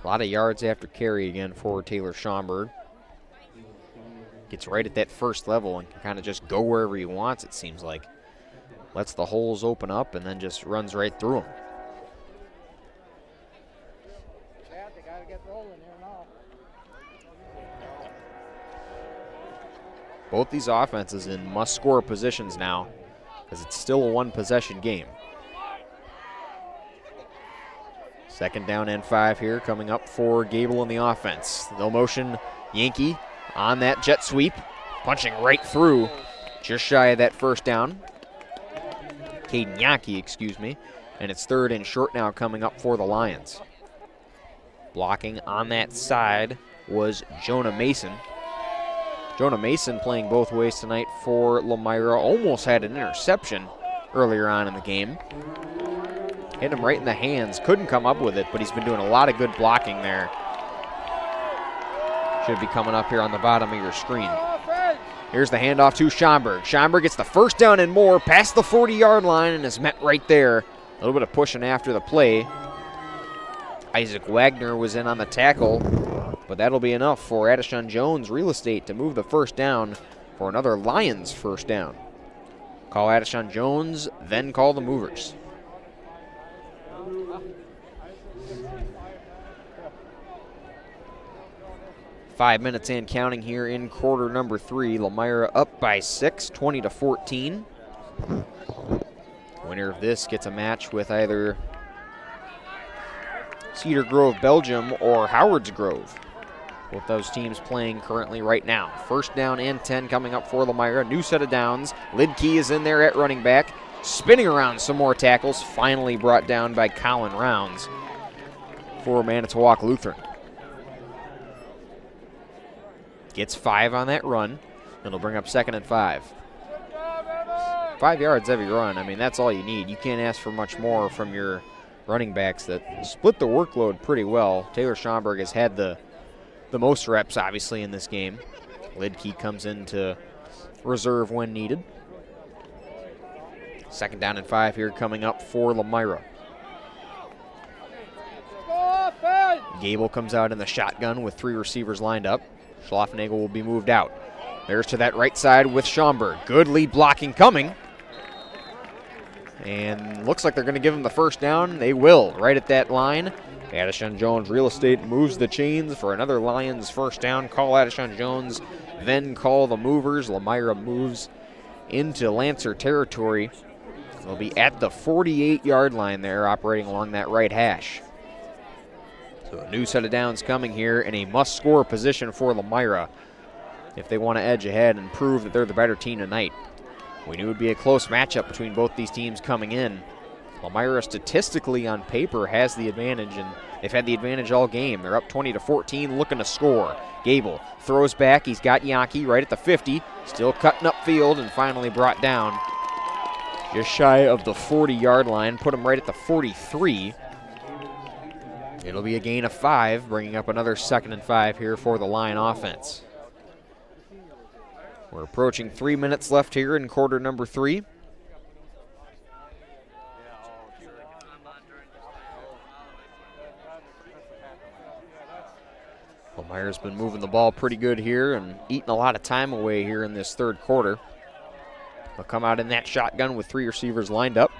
A lot of yards after carry again for Taylor Schaumburg. Gets right at that first level and can kind of just go wherever he wants, it seems like. Lets the holes open up and then just runs right through them. Both these offenses in must-score positions now, because it's still a 1-possession game. 2nd down and 5 here coming up for Gable in the offense. No motion Yankee on that jet sweep, punching right through, just shy of that 1st down. Caden Yankee, excuse me. And it's 3rd and short now coming up for the Lions. Blocking on that side was Jonah Mason. Jonah Mason playing both ways tonight for Lomira. Almost had an interception earlier on in the game. Hit him right in the hands. Couldn't come up with it, but he's been doing a lot of good blocking there. Should be coming up here on the bottom of your screen. Here's the handoff to Schaumburg. Schaumburg gets the 1st down and more past the 40-yard line and is met right there. A little bit of pushing after the play. Isaac Wagner was in on the tackle, but that'll be enough for Addishon Jones Real Estate to move the 1st down for another Lions 1st down. Call Addishon Jones, then call the movers. Five minutes and counting here in quarter number 3. Lomira up by 6, 20-14. Winner of this gets a match with either Cedar Grove, Belgium, or Howard's Grove. Both those teams playing currently right now. 1st down and 10 coming up for Lomira. New set of downs. Lidkey is in there at running back. Spinning around some more tackles. Finally brought down by Colin Rounds for Manitowoc Lutheran. Gets 5 on that run. It'll bring up 2nd and 5. 5 yards every run. I mean, that's all you need. You can't ask for much more from your running backs that split the workload pretty well. Taylor Schaumburg has had the most reps, obviously, in this game. Lidkey comes in to reserve when needed. Second down and 5 here coming up for Lomira. Gable comes out in the shotgun with 3 receivers lined up. Schlafnagel will be moved out. There's to that right side with Schaumburg. Good lead blocking coming. And looks like they're going to give him the first down. They will, right at that line. Addishon Jones Real Estate moves the chains for another Lions first down. Call Addishon Jones, then call the movers. Lomira moves into Lancer territory. They'll be at the 48-yard line there, operating along that right hash. So a new set of downs coming here in a must-score position for Lomira if they want to edge ahead and prove that they're the better team tonight. We knew it would be a close matchup between both these teams coming in. Lomira statistically on paper has the advantage, and they've had the advantage all game. They're up 20-14, looking to score. Gable throws back. He's got Yankee right at the 50, still cutting upfield and finally brought down just shy of the 40-yard line. Put him right at the 43. It'll be a gain of 5, bringing up another 2nd and 5 here for the Lion offense. We're approaching 3 minutes left here in quarter number 3. Lomira's been moving the ball pretty good here and eating a lot of time away here in this third quarter. They'll come out in that shotgun with 3 receivers lined up.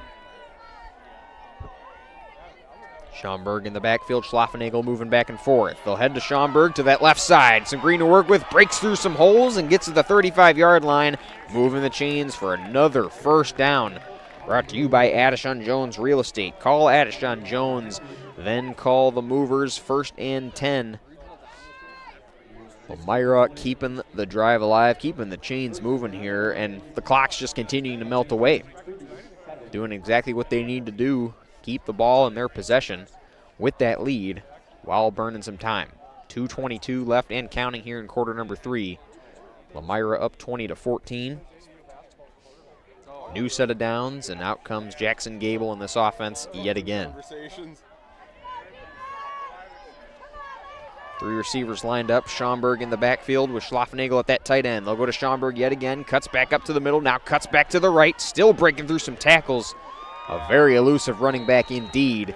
Schaumburg in the backfield, Schlafnagel moving back and forth. They'll head to Schaumburg to that left side. Some green to work with, breaks through some holes and gets to the 35-yard line, moving the chains for another first down. Brought to you by Addishon Jones Real Estate. Call Addishon Jones, then call the movers. 1st and 10. Lomira keeping the drive alive, keeping the chains moving here, and the clock's just continuing to melt away. Doing exactly what they need to do. Keep the ball in their possession with that lead while burning some time. 2:22 left and counting here in quarter number 3. Lomira up 20-14. New set of downs, and out comes Jackson Gable in this offense yet again. 3 receivers lined up. Schaumburg in the backfield with Schlafnagel at that tight end. They'll go to Schaumburg yet again. Cuts back up to the middle. Now cuts back to the right. Still breaking through some tackles. A very elusive running back indeed.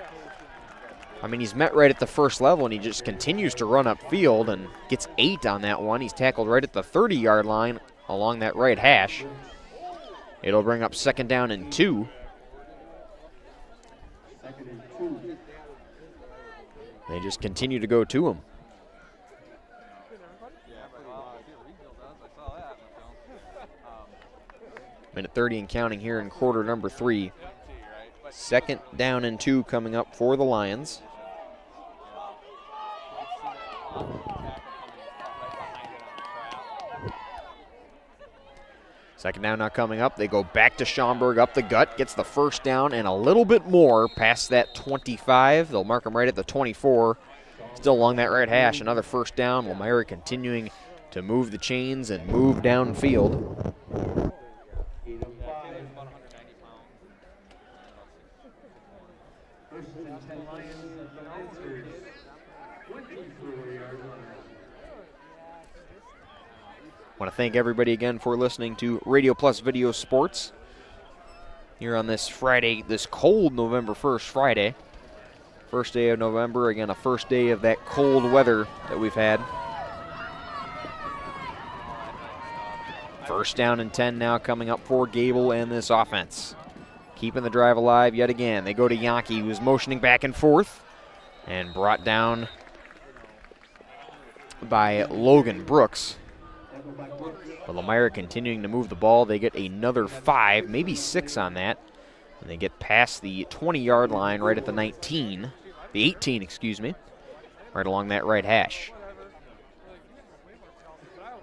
I mean, he's met right at the first level, and he just continues to run upfield and gets 8 on that one. He's tackled right at the 30-yard line along that right hash. It'll bring up 2nd down and 2. They just continue to go to him. Minute 30 and counting here in quarter number 3. 2nd down and 2 coming up for the Lions. Second down now coming up. They go back to Schaumburg up the gut. Gets the first down and a little bit more past that 25. They'll mark him right at the 24. Still along that right hash. Another first down. Lomira continuing to move the chains and move downfield. I want to thank everybody again for listening to Radio Plus Video Sports here on this Friday, this cold November 1st Friday. First day of November, again, a first day of that cold weather that we've had. 1st down and 10 now coming up for Gable and this offense. Keeping the drive alive yet again. They go to Yankee, who's motioning back and forth, and brought down by Logan Brooks. But Lomira continuing to move the ball. They get another 5, maybe 6 on that. And they get past the 20-yard line right at the 19. The 18, excuse me. Right along that right hash.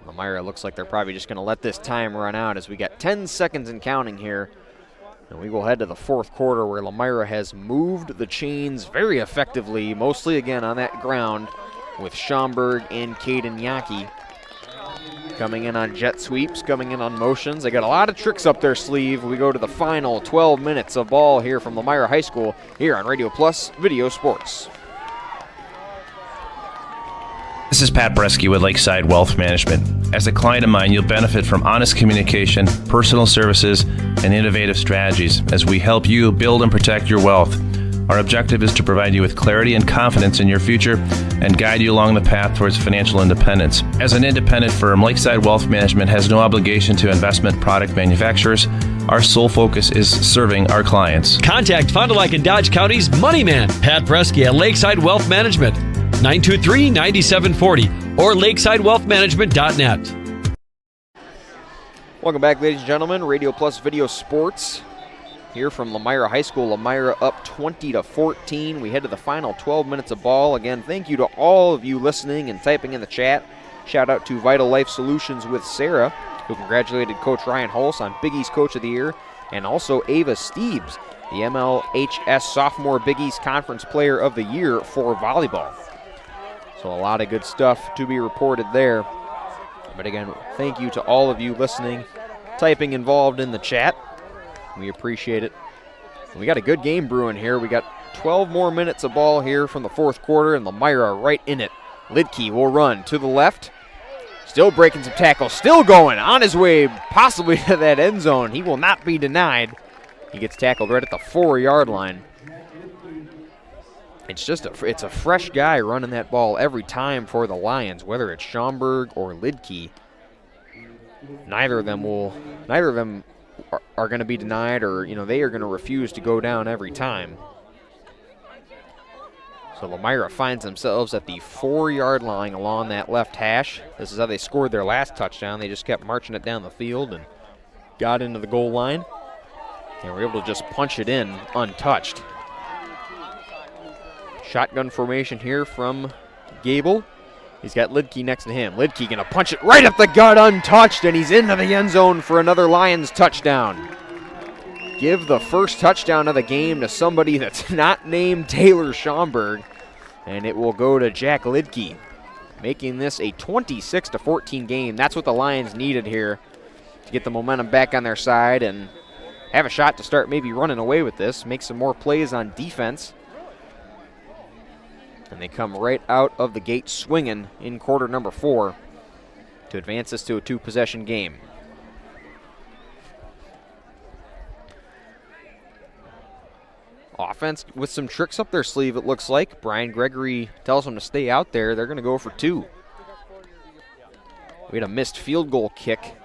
Lomira looks like they're probably just going to let this time run out as we got 10 seconds and counting here. And we will head to the 4th quarter where Lomira has moved the chains very effectively, mostly again on that ground with Schaumburg and Caden Yankee. Coming in on jet sweeps, coming in on motions. They got a lot of tricks up their sleeve. We go to the final 12 minutes of ball here from Lomira High School here on Radio Plus Video Sports. This is Pat Bresky with Lakeside Wealth Management. As a client of mine, you'll benefit from honest communication, personal services, and innovative strategies as we help you build and protect your wealth. Our objective is to provide you with clarity and confidence in your future and guide you along the path towards financial independence. As an independent firm, Lakeside Wealth Management has no obligation to investment product manufacturers. Our sole focus is serving our clients. Contact Fond du Lac and Dodge County's Money Man, Pat Bresky at Lakeside Wealth Management, 923-9740 or lakesidewealthmanagement.net. Welcome back, ladies and gentlemen. Radio Plus Video Sports here from Lomira High School. Lomira up 20-14. We head to the final 12 minutes of ball. Again, thank you to all of you listening and typing in the chat. Shout out to Vital Life Solutions with Sarah, who congratulated Coach Ryan Hulse on Big East Coach of the Year, and also Ava Steebs, the MLHS Sophomore Big East Conference Player of the Year for volleyball. So a lot of good stuff to be reported there. But again, thank you to all of you listening, typing involved in the chat. We appreciate it. We got a good game brewing here. We got 12 more minutes of ball here from the fourth quarter, and Lomira right in it. Lidke will run to the left. Still breaking some tackles. Still going on his way possibly to that end zone. He will not be denied. He gets tackled right at the 4-yard line. It's a fresh guy running that ball every time for the Lions, whether it's Schaumburg or Lidke. Neither of them are going to be denied, or they are going to refuse to go down every time. So Lomira finds themselves at the 4-yard line along that left hash. This is how they scored their last touchdown. They just kept marching it down the field and got into the goal line. And were able to just punch it in untouched. Shotgun formation here from Gable. He's got Lidke next to him. Lidke going to punch it right up the gut untouched, and he's into the end zone for another Lions touchdown. Give the first touchdown of the game to somebody that's not named Taylor Schaumburg, and it will go to Jack Lidke, making this a 26-14 game. That's what the Lions needed here to get the momentum back on their side and have a shot to start maybe running away with this, make some more plays on defense. And they come right out of the gate swinging in quarter number 4 to advance this to a 2-possession game. Offense with some tricks up their sleeve, it looks like. Brian Gregory tells them to stay out there. They're going to go for 2. We had a missed field goal kick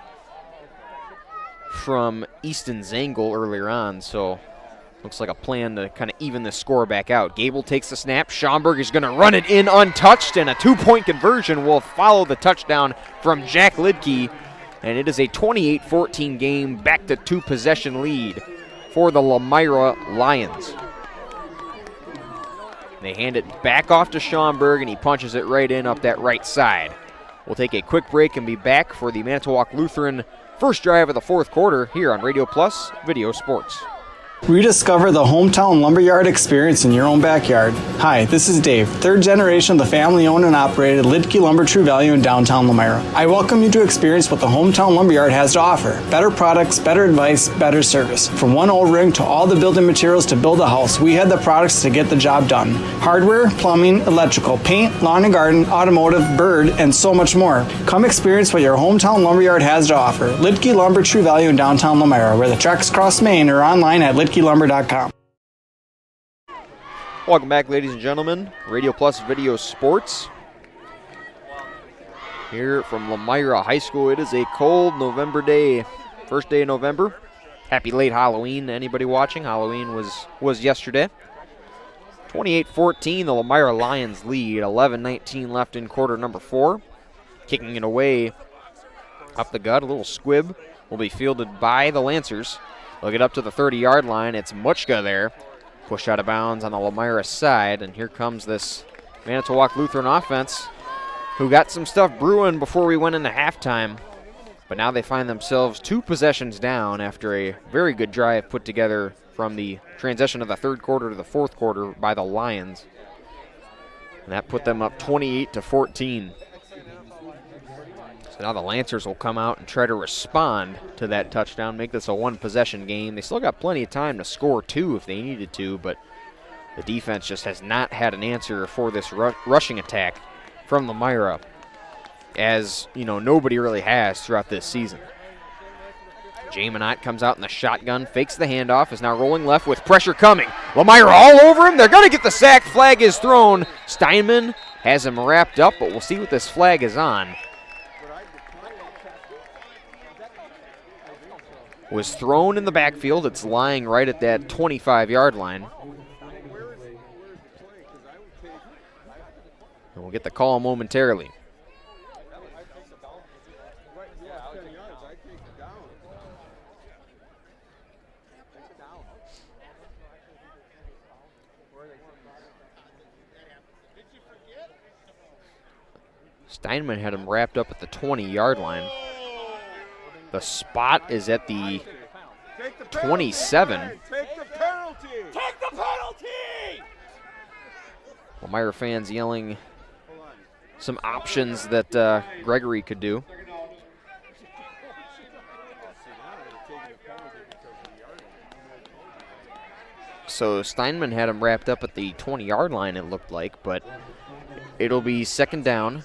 from Easton Zangle earlier on, so looks like a plan to kind of even this score back out. Gable takes the snap. Schaumburg is going to run it in untouched, and a 2-point conversion will follow the touchdown from Jack Lidke. And it is a 28-14 game, back to 2-possession lead for the Lomira Lions. They hand it back off to Schaumburg, and he punches it right in up that right side. We'll take a quick break and be back for the Manitowoc Lutheran first drive of the fourth quarter here on Radio Plus Video Sports. Rediscover the hometown lumberyard experience in your own backyard. Hi, this is Dave, third generation of the family-owned and operated Lidke Lumber True Value in downtown Lomira. I welcome you to experience what the hometown lumberyard has to offer. Better products, better advice, better service. From one O-ring to all the building materials to build a house, we had the products to get the job done. Hardware, plumbing, electrical, paint, lawn and garden, automotive, bird, and so much more. Come experience what your hometown lumberyard has to offer. Lidke Lumber True Value in downtown Lomira, where the tracks cross Main, or online at lidkelumber.com. Welcome back, ladies and gentlemen. Radio Plus Video Sports here from Lomira High School. It is a cold November day, first day of November. Happy late Halloween to anybody watching. Halloween was yesterday. 28-14, the Lomira Lions lead. 11-19 left in quarter number 4. Kicking it away up the gut, a little squib will be fielded by the Lancers. They'll get up to the 30-yard line. It's Muchka there. Pushed out of bounds on the Lomira side. And here comes this Manitowoc Lutheran offense, who got some stuff brewing before we went into halftime. But now they find themselves 2 possessions down after a very good drive put together from the transition of the third quarter to the fourth quarter by the Lions. And that put them up 28-14. So now the Lancers will come out and try to respond to that touchdown, make this a 1-possession game. They still got plenty of time to score 2 if they needed to, but the defense just has not had an answer for this rushing attack from Lomira, as nobody really has throughout this season. Jaminot comes out in the shotgun, fakes the handoff, is now rolling left with pressure coming. Lomira all over him. They're going to get the sack. Flag is thrown. Steinman has him wrapped up, but we'll see what this flag is on. Was thrown in the backfield. It's lying right at that 25-yard line. And we'll get the call momentarily. Steinman had him wrapped up at the 20-yard line. The spot is at the 27. Take the penalty! Take the penalty! Lomira fans yelling some options that Gregory could do. So Steinman had him wrapped up at the 20-yard line, it looked like, but it'll be second down.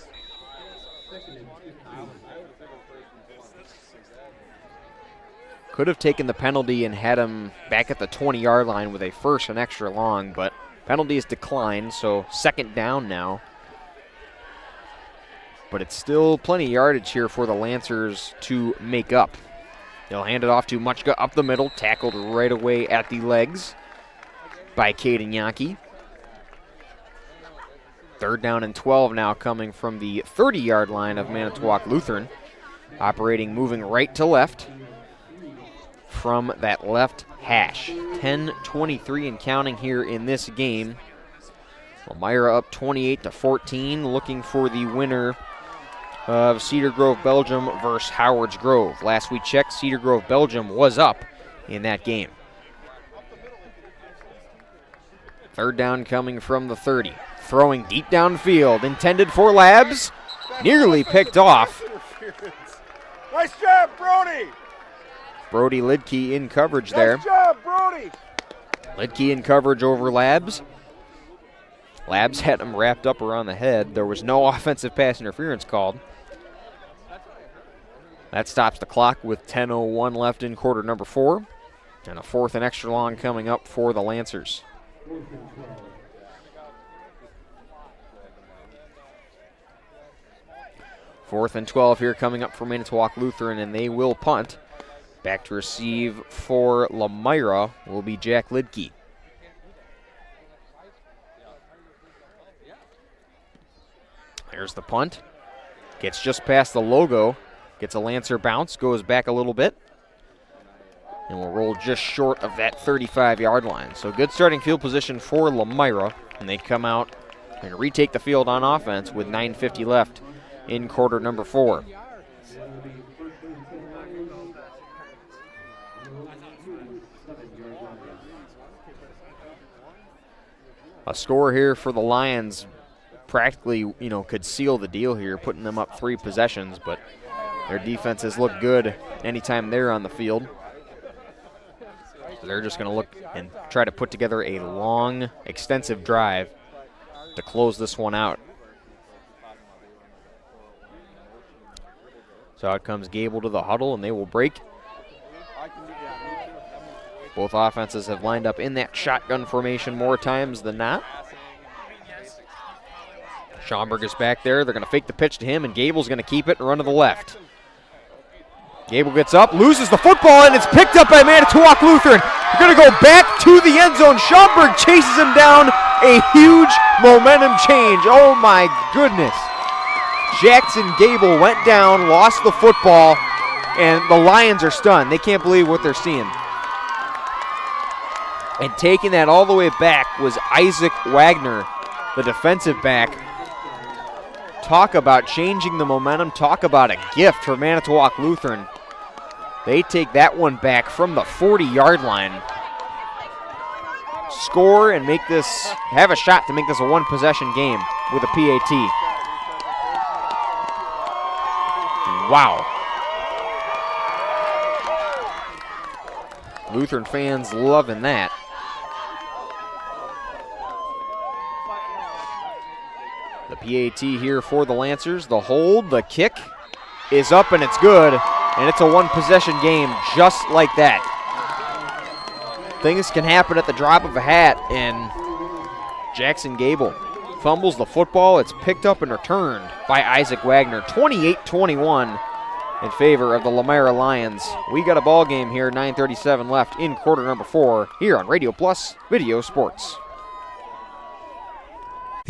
Could have taken the penalty and had him back at the 20-yard line with a first and extra long, but penalty is declined, so second down now. But it's still plenty of yardage here for the Lancers to make up. They'll hand it off to Muchka up the middle, tackled right away at the legs by Caden Yankee. Third down and 12 now coming from the 30-yard line of Manitowoc Lutheran. Operating, moving right to left from that left hash. 10:23 and counting here in this game. Lomira up 28-14, looking for the winner of Cedar Grove, Belgium versus Howards Grove. Last we checked, Cedar Grove, Belgium was up in that game. Third down coming from the 30. Throwing deep downfield, intended for Labs. Nearly picked off. Nice job, Brody! Brody Lidke in coverage there. Nice job, Brody! Lidke in coverage over Labs. Labs had him wrapped up around the head. There was no offensive pass interference called. That stops the clock with 10:01 left in quarter number 4. And a fourth and extra long coming up for the Lancers. Fourth and 12 here coming up for Manitowoc Lutheran, and they will punt. Back to receive for Lomira will be Jack Lidke. There's the punt. Gets just past the logo. Gets a Lancer bounce, goes back a little bit. And will roll just short of that 35-yard line. So good starting field position for Lomira. And they come out and retake the field on offense with 9:50 left in quarter number 4. A score here for the Lions practically, could seal the deal here, putting them up 3 possessions, but their defenses look good anytime they're on the field. So they're just going to look and try to put together a long, extensive drive to close this one out. So out comes Gable to the huddle, and they will break. Both offenses have lined up in that shotgun formation more times than not. Schaumburg is back there. They're going to fake the pitch to him, and Gable's going to keep it and run to the left. Gable gets up, loses the football, and it's picked up by Manitowoc Lutheran. They're going to go back to the end zone. Schaumburg chases him down. A huge momentum change. Oh, my goodness. Jackson Gable went down, lost the football, and the Lions are stunned. They can't believe what they're seeing. And taking that all the way back was Isaac Wagner, the defensive back. Talk about changing the momentum. Talk about a gift for Manitowoc Lutheran. They take that one back from the 40-yard line. Score and have a shot to make this a one-possession game with a PAT. Wow. Lutheran fans loving that. The PAT here for the Lancers. The hold, the kick is up, and it's good. And it's a one-possession game just like that. Things can happen at the drop of a hat, and Jackson Gable fumbles the football. It's picked up and returned by Isaac Wagner. 28-21 in favor of the Lomira Lions. We got a ball game here, 9:37 left in quarter number 4 here on Radio Plus Video Sports.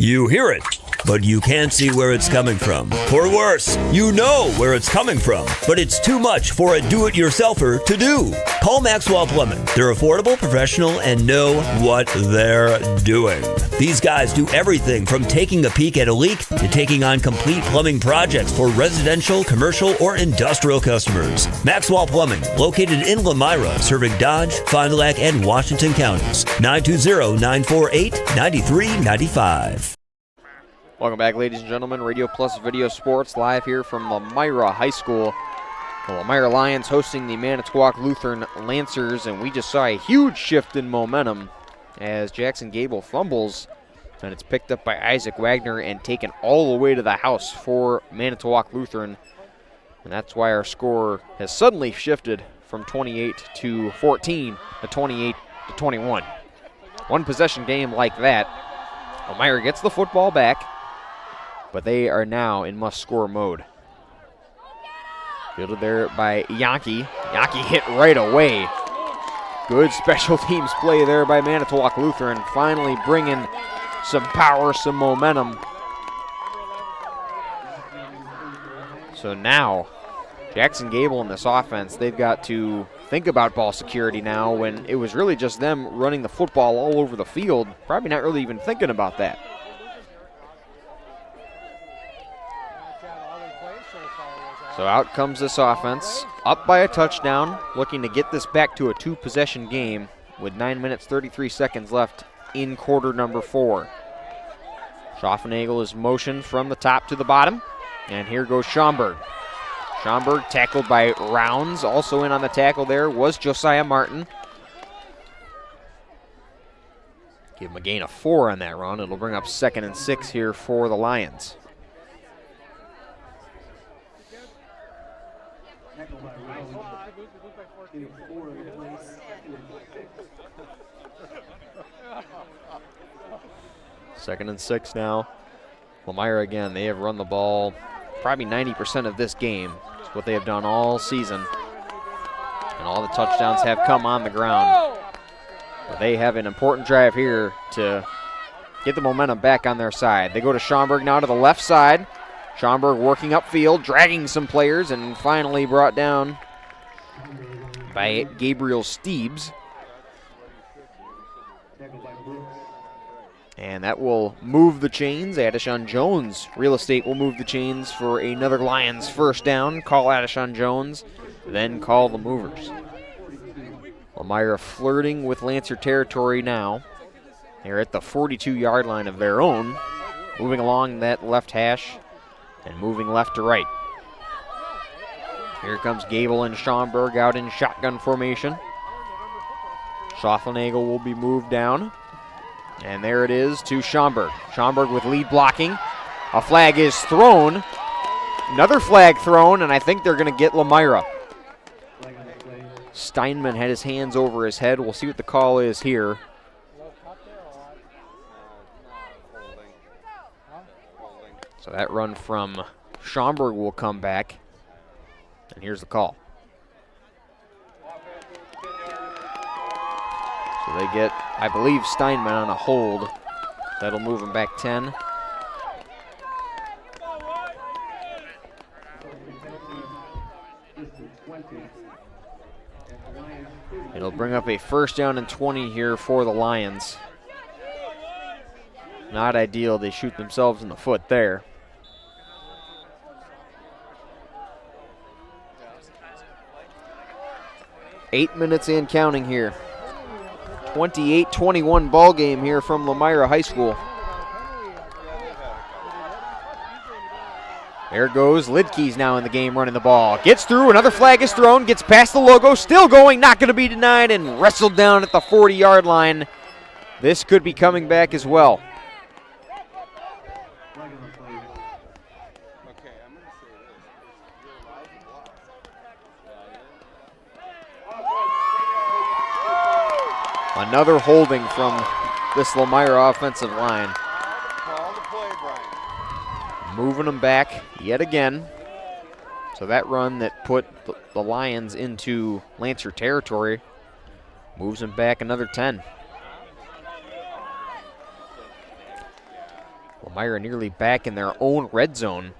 You hear it, but you can't see where it's coming from. Or worse, you know where it's coming from, but it's too much for a do-it-yourselfer to do. Call Maxwell Plumbing. They're affordable, professional, and know what they're doing. These guys do everything from taking a peek at a leak to taking on complete plumbing projects for residential, commercial, or industrial customers. Maxwell Plumbing, located in Lomira, serving Dodge, Fond du Lac, and Washington counties. 920-948-9395. Welcome back, ladies and gentlemen. Radio Plus Video Sports live here from Lomira High School. The Lomira Lions hosting the Manitowoc Lutheran Lancers, and we just saw a huge shift in momentum as Jackson Gable fumbles, and it's picked up by Isaac Wagner and taken all the way to the house for Manitowoc Lutheran. And that's why our score has suddenly shifted from 28-14 to 28-21. One possession game like that. Lomira gets the football back, but they are now in must-score mode. Fielded there by Yankee. Yankee hit right away. Good special teams play there by Manitowoc Lutheran, finally bringing some power, some momentum. So now, Jackson Gable in this offense, they've got to think about ball security now when it was really just them running the football all over the field. Probably not really even thinking about that. So out comes this offense, up by a touchdown, looking to get this back to a two-possession game with 9 minutes, 33 seconds left in quarter number 4. Schaffenagel is motioned from the top to the bottom, and here goes Schaumburg. Schaumburg tackled by Rounds. Also in on the tackle there was Josiah Martin. Give him a gain of 4 on that run. It'll bring up 2nd and 6 here for the Lions. Second and 6 now. Lomira again, they have run the ball probably 90% of this game. It's what they have done all season. And all the touchdowns have come on the ground. But they have an important drive here to get the momentum back on their side. They go to Schaumburg now to the left side. Schaumburg working upfield, dragging some players, and finally brought down by Gabriel Steebs. And that will move the chains. Adishon Jones, real estate, will move the chains for another Lions first down. Call Adishon Jones, then call the movers. Lomira flirting with Lancer territory now. They're at the 42-yard line of their own, moving along that left hash and moving left to right. Here comes Gable and Schaumburg out in shotgun formation. Schaffenagel will be moved down. And there it is to Schaumburg. Schaumburg with lead blocking. A flag is thrown. Another flag thrown, and I think they're going to get Lomira. Steinman had his hands over his head. We'll see what the call is here. So that run from Schaumburg will come back. And here's the call. So they get, I believe, Steinman on a hold. That'll move him back 10. It'll bring up a first down and 20 here for the Lions. Not ideal. They shoot themselves in the foot there. Eight minutes in counting here. 28-21 ball game here from Lomira High School. There goes Lidke's now in the game running the ball. Gets through, another flag is thrown, gets past the logo, still going, not going to be denied, and wrestled down at the 40-yard line. This could be coming back as well. Another holding from this Lomira offensive line. Call the play, Brian. Moving them back yet again. So that run that put the Lions into Lancer territory moves them back another 10. Lomira nearly back in their own red zone.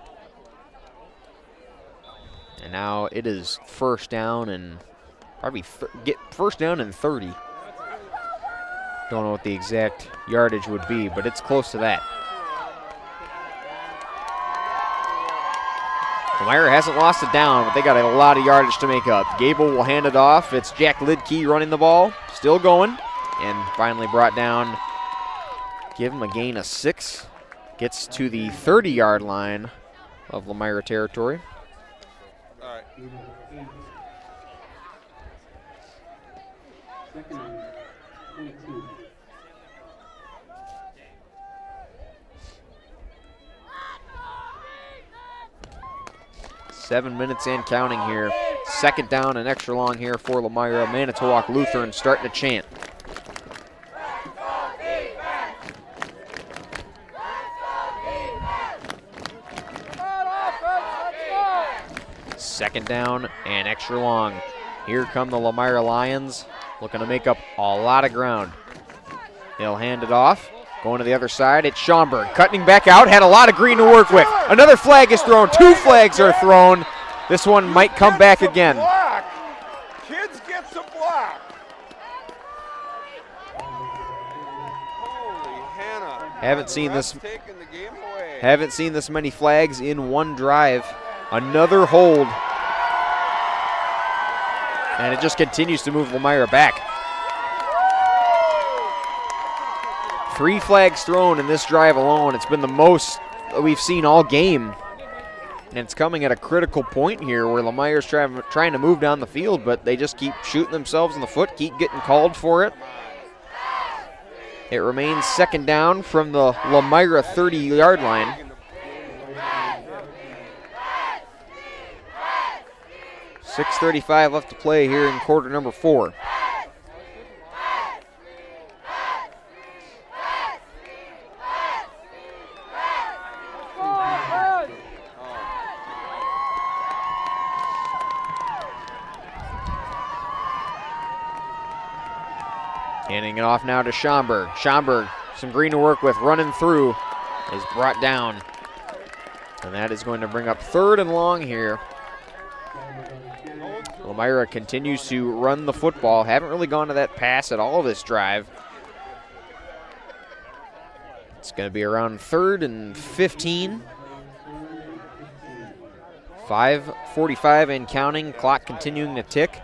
And now it is first down and probably get first down and 30. Don't know what the exact yardage would be, but it's close to that. Lomira hasn't lost it down, but they got a lot of yardage to make up. Gable will hand it off. It's Jack Lidke running the ball. Still going. And finally brought down. Give him a gain of 6. Gets to the 30-yard line of Lomira territory. All right. 7 minutes and counting here. Second down and extra long here for Lomira. Manitowoc Lutheran starting to chant. Second down and extra long. Here come the Lomira Lions, looking to make up a lot of ground. They'll hand it off. Going to the other side, it's Schaumburg. Cutting back out, had a lot of green to work with. Another flag is thrown. 2 flags are thrown. This one might come back again. Block. Kids gets a block. Holy Hannah. Haven't seen this. Taking the game away. Haven't seen this many flags in one drive. Another hold. And it just continues to move Lomira back. 3 flags thrown in this drive alone. It's been the most we've seen all game. And it's coming at a critical point here where Lomira's trying to move down the field, but they just keep shooting themselves in the foot, keep getting called for it. It remains second down from the Lomira 30-yard line. .6:35 left to play here in quarter number 4. Handing it off now to Schaumburg. Schaumburg, some green to work with, running through, is brought down. And that is going to bring up 3rd and long here. Lomira continues to run the football. Haven't really gone to that pass at all this drive. It's going to be around 3rd and 15. 5:45 and counting. Clock continuing to tick.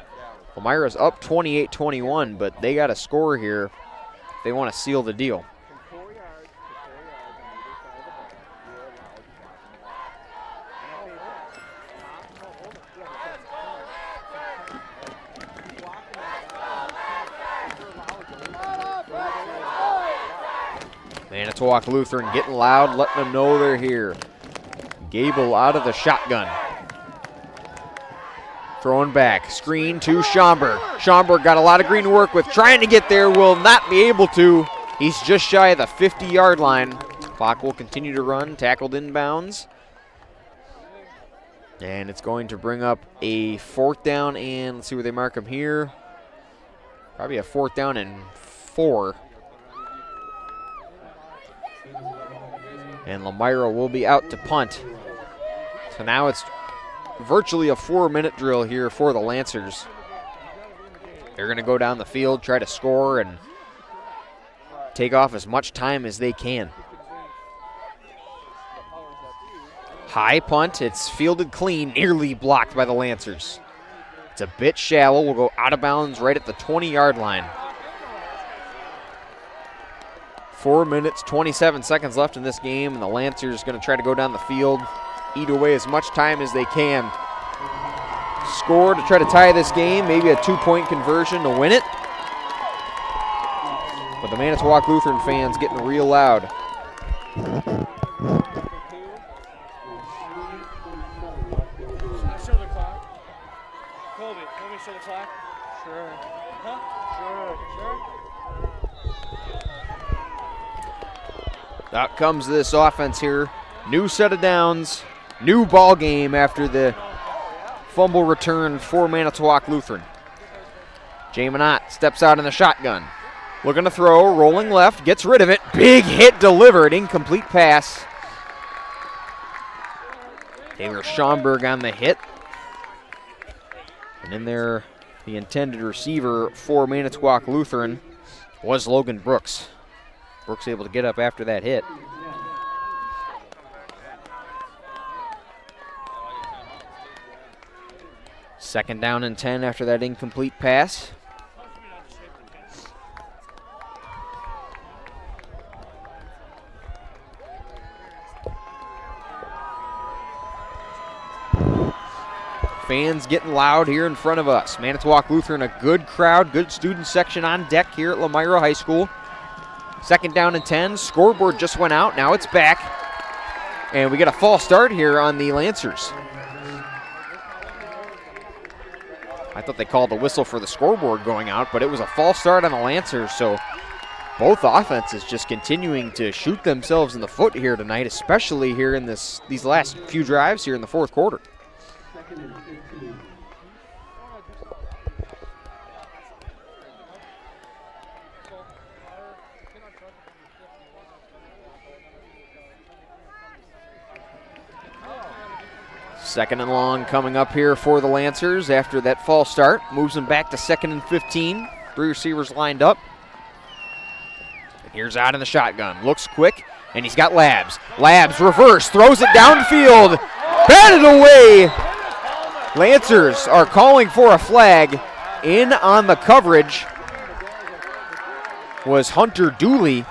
Lomira's up 28-21, but they got to score here if they want to seal the deal. Manitowoc Lutheran getting loud, letting them know they're here. Gable out of the shotgun. Throwing back, screen to Schaumburg. Schaumburg got a lot of green to work with, trying to get there, will not be able to. He's just shy of the 50-yard line. Clock will continue to run, tackled inbounds. And it's going to bring up a 4th down, and let's see where they mark him here. Probably a 4th down and 4. And Lomira will be out to punt. So now it's virtually a 4-minute drill here for the Lancers. They're going to go down the field, try to score, and take off as much time as they can. High punt, it's fielded clean, nearly blocked by the Lancers. It's a bit shallow, will go out of bounds right at the 20-yard line. 4 minutes, 27 seconds left in this game, and the Lancers going to try to go down the field, eat away as much time as they can. Score to try to tie this game, maybe a 2-point conversion to win it. But the Manitowoc Lutheran fans getting real loud. Show the clock. Colby, let me show the clock. Sure. Huh? Sure. Out comes this offense here. New set of downs. New ball game after the fumble return for Manitowoc Lutheran. Jay Minot steps out in the shotgun. Looking to throw, rolling left, gets rid of it. Big hit delivered, incomplete pass. Taylor Schomburg on the hit. And in there, the intended receiver for Manitowoc Lutheran was Logan Brooks. Brooks able to get up after that hit. Second down and 10 after that incomplete pass. Fans getting loud here in front of us. Manitowoc Lutheran, a good crowd, good student section on deck here at Lomira High School. Second down and 10. Scoreboard just went out. Now it's back. And we get a false start here on the Lancers. I thought they called the whistle for the scoreboard going out, but it was a false start on the Lancers. So both offenses just continuing to shoot themselves in the foot here tonight, especially here in these last few drives here in the fourth quarter. Second and long coming up here for the Lancers after that false start. Moves them back to 2nd and 15. 3 receivers lined up. And here's out in the shotgun. Looks quick, and he's got Labs. Labs reverse, throws it downfield. Batted away. Lancers are calling for a flag. In on the coverage was Hunter Dooley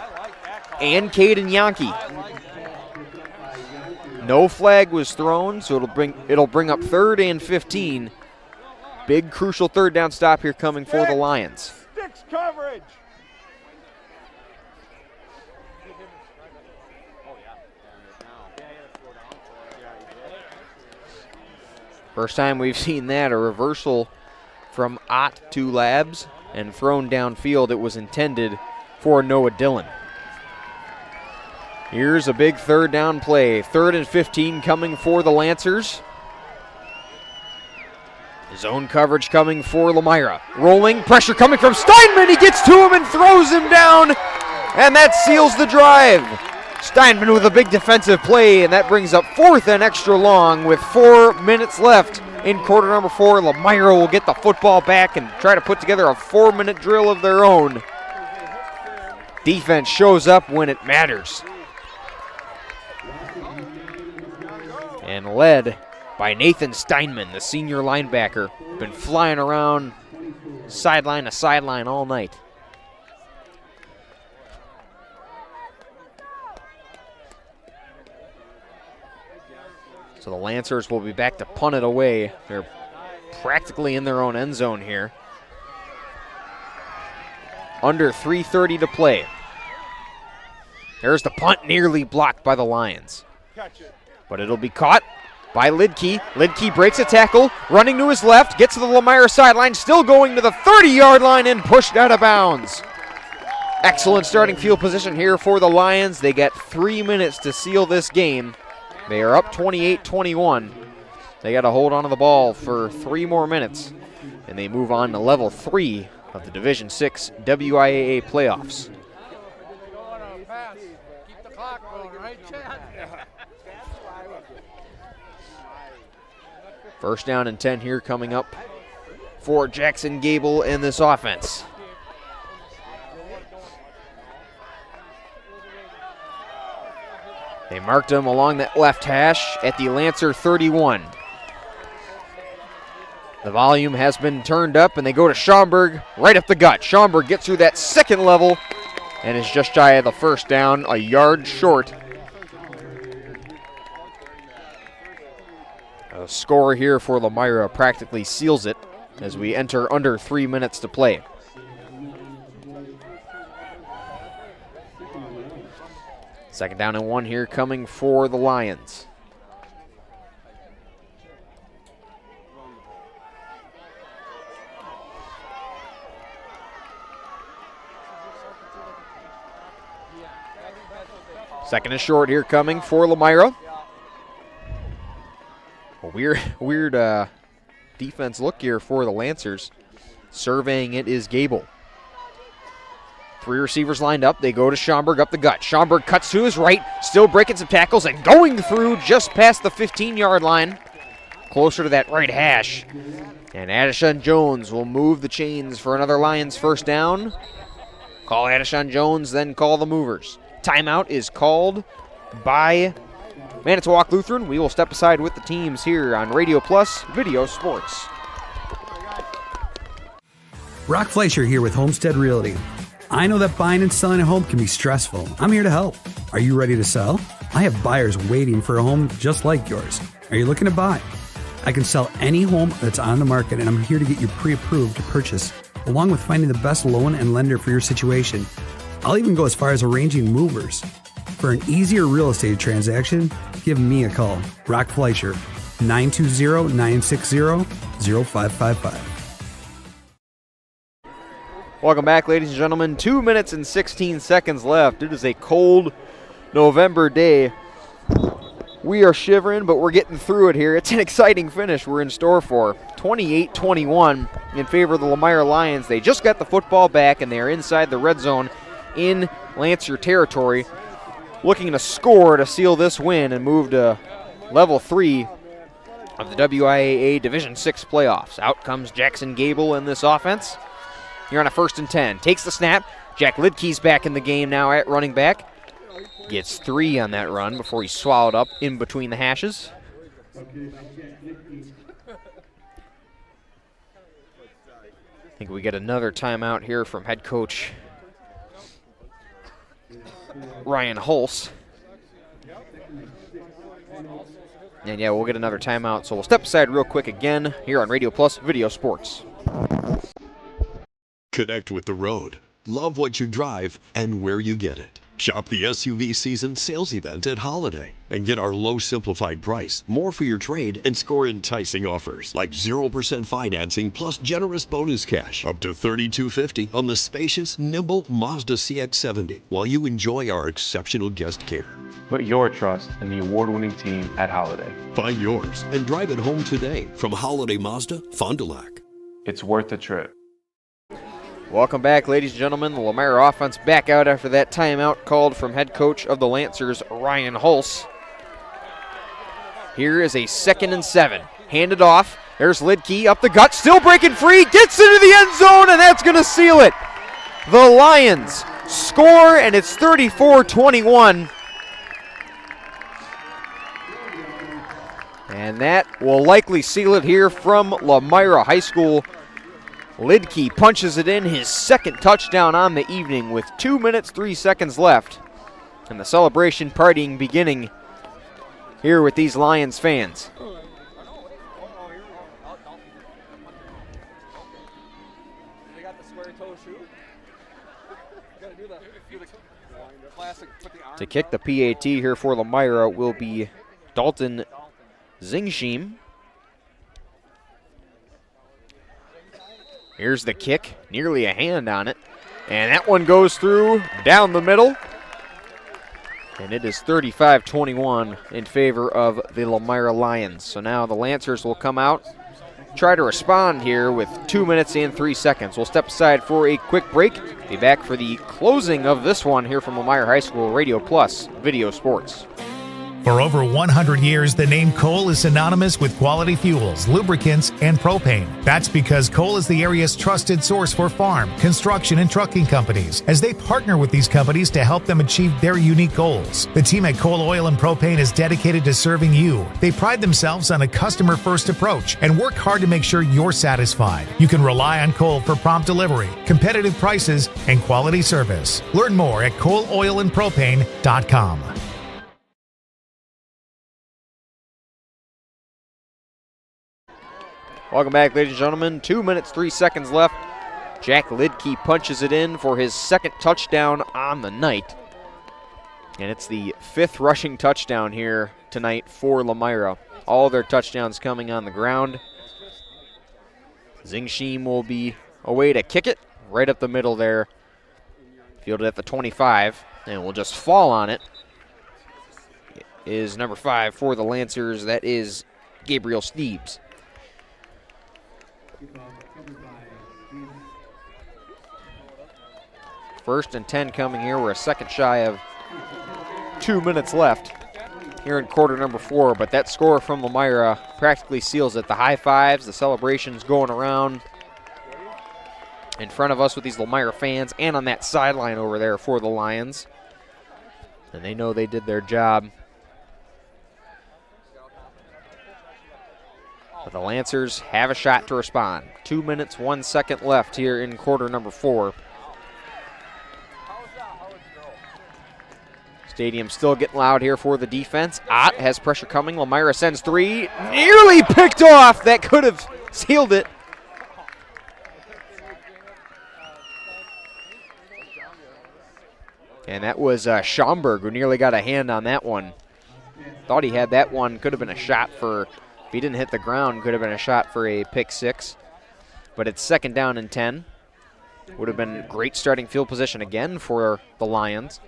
and Caden Yankee. No flag was thrown, so it'll bring up 3rd and 15. Big crucial third down stop here coming for the Lions. Sticks coverage. First time we've seen that, a reversal from Ott to Labs and thrown downfield. It was intended for Noah Dillon. Here's a big third down play. 3rd and 15 coming for the Lancers. Zone coverage coming for Lomira. Rolling, pressure coming from Steinman. He gets to him and throws him down. And that seals the drive. Steinman with a big defensive play, and that brings up 4th and extra long with 4 minutes left in quarter number 4. Lomira will get the football back and try to put together a 4-minute drill of their own. Defense shows up when it matters. And led by Nathan Steinman, the senior linebacker. Been flying around sideline to sideline all night. So the Lancers will be back to punt it away. They're practically in their own end zone here. Under 3:30 to play. There's the punt, nearly blocked by the Lions. But it'll be caught by Lidke. Lidke breaks a tackle, running to his left, gets to the Lomira sideline, still going to the 30-yard line and pushed out of bounds. Excellent starting field position here for the Lions. They get 3 minutes to seal this game. They are up 28-21. They got to hold on to the ball for 3 more minutes, and they move on to level 3 of the Division VI WIAA playoffs. Keep the clock going, right, Chad? First down and 10 here coming up for Jackson Gable in this offense. They marked him along that left hash at the Lancer 31. The volume has been turned up, and they go to Schomburg right up the gut. Schomburg gets through that second level and is just shy of the first down, a yard short. A score here for Lomira practically seals it as we enter under 3 minutes to play. Second down and 1 here coming for the Lions. Second and short here coming for Lomira. A weird defense look here for the Lancers. Surveying it is Gable. 3 receivers lined up. They go to Schomburg up the gut. Schomburg cuts to his right, still breaking some tackles and going through just past the 15-yard line, closer to that right hash. And Adishon Jones will move the chains for another Lions first down. Call Adishon Jones, then call the movers. Timeout is called by Manitowoc Lutheran. We will step aside with the teams here on Radio Plus Video Sports. Brock Fleischer here with Homestead Realty. I know that buying and selling a home can be stressful. I'm here to help. Are you ready to sell? I have buyers waiting for a home just like yours. Are you looking to buy? I can sell any home that's on the market, and I'm here to get you pre-approved to purchase, along with finding the best loan and lender for your situation. I'll even go as far as arranging movers. For an easier real estate transaction, give me a call. Brock Fleischer, 920-960-0555. Welcome back, ladies and gentlemen. 2 minutes and 16 seconds left. It is a cold November day. We are shivering, but we're getting through it here. It's an exciting finish we're in store for. 28-21 in favor of the Lomira Lions. They just got the football back, and they are inside the red zone in Lancer territory, looking to score to seal this win and move to level 3 of the WIAA Division 6 playoffs. Out comes Jackson Gable in this offense. Here on a 1st and 10. Takes the snap. Jack Lidkey's back in the game now at running back. Gets 3 on that run before he's swallowed up in between the hashes. I think we get another timeout here from head coach Ryan Hulse. And yeah, we'll get another timeout, so we'll step aside real quick again here on Radio Plus Video Sports. Connect with the road. Love what you drive and where you get it. Shop the SUV season sales event at Holiday and get our low simplified price, more for your trade, and score enticing offers like 0% financing plus generous bonus cash up to $3,250 on the spacious, nimble Mazda CX-70 while you enjoy our exceptional guest care. Put your trust in the award-winning team at Holiday. Find yours and drive it home today from Holiday Mazda, Fond du Lac. It's worth the trip. Welcome back, ladies and gentlemen. The Lomira offense back out after that timeout called from head coach of the Lancers, Ryan Hulse. Here is a 2nd and 7. Handed off. There's Lidkey up the gut, still breaking free, gets into the end zone, and that's going to seal it. The Lions score, and it's 34-21. And that will likely seal it here from Lomira High School. Lidkey punches it in, his 2nd touchdown on the evening with 2 minutes, 3 seconds left. And the celebration partying beginning here with these Lions fans. To kick the PAT here for Lomira will be Dalton Zingshim. Here's the kick, nearly a hand on it. And that one goes through down the middle. And it is 35-21 in favor of the Lomira Lions. So now the Lancers will come out, try to respond here with 2 minutes and 3 seconds. We'll step aside for a quick break. Be back for the closing of this one here from Lomira High School Radio Plus Video Sports. For over 100 years, the name Cole is synonymous with quality fuels, lubricants, and propane. That's because Cole is the area's trusted source for farm, construction, and trucking companies, as they partner with these companies to help them achieve their unique goals. The team at Cole Oil and Propane is dedicated to serving you. They pride themselves on a customer-first approach and work hard to make sure you're satisfied. You can rely on Cole for prompt delivery, competitive prices, and quality service. Learn more at ColeOilAndPropane.com. Welcome back, ladies and gentlemen. 2 minutes, 3 seconds left. Jack Lidkey punches it in for his 2nd touchdown on the night. And it's the 5th rushing touchdown here tonight for Lomira. All their touchdowns coming on the ground. Zingshim will be away to kick it right up the middle there. Fielded at the 25, and will just fall on it is number 5 for the Lancers. That is Gabriel Steeves. First and 10 coming here. We're a second shy of 2 minutes left here in quarter number 4, but that score from Lomira practically seals it. The high fives, the celebrations going around in front of us with these Lomira fans and on that sideline over there for the Lions. And they know they did their job. But the Lancers have a shot to respond. 2 minutes, 1 second left here in quarter number 4. Stadium still getting loud here for the defense. Ott has pressure coming. Lomira sends 3. Nearly picked off. That could have sealed it. And that was Schaumburg who nearly got a hand on that one. Thought he had that one. Could have been a shot for, if he didn't hit the ground, could have been a shot for a pick 6. But it's second down and 10. Would have been great starting field position again for the Lions.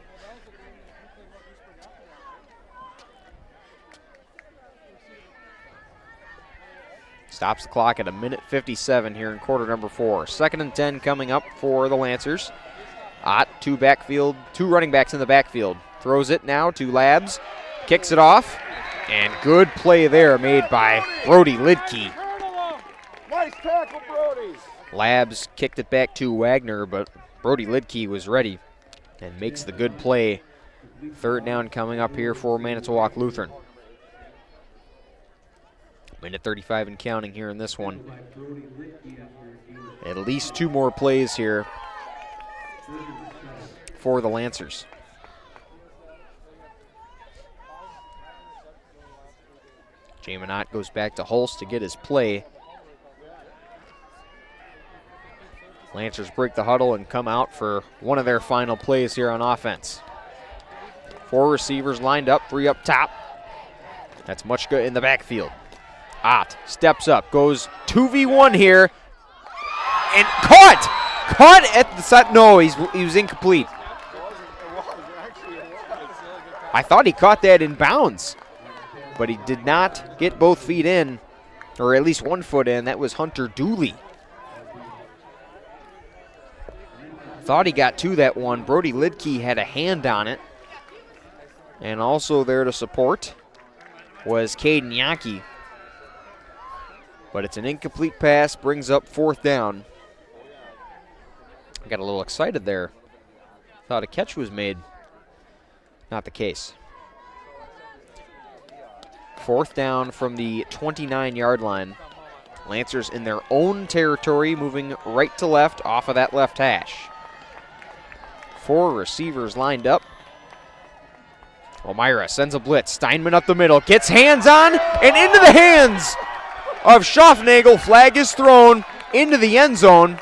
Stops the clock at 1:57 here in quarter number 4. Second and 10 coming up for the Lancers. Ott, two running backs in the backfield. Throws it now to Labs. Kicks it off. And good play there made by Brody Lidke. Nice tackle, Brody. Labs kicked it back to Wagner, but Brody Lidke was ready and makes the good play. Third down coming up here for Manitowoc Lutheran. Minute 35 and counting here in this one. At least 2 more plays here for the Lancers. Jamin Ott goes back to Holst to get his play. Lancers break the huddle and come out for one of their final plays here on offense. 4 receivers lined up, 3 up top. That's much good in the backfield. Ott steps up, goes 2v1 here, and caught at the side. No, he was incomplete. I thought he caught that in bounds, but he did not get both feet in, or at least 1 foot in. That was Hunter Dooley. Thought he got to that one. Brody Lidke had a hand on it, and also there to support was Caden Yankee. But it's an incomplete pass, brings up 4th down. I got a little excited there. Thought a catch was made. Not the case. 4th down from the 29-yard line. Lancers in their own territory, moving right to left off of that left hash. 4 receivers lined up. Lomira sends a blitz. Steinman up the middle, gets hands on, and into the hands of Schaffnagel. Flag is thrown into the end zone.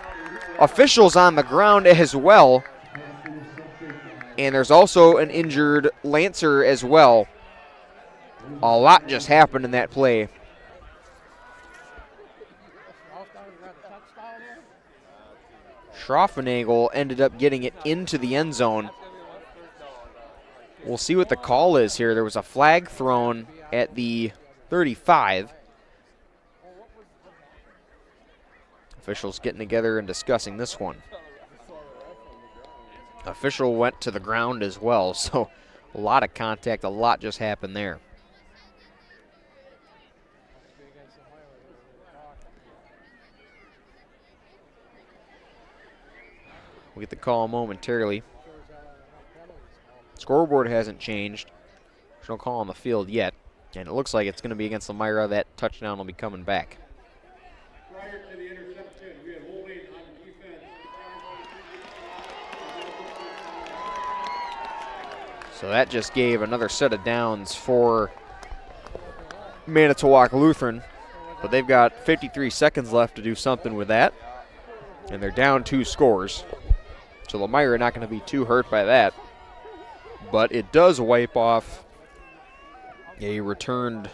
Officials on the ground as well. And there's also an injured Lancer as well. A lot just happened in that play. Schaffnagel ended up getting it into the end zone. We'll see what the call is here. There was a flag thrown at the 35. Officials getting together and discussing this one. Official went to the ground as well, so a lot of contact, a lot just happened there. We'll get the call momentarily. Scoreboard hasn't changed. There's no call on the field yet, and it looks like it's going to be against Lomira. That touchdown will be coming back. So that just gave another set of downs for Manitowoc Lutheran, but they've got 53 seconds left to do something with that, and they're down 2 scores. So Lomira not going to be too hurt by that, but it does wipe off a returned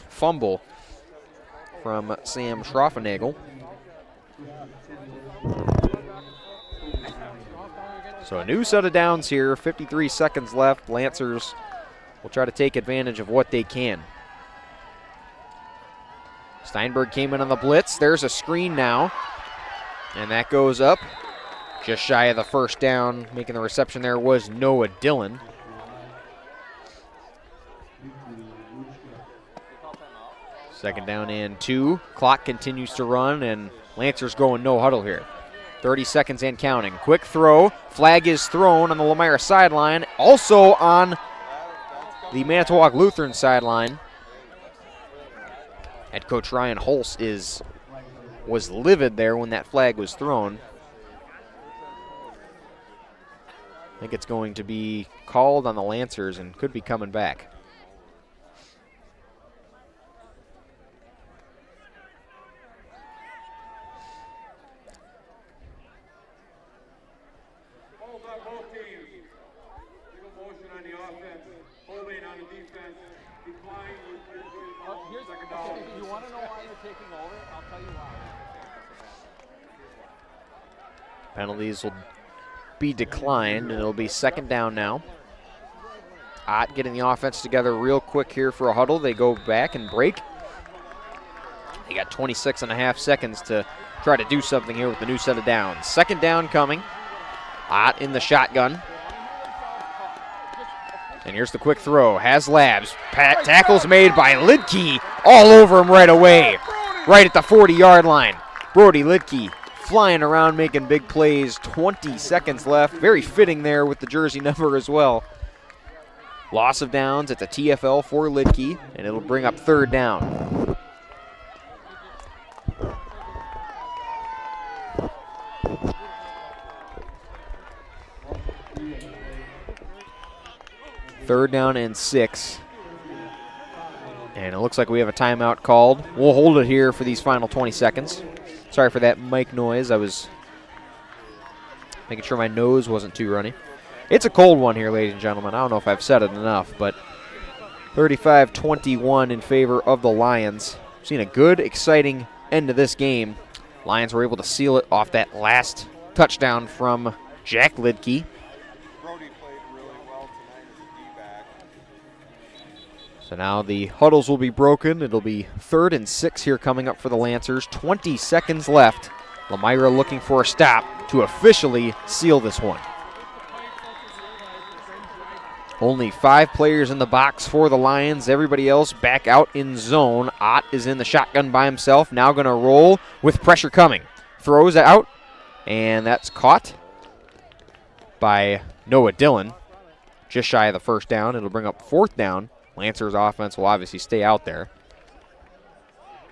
fumble from Sam Schraffenagel. So a new set of downs here, 53 seconds left. Lancers will try to take advantage of what they can. Steinberg came in on the blitz. There's a screen now, and that goes up. Just shy of the first down. Making the reception there was Noah Dillon. Second down and 2. Clock continues to run, and Lancers going no huddle here. 30 seconds and counting. Quick throw. Flag is thrown on the Lomira sideline. Also on the Manitowoc Lutheran sideline. Head coach Ryan Holst was livid there when that flag was thrown. I think it's going to be called on the Lancers and could be coming back. Penalties will be declined, and it'll be second down now. Ott getting the offense together real quick here for a huddle. They go back and break. They got 26 and a half seconds to try to do something here with the new set of downs. Second down coming. Ott in the shotgun. And here's the quick throw. Has Labs. Tackles made by Lidke. All over him right away. Right at the 40-yard line. Brody Lidke flying around, making big plays. 20 seconds left. Very fitting there with the jersey number as well. Loss of downs. It's a TFL for Lidke, and it'll bring up third down. Third down and 6. And it looks like we have a timeout called. We'll hold it here for these final 20 seconds. Sorry for that mic noise. I was making sure my nose wasn't too runny. It's a cold one here, ladies and gentlemen. I don't know if I've said it enough, but 35-21 in favor of the Lions. Seen a good, exciting end to this game. Lions were able to seal it off that last touchdown from Jack Lidke. So now the huddles will be broken. It'll be 3rd and 6 here coming up for the Lancers. 20 seconds left. Lomira looking for a stop to officially seal this one. Only 5 players in the box for the Lions. Everybody else back out in zone. Ott is in the shotgun by himself. Now going to roll with pressure coming. Throws it out, and that's caught by Noah Dillon. Just shy of the first down. It'll bring up 4th down. Lancers offense will obviously stay out there.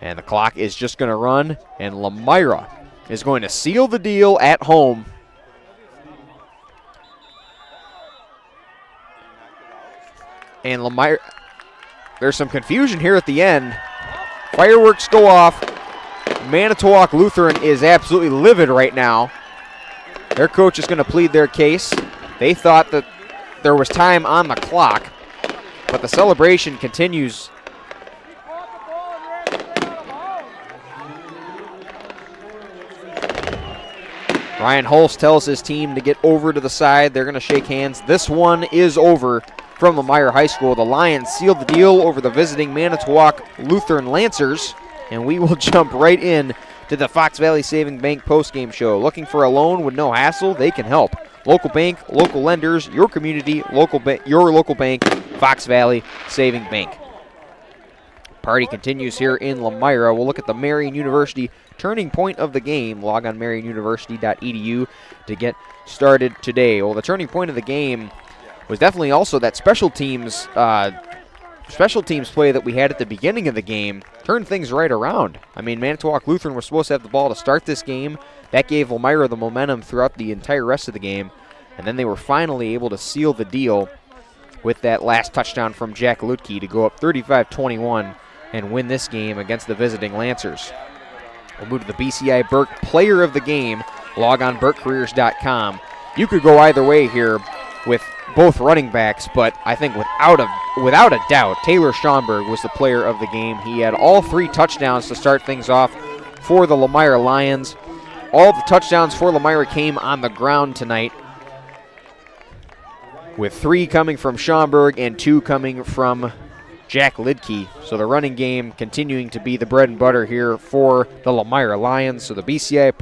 And the clock is just going to run, and Lomira is going to seal the deal at home. And Lomira, there's some confusion here at the end. Fireworks go off. Manitowoc Lutheran is absolutely livid right now. Their coach is going to plead their case. They thought that there was time on the clock, but the celebration continues. Ryan Holst tells his team to get over to the side. They're going to shake hands. This one is over from Lomira High School. The Lions sealed the deal over the visiting Manitowoc Lutheran Lancers, and we will jump right in to the Fox Valley Saving Bank postgame show. Looking for a loan with no hassle? They can help. Local bank, local lenders, your community, your local bank, Fox Valley Saving Bank. Party continues here in Lomira. We'll look at the Marian University turning point of the game. Log on marianuniversity.edu to get started today. Well, the turning point of the game was definitely also that special teams play that we had at the beginning of the game. Turned things right around. I mean, Manitowoc Lutheran was supposed to have the ball to start this game. That gave Lomira the momentum throughout the entire rest of the game. And then they were finally able to seal the deal with that last touchdown from Jack Lidke to go up 35-21 and win this game against the visiting Lancers. We'll move to the BCI Burke Player of the Game. Log on burkecareers.com. You could go either way here with both running backs, but I think without a doubt, Taylor Schomburg was the player of the game. He had all 3 touchdowns to start things off for the Lomira Lions. All the touchdowns for Lomira came on the ground tonight. with 3 coming from Schaumburg and 2 coming from Jack Lidke. So the running game continuing to be the bread and butter here for the Lomira Lions. So the BCI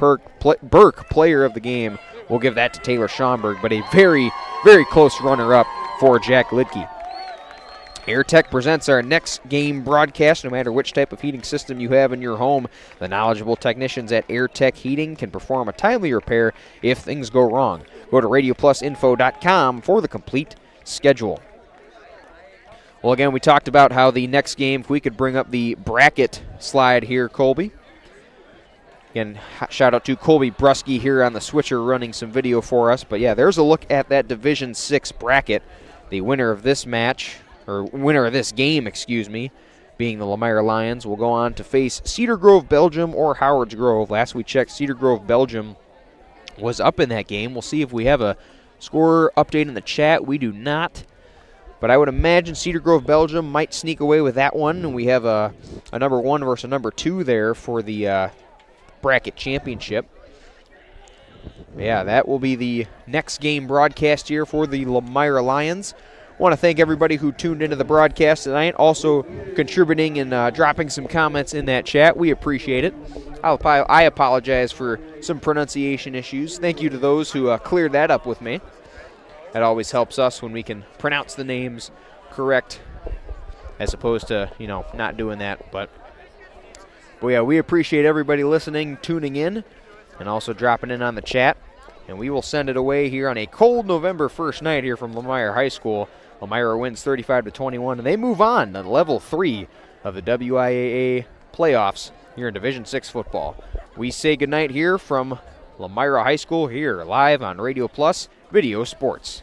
Burke player of the game, we'll give that to Taylor Schaumburg, but a very, very close runner-up for Jack Lidke. AirTech presents our next game broadcast. No matter which type of heating system you have in your home, the knowledgeable technicians at AirTech Heating can perform a timely repair if things go wrong. Go to radioplusinfo.com for the complete schedule. Well, again, we talked about how the next game, if we could bring up the bracket slide here, Colby. Again, shout out to Colby Brusky here on the switcher running some video for us. But yeah, there's a look at that Division 6 bracket. The winner of this match, or winner of this game, excuse me, being the Lomira Lions, will go on to face Cedar Grove, Belgium, or Howards Grove. Last we checked, Cedar Grove, Belgium was up in that game. We'll see if we have a score update in the chat. We do not. But I would imagine Cedar Grove, Belgium might sneak away with that one. And we have a number 1 versus a number 2 there for the bracket championship. Yeah, that will be the next game broadcast here for the Lomira Lions. I want to thank everybody who tuned into the broadcast tonight, also contributing and dropping some comments in that chat. We appreciate it. I apologize for some pronunciation issues. Thank you to those who cleared that up with me. That always helps us when we can pronounce the names correct, as opposed to, not doing that. But yeah, we appreciate everybody listening, tuning in, and also dropping in on the chat. And we will send it away here on a cold November 1st night here from Lomira High School. Lomira wins 35-21, and they move on to level 3 of the WIAA playoffs here in Division 6 football. We say goodnight here from Lomira High School here live on Radio Plus Video Sports.